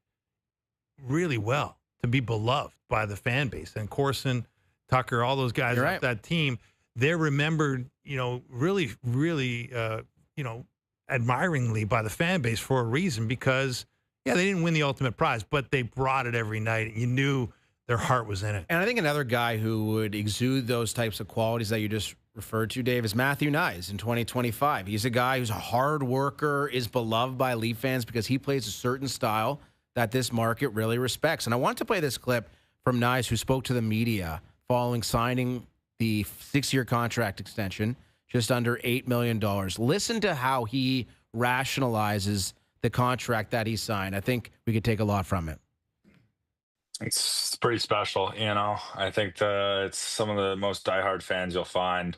Speaker 3: really well, to be beloved by the fan base. And Corson, Tucker, all those guys on that team, they're remembered, really, really, admiringly by the fan base for a reason because, they didn't win the ultimate prize, but they brought it every night. And you knew their heart was in it.
Speaker 2: And I think another guy who would exude those types of qualities that you just referred to, Dave, is Matthew Knies in 2025. He's a guy who's a hard worker, is beloved by Leaf fans because he plays a certain style that this market really respects. And I want to play this clip from Knies, who spoke to the media following signing the 6-year contract extension, just under $8 million. Listen to how he rationalizes the contract that he signed. I think we could take a lot from it.
Speaker 10: It's pretty special, I think it's some of the most diehard fans you'll find.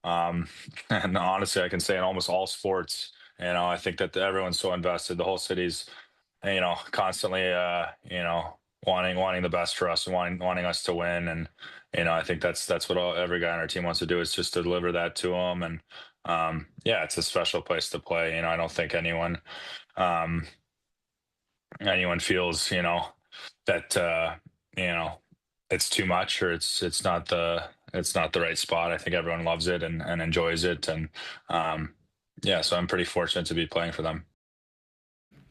Speaker 10: And honestly, I can say in almost all sports, I think that everyone's so invested. The whole city's, constantly, wanting the best for us and wanting us to win. And, I think that's what every guy on our team wants to do is just to deliver that to them. And, it's a special place to play. I don't think anyone feels, that it's too much or it's not the right spot. I think everyone loves it and enjoys it, and so I'm pretty fortunate to be playing for them.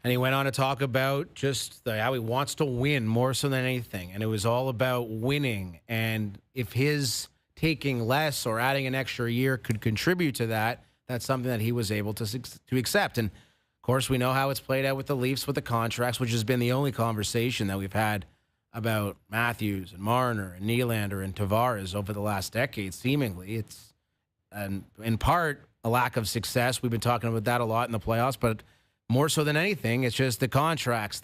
Speaker 2: And he went on to talk about just how he wants to win more so than anything, and it was all about winning. And if his taking less or adding an extra year could contribute to that, that's something that he was able to accept. And of course, we know how it's played out with the Leafs with the contracts, which has been the only conversation that we've had about Matthews and Marner and Nylander and Tavares over the last decade, seemingly. It's in part a lack of success. We've been talking about that a lot in the playoffs, but more so than anything, it's just the contracts.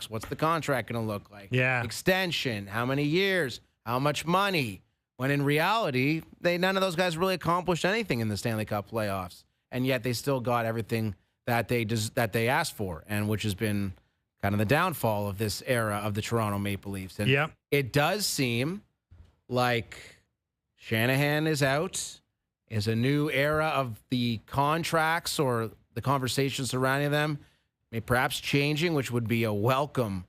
Speaker 2: What's the contract going to look like?
Speaker 3: Yeah.
Speaker 2: Extension, how many years, how much money? When in reality, none of those guys really accomplished anything in the Stanley Cup playoffs, and yet they still got everything that they asked for, and which has been kind of the downfall of this era of the Toronto Maple Leafs. And it does seem like Shanahan is out, is a new era of the contracts or the conversations surrounding them, perhaps changing, which would be a welcome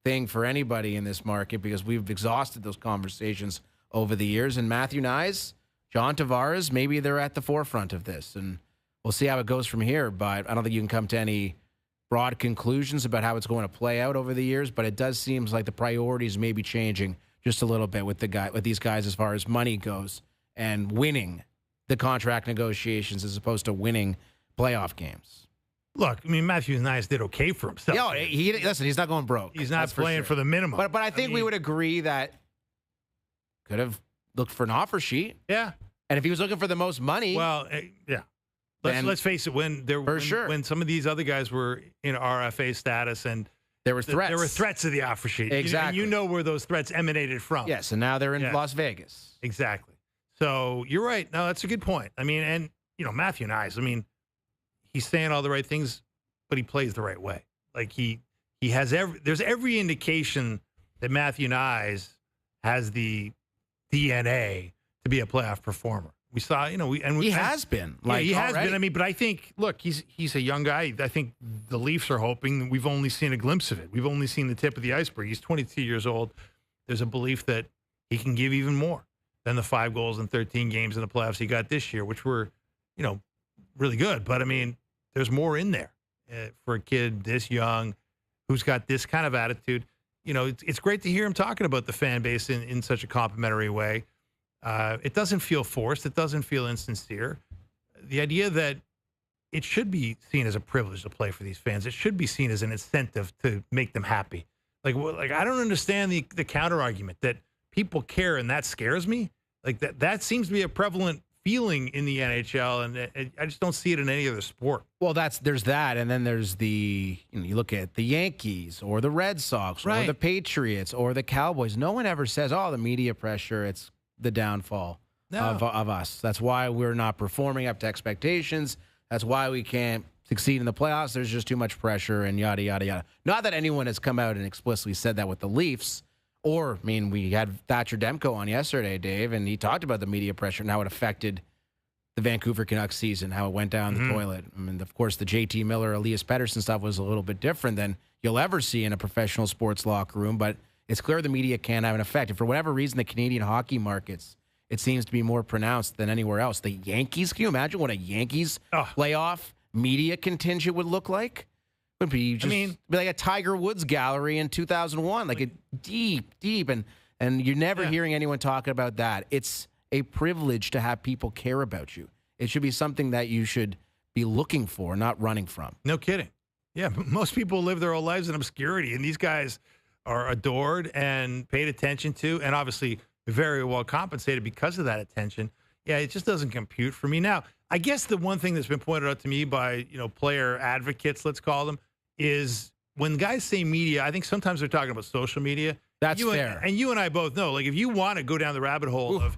Speaker 2: thing for anybody in this market because we've exhausted those conversations over the years. And Matthew Knies, John Tavares, maybe they're at the forefront of this, and we'll see how it goes from here, but I don't think you can come to any broad conclusions about how it's going to play out over the years, but it does seem like the priorities may be changing just a little bit with these guys as far as money goes and winning the contract negotiations as opposed to winning playoff games.
Speaker 3: Look, I mean, Matthew Knies did okay for himself.
Speaker 2: Listen, he's not going broke.
Speaker 3: He's not playing for the minimum.
Speaker 2: But I think we would agree that could have looked for an offer sheet.
Speaker 3: Yeah.
Speaker 2: And if he was looking for the most money.
Speaker 3: Well, yeah. Let's face it. When some of these other guys were in RFA status and
Speaker 2: there were threats.
Speaker 3: There were threats of the offer sheet.
Speaker 2: Exactly.
Speaker 3: You know where those threats emanated from.
Speaker 2: Yes, and now they're in Las Vegas.
Speaker 3: Exactly. So you're right. No, that's a good point. I mean, and Matthew Knies. I mean, he's saying all the right things, but he plays the right way. Like he has there's every indication that Matthew Knies has the DNA to be a playoff performer. We saw, he
Speaker 2: has been.
Speaker 3: He has been. I mean, but I think, look, he's a young guy. I think the Leafs are hoping. We've only seen a glimpse of it. We've only seen the tip of the iceberg. He's 22 years old. There's a belief that he can give even more than the 5 goals in 13 games in the playoffs he got this year, which were, really good. But I mean, there's more in there for a kid this young who's got this kind of attitude. It's great to hear him talking about the fan base in such a complimentary way. It doesn't feel forced. It doesn't feel insincere. The idea that it should be seen as a privilege to play for these fans. It should be seen as an incentive to make them happy. Like I don't understand the counter argument that people care and that scares me. Like that seems to be a prevalent feeling in the NHL, and I just don't see it in any other sport.
Speaker 2: Well, there's that, and then there's you look at the Yankees or the Red Sox or the Patriots or the Cowboys. No one ever says, "Oh, the media pressure, it's the downfall of us." That's why we're not performing up to expectations. That's why we can't succeed in the playoffs. There's just too much pressure and yada yada yada. Not that anyone has come out and explicitly said that with the Leafs. Or, I mean, we had Thatcher Demko on yesterday, Dave, and he talked about the media pressure and how it affected the Vancouver Canucks season, how it went down the toilet. I mean, of course, the JT Miller, Elias Pettersson stuff was a little bit different than you'll ever see in a professional sports locker room, but it's clear the media can have an effect. And for whatever reason, the Canadian hockey markets, it seems to be more pronounced than anywhere else. The Yankees, can you imagine what a Yankees playoff media contingent would look like? Would be just be like a Tiger Woods gallery in 2001, like a deep, and you're never hearing anyone talking about that. It's a privilege to have people care about you. It should be something that you should be looking for, not running from.
Speaker 3: No kidding. Yeah, most people live their whole lives in obscurity, and these guys are adored and paid attention to, and obviously very well compensated because of that attention. Yeah, it just doesn't compute for me. Now, I guess the one thing that's been pointed out to me by player advocates, let's call them, is when guys say media, I think sometimes they're talking about social media.
Speaker 2: That's fair.
Speaker 3: And you and I both know, like, if you want to go down the rabbit hole of,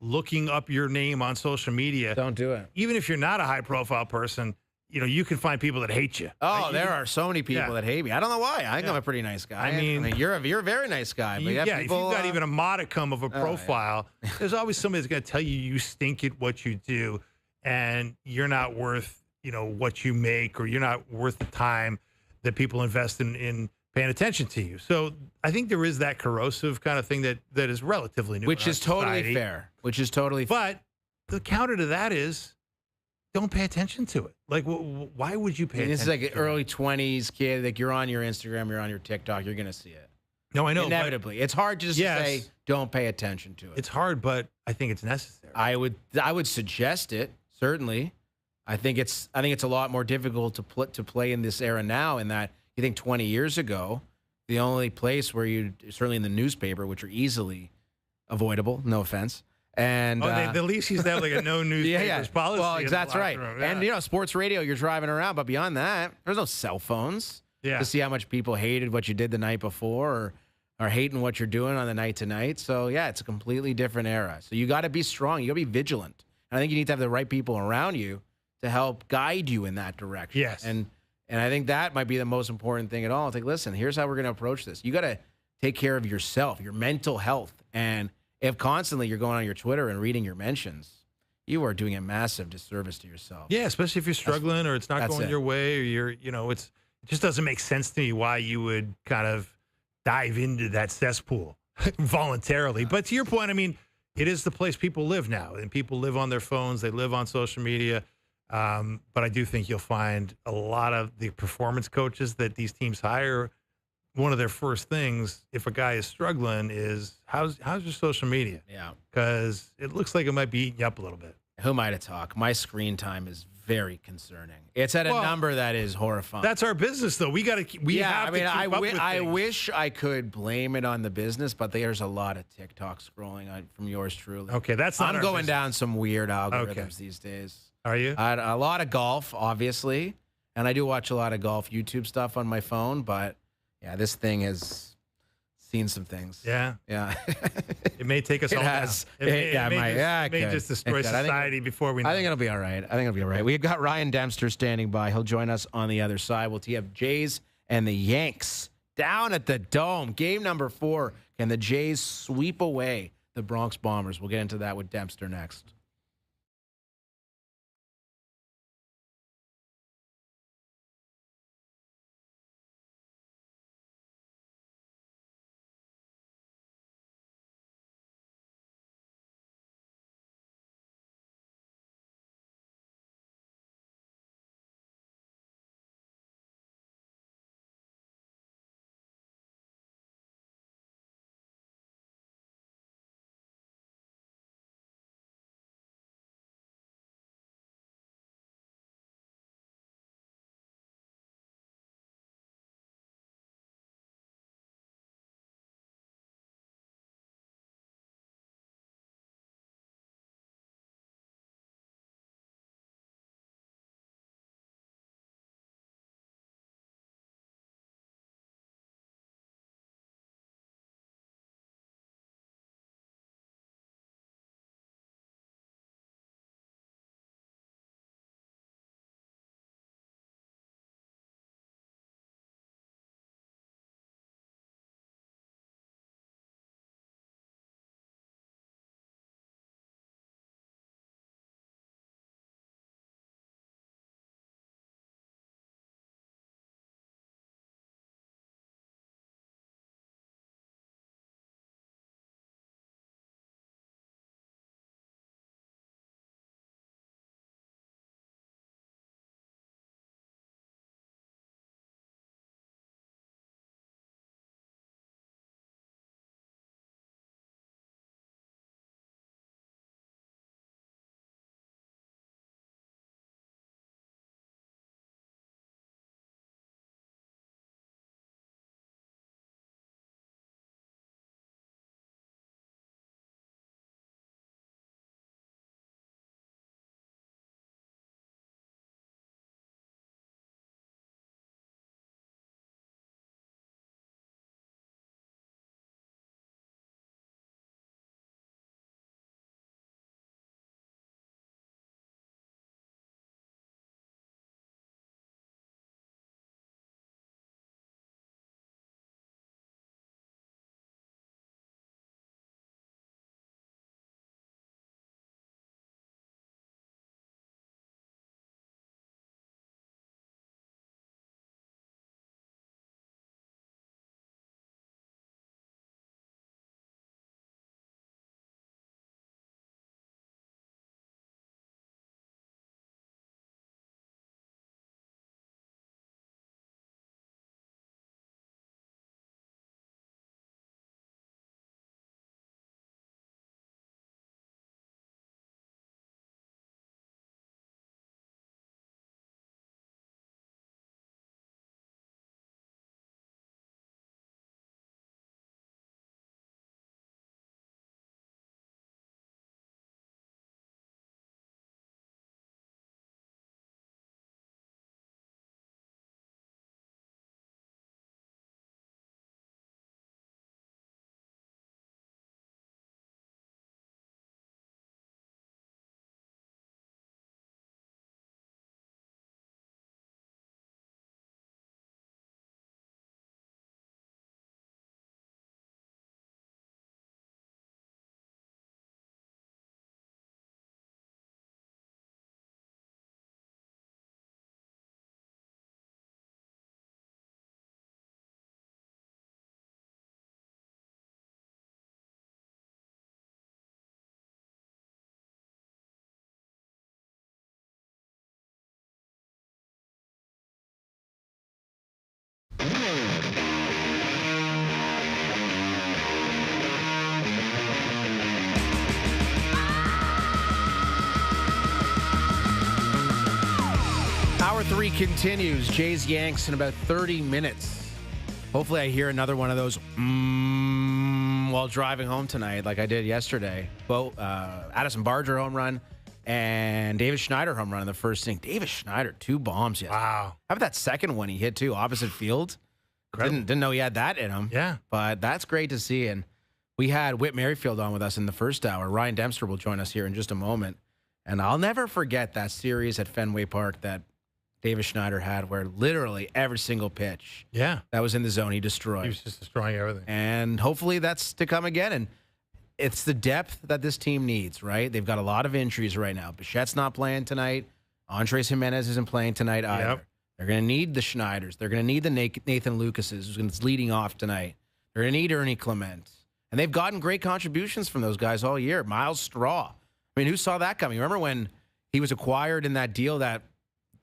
Speaker 3: looking up your name on social media.
Speaker 2: Don't do it.
Speaker 3: Even if you're not a high-profile person, you can find people that hate you.
Speaker 2: Oh, there are so many people that hate me. I don't know why. I think I'm a pretty nice guy. I mean, you're a very nice guy. But
Speaker 3: if you've got even a modicum of a profile, there's always somebody that's going to tell you stink at what you do, and you're not worth what you make, or you're not worth the time that people invest in paying attention to you. So I think there is that corrosive kind of thing that is relatively new.
Speaker 2: Which is totally fair.
Speaker 3: But the counter to that is don't pay attention to it. Like, why would you pay attention?
Speaker 2: This is like an early 20s kid. Like, you're on your Instagram, you're on your TikTok, you're going to see it.
Speaker 3: No, I know.
Speaker 2: Inevitably. It's hard to just say, don't pay attention to it.
Speaker 3: It's hard, but I think it's necessary.
Speaker 2: I would suggest it, certainly. I think it's a lot more difficult to play in this era now, in that you think 20 years ago, the only place where certainly in the newspaper, which are easily avoidable, no offense. And
Speaker 3: the Leafs used to have like a no newspapers policy.
Speaker 2: Well, that's right. And sports radio, you're driving around, but beyond that, there's no cell phones to see how much people hated what you did the night before, or hating what you're doing on the night to night. So yeah, it's a completely different era. So you got to be strong. You got to be vigilant. And I think you need to have the right people around you to help guide you in that direction.
Speaker 3: Yes.
Speaker 2: And I think that might be the most important thing at all. It's like, listen, here's how we're going to approach this. You got to take care of yourself, your mental health. And if constantly you're going on your Twitter and reading your mentions, you are doing a massive disservice to yourself.
Speaker 3: Yeah, especially if you're struggling or it's not going your way, or it just doesn't make sense to me why you would kind of dive into that cesspool voluntarily. But to your point, I mean, it is the place people live now, and people live on their phones. They live on social media. But I do think you'll find a lot of the performance coaches that these teams hire, one of their first things, if a guy is struggling, is how's your social media?
Speaker 2: Yeah.
Speaker 3: Because it looks like it might be eating you up a little bit.
Speaker 2: Who am I to talk? My screen time is very concerning. It's at a number that is horrifying.
Speaker 3: That's our business, though.
Speaker 2: I wish I could blame it on the business, but there's a lot of TikTok scrolling from yours truly.
Speaker 3: Okay, that's not
Speaker 2: I'm going down some weird algorithms these days.
Speaker 3: Are you?
Speaker 2: A lot of golf, obviously, and I do watch a lot of golf YouTube stuff on my phone, but yeah, this thing has seen some things.
Speaker 3: Yeah.
Speaker 2: Yeah.
Speaker 3: It may take us all down. It may just destroy society before we know.
Speaker 2: I think it'll be all right. We've got Ryan Dempster standing by. He'll join us on the other side. We'll have Jays and the Yanks down at the Dome. Game number 4. Can the Jays sweep away the Bronx Bombers? We'll get into that with Dempster next. 3 continues. Jays Yanks in about 30 minutes. Hopefully I hear another one of those while driving home tonight like I did yesterday. Addison Barger home run and Davis Schneider home run in the first inning. Davis Schneider, 2 bombs yesterday.
Speaker 3: Wow.
Speaker 2: How about that second one he hit, too, opposite field? Didn't know he had that in him.
Speaker 3: Yeah.
Speaker 2: But that's great to see. And we had Whit Merrifield on with us in the first hour. Ryan Dempster will join us here in just a moment. And I'll never forget that series at Fenway Park that Davis Schneider had where literally every single pitch that was in the zone he destroyed.
Speaker 3: He was just destroying everything.
Speaker 2: And hopefully that's to come again. And it's the depth that this team needs, right? They've got a lot of injuries right now. Bichette's not playing tonight. Andres Jimenez isn't playing tonight either.
Speaker 3: Yep.
Speaker 2: They're going to need the Schneiders. They're going to need the Nathan Lucases, who's leading off tonight. They're going to need Ernie Clement. And they've gotten great contributions from those guys all year. Miles Straw. I mean, who saw that coming? Remember when he was acquired in that deal that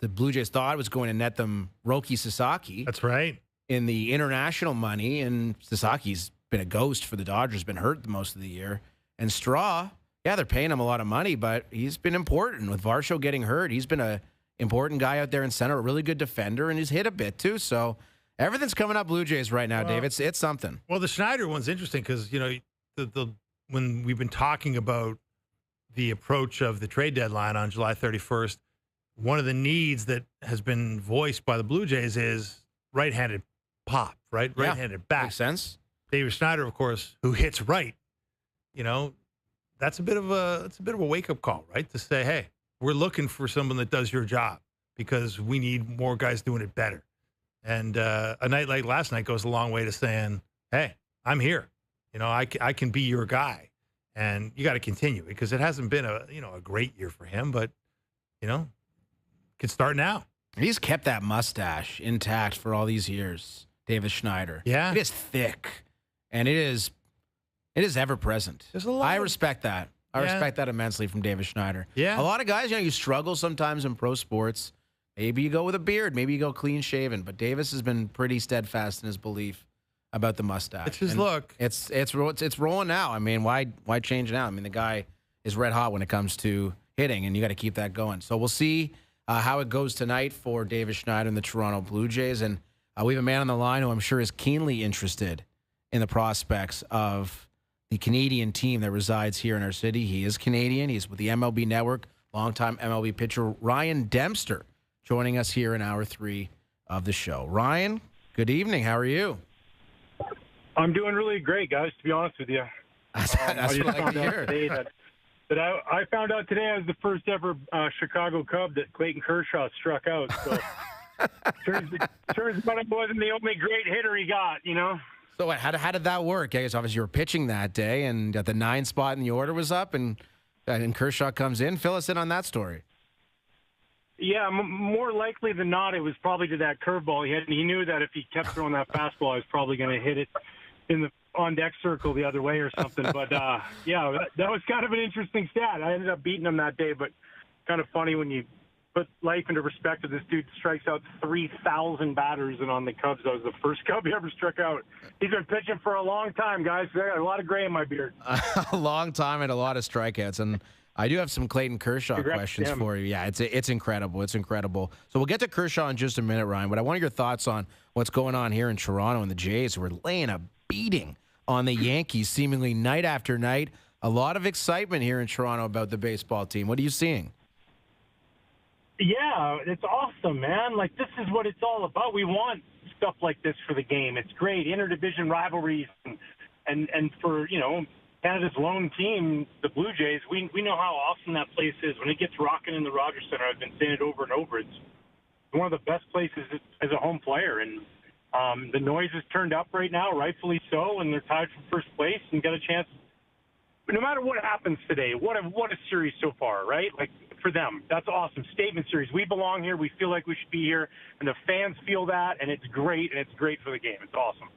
Speaker 2: the Blue Jays thought was going to net them Roki Sasaki?
Speaker 3: That's right.
Speaker 2: In the international money, and Sasaki's been a ghost for the Dodgers, been hurt the most of the year. And Straw, they're paying him a lot of money, but he's been important. With Varsho getting hurt, he's been a important guy out there in center, a really good defender, and he's hit a bit too. So everything's coming up Blue Jays right now, Dave. It's something.
Speaker 3: Well, the Schneider one's interesting because, when we've been talking about the approach of the trade deadline on July 31st, one of the needs that has been voiced by the Blue Jays is right-handed pop, right? Right-handed bat.
Speaker 2: Makes sense.
Speaker 3: David Schneider, of course, who hits right, that's a bit of a wake-up call, right? To say, hey, we're looking for someone that does your job because we need more guys doing it better. And a night like last night goes a long way to saying, hey, I'm here. I can be your guy. And you got to continue because it hasn't been a great year for him, but, can start now.
Speaker 2: He's kept that mustache intact for all these years, David Schneider.
Speaker 3: Yeah.
Speaker 2: It is thick, and it is ever present. I respect that. I respect that immensely from David Schneider.
Speaker 3: Yeah.
Speaker 2: A lot of guys, you struggle sometimes in pro sports. Maybe you go with a beard. Maybe you go clean shaven. But Davis has been pretty steadfast in his belief about the mustache.
Speaker 3: It's his look.
Speaker 2: It's rolling now. I mean, why change now? I mean, the guy is red hot when it comes to hitting, and you got to keep that going. So we'll see how it goes tonight for Davis Schneider and the Toronto Blue Jays. And we have a man on the line who I'm sure is keenly interested in the prospects of the Canadian team that resides here in our city. He is Canadian. He's with the MLB Network, longtime MLB pitcher Ryan Dempster, joining us here in hour 3 of the show. Ryan, good evening. How are you?
Speaker 11: I'm doing really great, guys, to be honest with you.
Speaker 2: That's
Speaker 11: I just
Speaker 2: what I
Speaker 11: found
Speaker 2: can
Speaker 11: out
Speaker 2: hear.
Speaker 11: today that I found out today I was the first ever Chicago Cub that Clayton Kershaw struck out. So turns out I wasn't the only great hitter he got,
Speaker 2: So how did that work? I guess obviously you were pitching that day, and the 9 spot in the order was up, and Kershaw comes in. Fill us in on that story.
Speaker 11: Yeah, more likely than not, it was probably to that curveball he had. And he knew that if he kept throwing that fastball, I was probably going to hit it in the on-deck circle the other way or something. But, that was kind of an interesting stat. I ended up beating him that day, but kind of funny when you put life into perspective. This dude strikes out 3,000 batters, and on the Cubs, that was the first Cub he ever struck out. He's been pitching for a long time, guys. I got a lot of gray in my beard.
Speaker 2: A long time and a lot of strikeouts. And I do have some Clayton Kershaw questions for you. Yeah, it's incredible. It's incredible. So we'll get to Kershaw in just a minute, Ryan, but I want your thoughts on what's going on here in Toronto and the Jays, who are laying a beating on the Yankees seemingly night after night. A lot of excitement here in Toronto about the baseball team. What are you seeing?
Speaker 11: Yeah, it's awesome, man. Like, this is what it's all about. We want stuff like this for the game. It's great. Interdivision rivalries and for, Canada's lone team, the Blue Jays, we know how awesome that place is. When it gets rocking in the Rogers Center, I've been saying it over and over, it's one of the best places as a home player. And the noise is turned up right now, rightfully so, and they're tied for first place and got a chance. But no matter what happens today, what a series so far, right? Like, for them, that's awesome. Statement series. We belong here. We feel like we should be here, and the fans feel that, and it's great, and it's great for the game. It's awesome.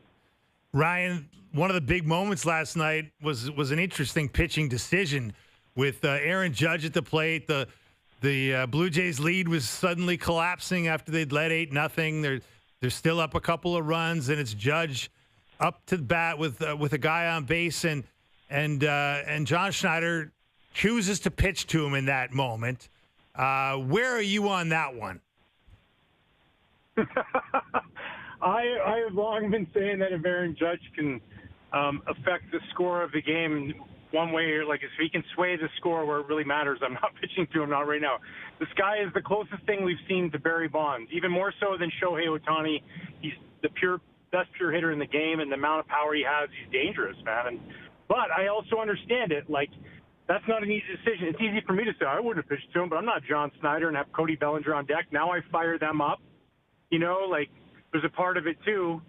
Speaker 3: Ryan, one of the big moments last night was an interesting pitching decision with Aaron Judge at the plate. The Blue Jays lead was suddenly collapsing after they'd led 8-0. They're still up a couple of runs, and it's Judge up to the bat with a guy on base, and John Schneider chooses to pitch to him in that moment. Where are you on that one?
Speaker 11: I have long been saying that if Aaron Judge can affect the score of the game one way, or like if he can sway the score where it really matters, I'm not pitching to him, not right now. This guy is the closest thing we've seen to Barry Bonds, even more so than Shohei Ohtani. He's the best pure hitter in the game, and the amount of power he has, he's dangerous, man. But I also understand it. Like, that's not an easy decision. It's easy for me to say I wouldn't have pitched to him, but I'm not John Snyder and have Cody Bellinger on deck. Now I fire them up. You know, like, there's a part of it too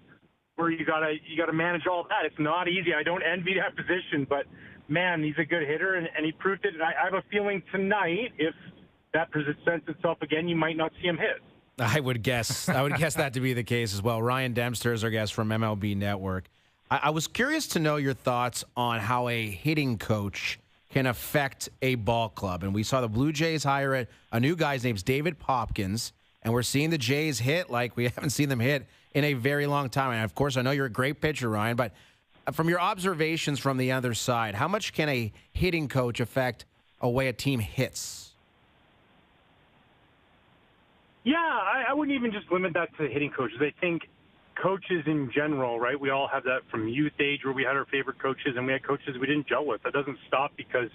Speaker 11: where you gotta manage all that. It's not easy. I don't envy that position, but man, he's a good hitter, and he proved it. And I have a feeling tonight, if that presents itself again, you might not see him hit.
Speaker 2: I would guess that to be the case as well. Ryan Dempster is our guest from MLB Network. I was curious to know your thoughts on how a hitting coach can affect a ball club. And we saw the Blue Jays hire a new guy. His name's David Popkins, and we're seeing the Jays hit like we haven't seen them hit in a very long time. And, of course, I know you're a great pitcher, Ryan, but from your observations from the other side, how much can a hitting coach affect a way a team hits?
Speaker 11: Yeah, I wouldn't even just limit that to hitting coaches. I think coaches in general, right? We all have that from youth age where we had our favorite coaches and we had coaches we didn't gel with. That doesn't stop because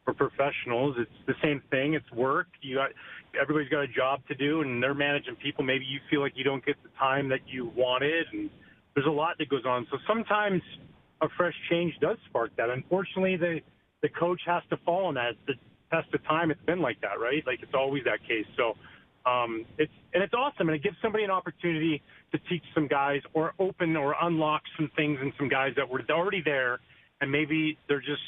Speaker 11: we're professionals. It's the same thing. It's work. Everybody's got a job to do, and they're managing people. Maybe you feel like you don't get the time that you wanted, and there's a lot that goes on. So sometimes a fresh change does spark that. Unfortunately, the coach has to fall on that. The test of time, it's been like that, right? Like, it's always that case. So it's awesome, and it gives somebody an opportunity to teach some guys or open or unlock some things in some guys that were already there, and maybe they're just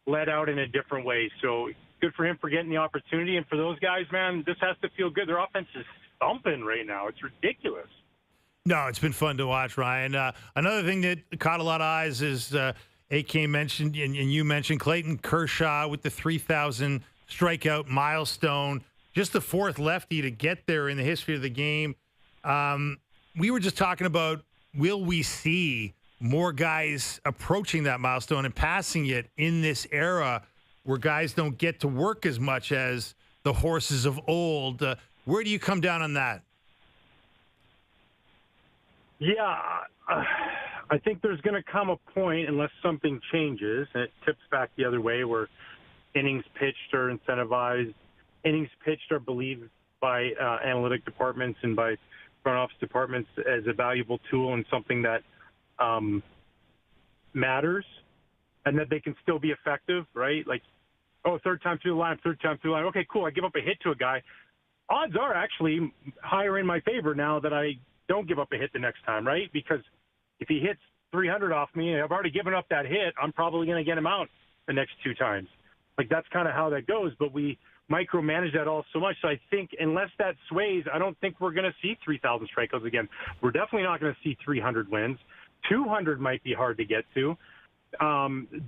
Speaker 11: let out in a different way. So good for him for getting the opportunity, and for those guys, man, this has to feel good. Their offense is thumping right now. It's ridiculous.
Speaker 3: No, it's been fun to watch, Ryan. Another thing that caught a lot of eyes is AK mentioned, and you mentioned Clayton Kershaw with the 3,000 strikeout milestone. Just the fourth lefty to get there in the history of the game. We were just talking about, will we see more guys approaching that milestone and passing it in this era where guys don't get to work as much as the horses of old? Where do you come down on that?
Speaker 11: Yeah, I think there's going to come a point, unless something changes, and it tips back the other way, where innings pitched are incentivized. Innings pitched are believed by analytic departments and by front office departments as a valuable tool and something that matters, and that they can still be effective, right? Like, third time through the line. Okay, cool. I give up a hit to a guy. Odds are actually higher in my favor now that I don't give up a hit the next time, right? Because if he hits 300 off me and I've already given up that hit, I'm probably going to get him out the next two times. Like, that's kind of how that goes, but we micromanage that all so much. So I think unless that sways, I don't think we're going to see 3,000 strikeouts again. We're definitely not going to see 300 wins. 200 might be hard to get to.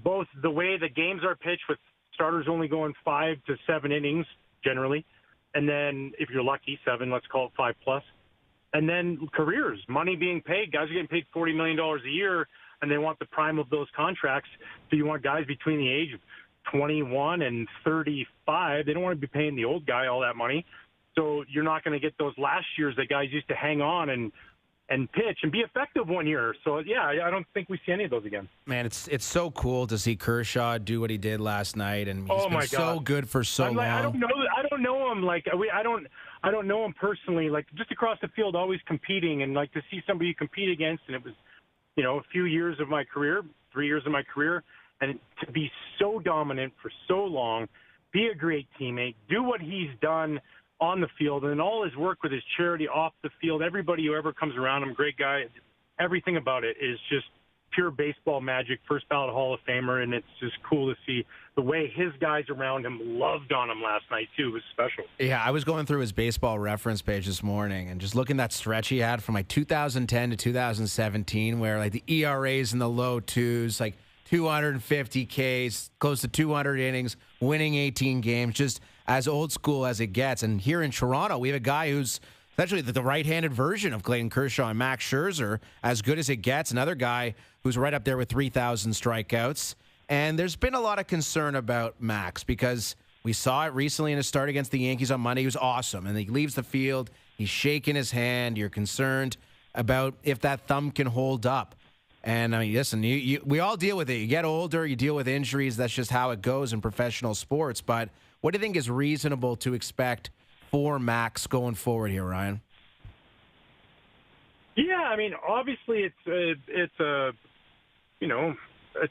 Speaker 11: Both the way the games are pitched, with starters only going 5 to 7 innings generally, and then if you're lucky, 7, let's call it 5+. And then careers, money being paid. Guys are getting paid $40 million a year, and they want the prime of those contracts. So you want guys between the age of 21 and 35. They don't want to be paying the old guy all that money. So you're not going to get those last years that guys used to hang on and pitch and be effective one year. So, yeah, I don't think we see any of those again.
Speaker 2: Man, it's so cool to see Kershaw do what he did last night, and he's been so good for so long.
Speaker 11: I don't know him. Like, I don't know him personally. Like, just across the field, always competing, and like to see somebody you compete against. And it was, a few years of my career, 3 years of my career, and to be so dominant for so long, be a great teammate, do what he's done on the field, and all his work with his charity off the field. Everybody who ever comes around him, great guy. Everything about it is just pure baseball magic, first ballot Hall of Famer, and it's just cool to see the way his guys around him loved on him last night, too. It was special.
Speaker 2: Yeah, I was going through his baseball reference page this morning and just looking at that stretch he had from like 2010 to 2017 where like the ERAs in the low twos, like 250 Ks, close to 200 innings, winning 18 games, just as old school as it gets. And here in Toronto, we have a guy who's essentially the right-handed version of Clayton Kershaw and Max Scherzer, as good as it gets. Another guy who's right up there with 3,000 strikeouts. And there's been a lot of concern about Max because we saw it recently in his start against the Yankees on Monday. He was awesome. And he leaves the field, He's shaking his hand. You're concerned about if that thumb can hold up. And I mean, listen, we all deal with it. You get older, you deal with injuries. That's just how it goes in professional sports. But what do you think is reasonable to expect for Max going forward here, Ryan?
Speaker 11: Yeah, I mean, obviously it's a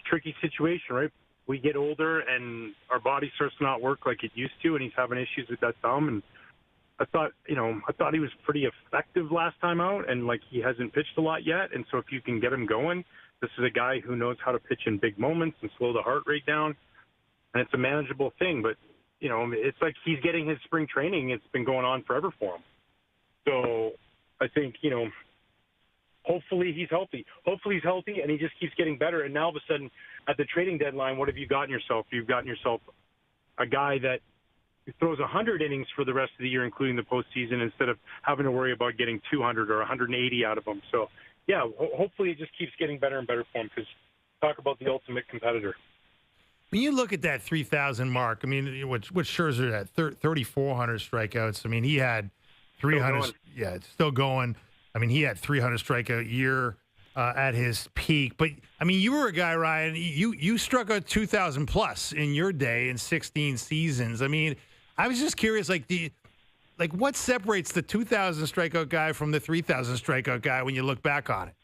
Speaker 11: tricky situation, right? We get older and our body starts to not work like it used to, and he's having issues with that thumb. And I thought he was pretty effective last time out, and like he hasn't pitched a lot yet. And so if you can get him going, this is a guy who knows how to pitch in big moments and slow the heart rate down, and it's a manageable thing. But it's like he's getting his spring training. It's been going on forever for him. So I think hopefully he's healthy. Hopefully he's healthy, and he just keeps getting better. And now all of a sudden, at the trading deadline, what have you gotten yourself? You've gotten yourself a guy that throws 100 innings for the rest of the year, including the postseason, instead of having to worry about getting 200 or 180 out of him. So, yeah, hopefully it just keeps getting better and better for him, because talk about the ultimate competitor.
Speaker 3: When you look at that 3,000 mark, I mean, what Scherzer had 3,400 strikeouts. I mean, he had 300. Yeah, it's still going. I mean, he had 300 strikeout year at his peak. But, I mean, you were a guy, Ryan, you struck out 2,000 plus in your day in 16 seasons. I mean, I was just curious, what separates the 2,000 strikeout guy from the 3,000 strikeout guy when you look back on it?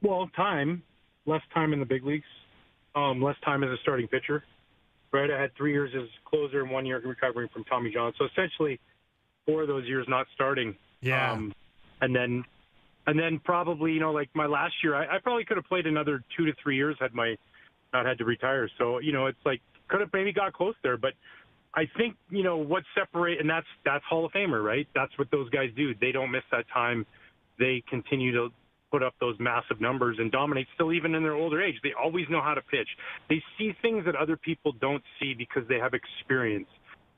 Speaker 11: Well, time. Less time in the big leagues. Less time as a starting pitcher. Right, I had 3 years as closer and 1 year recovering from Tommy John. So essentially, 4 of those years not starting.
Speaker 3: Yeah.
Speaker 11: And then probably, like my last year, I probably could have played another 2 to 3 years had my not had to retire. So it's like could have maybe got close there. But I think what separate, and that's Hall of Famer, right? That's what those guys do. They don't miss that time. They continue to put up those massive numbers and dominate still even in their older age. They always know how to pitch. They see things that other people don't see because they have experience.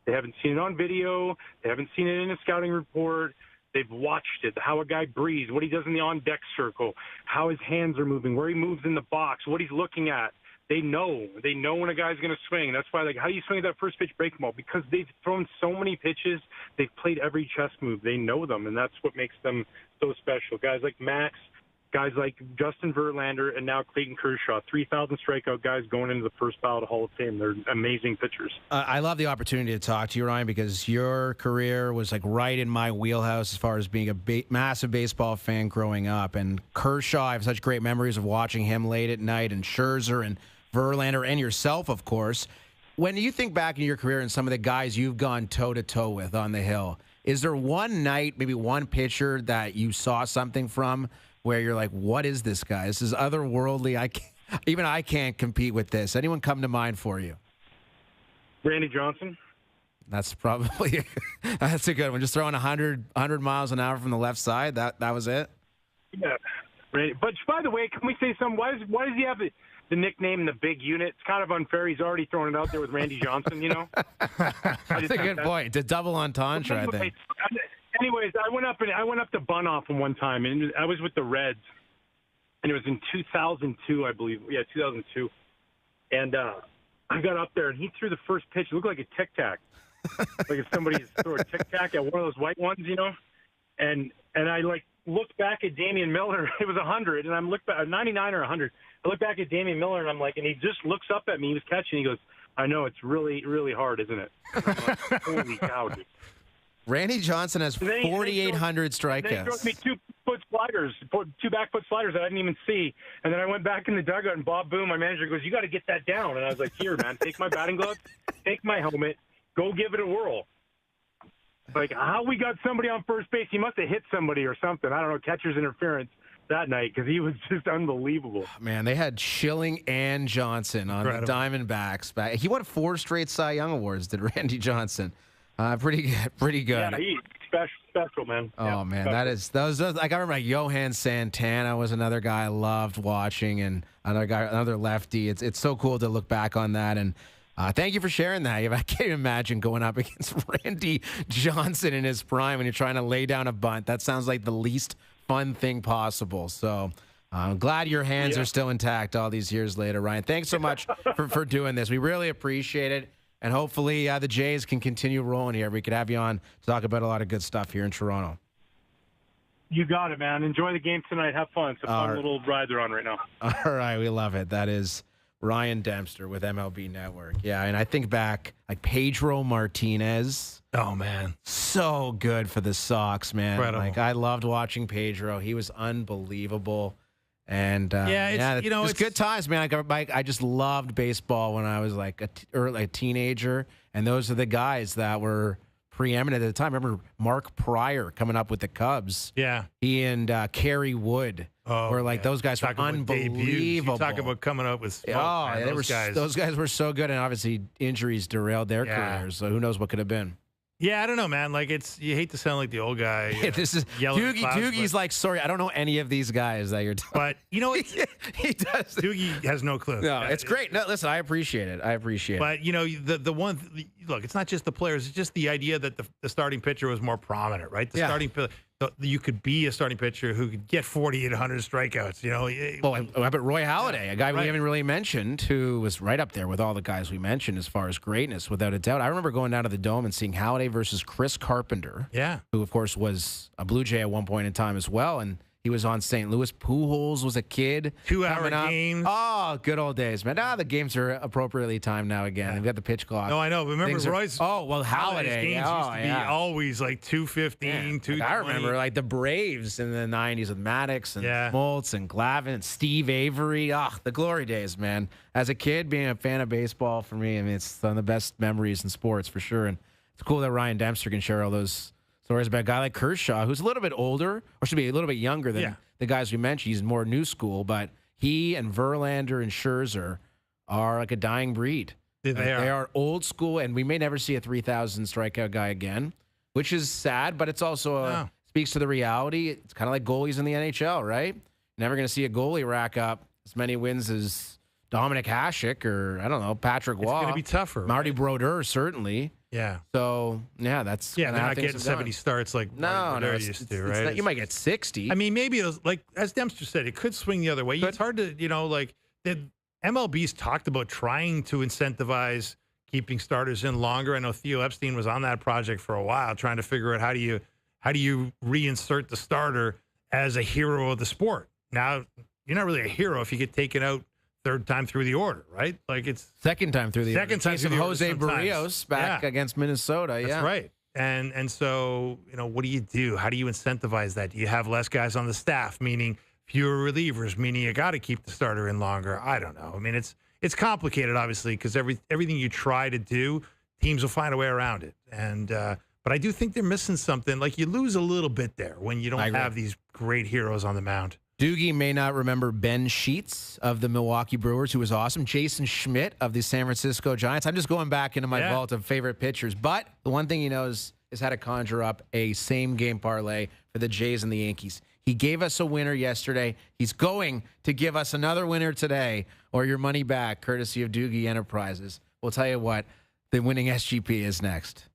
Speaker 11: They haven't seen it on video. They haven't seen it in a scouting report. They've watched it, how a guy breathes, what he does in the on-deck circle, how his hands are moving, where he moves in the box, what he's looking at. They know when a guy's going to swing. That's why, how do you swing that first pitch breaking ball? Because they've thrown so many pitches. They've played every chess move. They know them, and that's what makes them so special. Guys like Max, guys like Justin Verlander, and now Clayton Kershaw, 3,000 strikeout guys going into the first ballot of Hall of Fame. They're amazing pitchers.
Speaker 2: I love the opportunity to talk to you, Ryan, because your career was right in my wheelhouse as far as being a massive baseball fan growing up. And Kershaw, I have such great memories of watching him late at night, and Scherzer and Verlander and yourself, of course. When you think back in your career and some of the guys you've gone toe-to-toe with on the hill, is there one night, maybe one pitcher that you saw something from where you're like, what is this guy? This is otherworldly. I can't compete with this. Anyone come to mind for you?
Speaker 11: Randy Johnson.
Speaker 2: That's probably that's a good one. Just throwing 100 miles an hour from the left side. That was it.
Speaker 11: Yeah, Randy. But by the way, can we say something? Why does he have the nickname the big unit? It's kind of unfair. He's already thrown it out there with Randy Johnson.
Speaker 2: That's a good point. To double entendre, I think.
Speaker 11: Anyways, I went up to Bunoff one time, and I was with the Reds, and it was in 2002, I believe. Yeah, 2002. And I got up there, and he threw the first pitch. It looked like a Tic Tac, like if somebody threw a Tic Tac at one of those white ones, And I looked back at Damian Miller. It was 100, and I'm looked back 99 or 100. I look back at Damian Miller, and I'm like, and he just looks up at me. He was catching. He goes, "I know it's really, really hard, isn't it?" And I'm like, holy cow, dude.
Speaker 2: Randy Johnson has 4,800 strikeouts.
Speaker 11: They threw me 2 back foot sliders that I didn't even see. And then I went back in the dugout, and Bob Boone, my manager, goes, "You got to get that down." And I was like, "Here, man, take my batting gloves, take my helmet, go give it a whirl." How we got somebody on first base? He must have hit somebody or something. I don't know, catcher's interference that night, because he was just unbelievable.
Speaker 2: Man, they had Schilling and Johnson on the Diamondbacks. He won 4 straight Cy Young Awards, did Randy Johnson. Pretty good.
Speaker 11: Yeah, he's special, man.
Speaker 2: Oh,
Speaker 11: yeah,
Speaker 2: man,
Speaker 11: special.
Speaker 2: that was I remember Johan Santana was another guy I loved watching, and another lefty. It's so cool to look back on that, and thank you for sharing that. I can't imagine going up against Randy Johnson in his prime when you're trying to lay down a bunt. That sounds like the least fun thing possible. So I'm glad your hands are still intact all these years later, Ryan. Thanks so much for doing this. We really appreciate it. And hopefully the Jays can continue rolling here. We could have you on to talk about a lot of good stuff here in Toronto.
Speaker 11: You got it, man. Enjoy the game tonight. Have fun. It's a fun little ride they're on right now.
Speaker 2: All right, we love it. That is Ryan Dempster with MLB Network. Yeah, and I think back, like Pedro Martinez.
Speaker 3: Oh, man.
Speaker 2: So good for the Sox, man.
Speaker 3: Incredible.
Speaker 2: Like, I loved watching Pedro. He was unbelievable. And,
Speaker 3: it's
Speaker 2: good times, man. I just loved baseball when I was like a teenager. And those are the guys that were preeminent at the time. Remember Mark Pryor coming up with the Cubs?
Speaker 3: Yeah.
Speaker 2: He and Kerry Wood were like, those guys were unbelievable.
Speaker 3: Talk about coming up with smoke, man.
Speaker 2: Those guys were so good, and obviously injuries derailed their careers. So who knows what could have been?
Speaker 3: Yeah, I don't know, man. Like, you hate to sound like the old guy.
Speaker 2: This is Doogie's like, sorry, I don't know any of these guys that you're talking.
Speaker 3: But you know what?
Speaker 2: He does.
Speaker 3: Doogie has no clue.
Speaker 2: No, it's great. No, listen, I appreciate it.
Speaker 3: But the one look, it's not just the players. It's just the idea that the starting pitcher was more prominent, right? You could be a starting pitcher who could get 4,800 strikeouts.
Speaker 2: Well, how about Roy Halladay, a guy we haven't really mentioned, who was right up there with all the guys we mentioned as far as greatness, without a doubt. I remember going down to the Dome and seeing Halladay versus Chris Carpenter, who, of course, was a Blue Jay at one point in time as well, and he was on St. Louis. Pujols was a kid.
Speaker 3: 2-hour games.
Speaker 2: Oh, good old days, man. The games are appropriately timed now again. Yeah. We've got the pitch clock.
Speaker 3: No, I know. But remember,
Speaker 2: Halladay
Speaker 3: games used to be always like 2:15, 2:20.
Speaker 2: I remember like the Braves in the 90s with Maddox and Smoltz and Glavine and Steve Avery. The glory days, man. As a kid, being a fan of baseball, for me, I mean, it's one of the best memories in sports for sure. And it's cool that Ryan Dempster can share all those stories about a guy like Kershaw, who's a little bit older, or should be a little bit younger than the guys we mentioned. He's more new school, but he and Verlander and Scherzer are like a dying breed. They are old school, and we may never see a 3,000 strikeout guy again, which is sad, but it's also speaks to the reality. It's kind of like goalies in the NHL, right? Never going to see a goalie rack up as many wins as Dominic Hasek or, I don't know, Patrick Waugh.
Speaker 3: It's going to be tougher.
Speaker 2: Marty Brodeur, certainly.
Speaker 3: Yeah.
Speaker 2: So, that's
Speaker 3: they're not getting 70 starts like Brodeur used to, right?
Speaker 2: Not, you might get 60.
Speaker 3: I mean, maybe it'll, like, as Dempster said, it could swing the other way. It's hard to, the MLB's talked about trying to incentivize keeping starters in longer. I know Theo Epstein was on that project for a while, trying to figure out how do you reinsert the starter as a hero of the sport. Now, you're not really a hero if you get taken out third time through the order, right? Like, it's
Speaker 2: second time through the order.
Speaker 3: Second time through the order.
Speaker 2: Jose Barrios back against Minnesota.
Speaker 3: That's right. And so, what do you do? How do you incentivize that? Do you have less guys on the staff, meaning fewer relievers, meaning you got to keep the starter in longer? I don't know. I mean, it's complicated, obviously, because everything you try to do, teams will find a way around it. And but I do think they're missing something. Like, you lose a little bit there when you don't have these great heroes on the mound.
Speaker 2: Doogie may not remember Ben Sheets of the Milwaukee Brewers, who was awesome. Jason Schmidt of the San Francisco Giants. I'm just going back into my vault of favorite pitchers. But the one thing he knows is how to conjure up a same-game parlay for the Jays and the Yankees. He gave us a winner yesterday. He's going to give us another winner today, or your money back, courtesy of Doogie Enterprises. We'll tell you what, the winning SGP is next.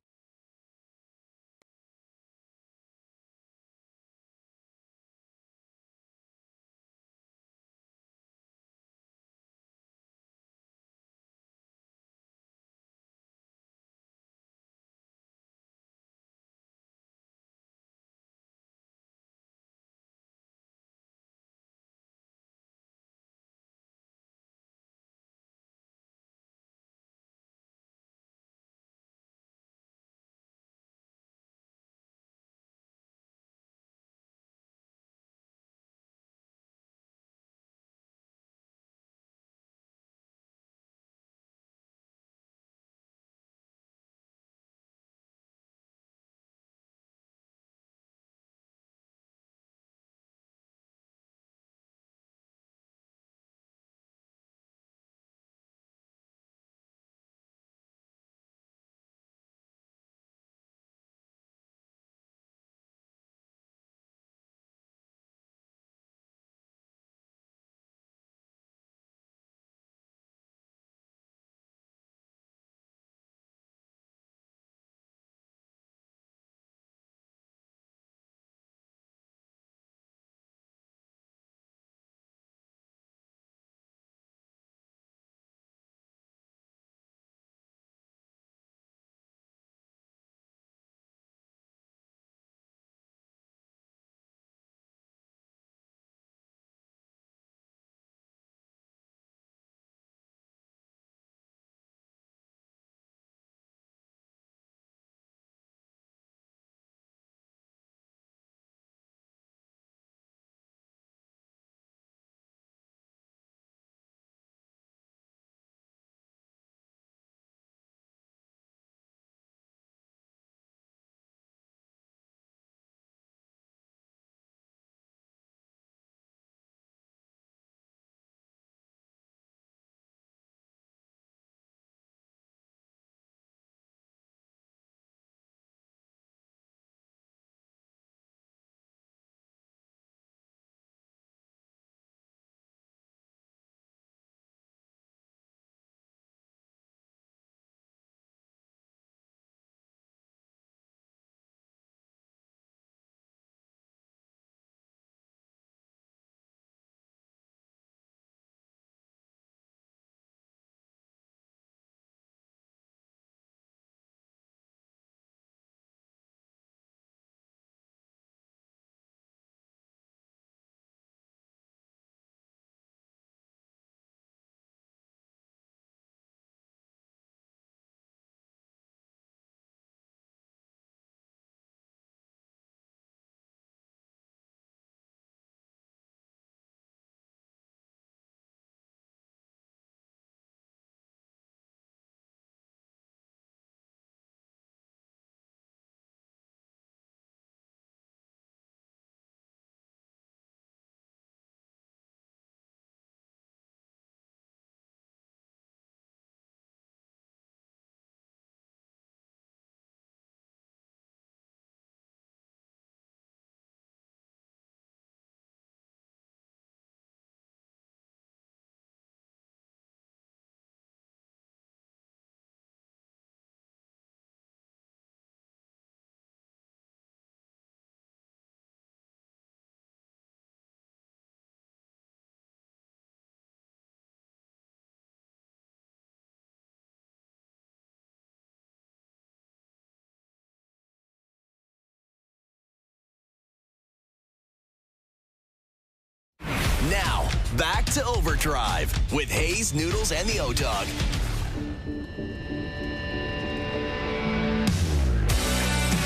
Speaker 5: Now, back to Overdrive with Hayes, Noodles, and the O-Dog.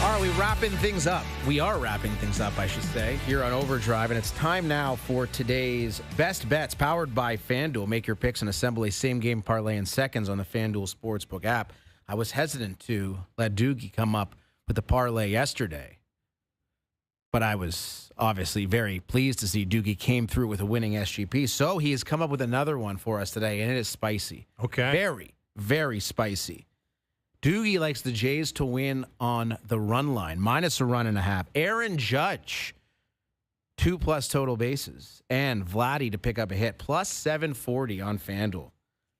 Speaker 2: All right, we are wrapping things up, I should say, here on Overdrive. And it's time now for today's Best Bets, powered by FanDuel. Make your picks and assemble a same-game parlay in seconds on the FanDuel Sportsbook app. I was hesitant to let Doogie come up with the parlay yesterday, but I was obviously very pleased to see Doogie came through with a winning SGP. So he has come up with another one for us today, and it is spicy.
Speaker 3: Okay.
Speaker 2: Very, very spicy. Doogie likes the Jays to win on the run line, minus a run and a half. Aaron Judge, 2+ total bases. And Vladdy to pick up a hit, plus 740 on FanDuel.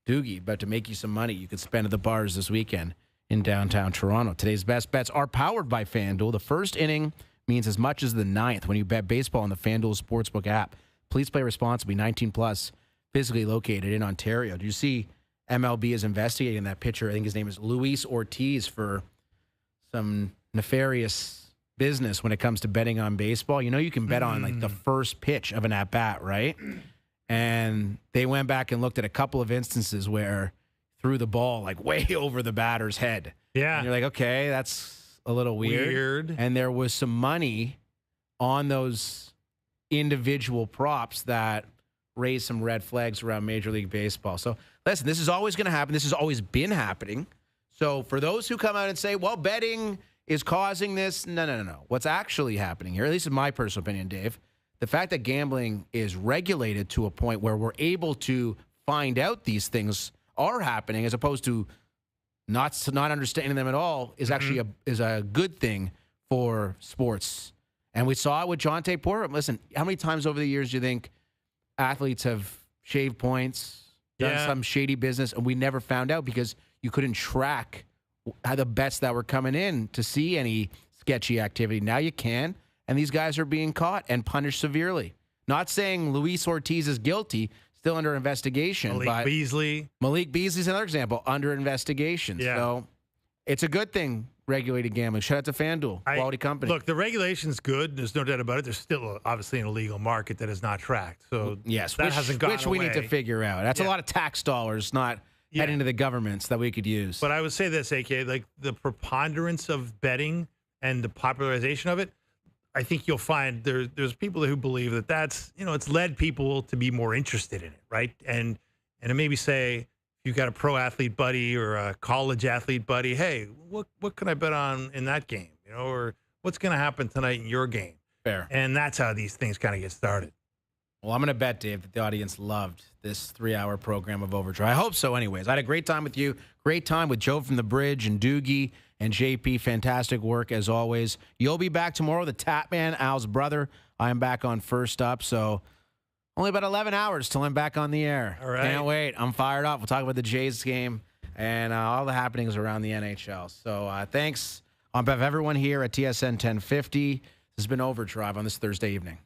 Speaker 2: Doogie, about to make you some money you could spend at the bars this weekend in downtown Toronto. Today's best bets are powered by FanDuel. The first inning means as much as the ninth when you bet baseball on the FanDuel Sportsbook app. Please play responsibly, 18+, physically located in Ontario. Do you see MLB is investigating that pitcher? I think his name is Luis Ortiz for some nefarious business when it comes to betting on baseball. You know, you can bet on like the first pitch of an at-bat, right? And they went back and looked at a couple of instances where threw the ball like way over the batter's head.
Speaker 3: Yeah.
Speaker 2: And you're like, okay, that's a little weird. And there was some money on those individual props that raised some red flags around Major League Baseball. So listen, this is always going to happen. This has always been happening. So for those who come out and say, well, betting is causing this, no. What's actually happening here, at least in my personal opinion, Dave, the fact that gambling is regulated to a point where we're able to find out these things are happening as opposed to not understanding them at all is actually a good thing for sports. And we saw it with Jonte Porter. Listen, how many times over the years do you think athletes have shaved points, done some shady business, and we never found out because you couldn't track how the bets that were coming in to see any sketchy activity? Now you can, and these guys are being caught and punished severely. Not saying Luis Ortiz is guilty, still under investigation.
Speaker 3: Malik
Speaker 2: Beasley's another example, under investigation.
Speaker 3: Yeah.
Speaker 2: So it's a good thing, regulated gambling. Shout out to FanDuel, quality company.
Speaker 3: Look, the regulation's good. There's no doubt about it. There's still obviously an illegal market that is not tracked. So
Speaker 2: yes,
Speaker 3: that hasn't gone
Speaker 2: which we
Speaker 3: away.
Speaker 2: need to figure out. That's a lot of tax dollars not heading to the governments that we could use.
Speaker 3: But I would say this, AK, like the preponderance of betting and the popularization of it, I think you'll find there's people who believe that that's, it's led people to be more interested in it, right? And to maybe say, if you've got a pro athlete buddy or a college athlete buddy, hey, what can I bet on in that game? Or what's going to happen tonight in your game?
Speaker 2: Fair.
Speaker 3: And that's how these things kind of get started.
Speaker 2: Well, I'm going to bet, Dave, that the audience loved this 3-hour program of Overdrive. I hope so anyways. I had a great time with you. Great time with Joe from the Bridge and Doogie and JP. Fantastic work as always. You'll be back tomorrow. The Tap Man, Al's brother. I'm back on First Up. So only about 11 hours till I'm back on the air.
Speaker 3: All right.
Speaker 2: Can't wait. I'm fired up. We'll talk about the Jays game and all the happenings around the NHL. So thanks on behalf of everyone here at TSN 1050. This has been Overdrive on this Thursday evening.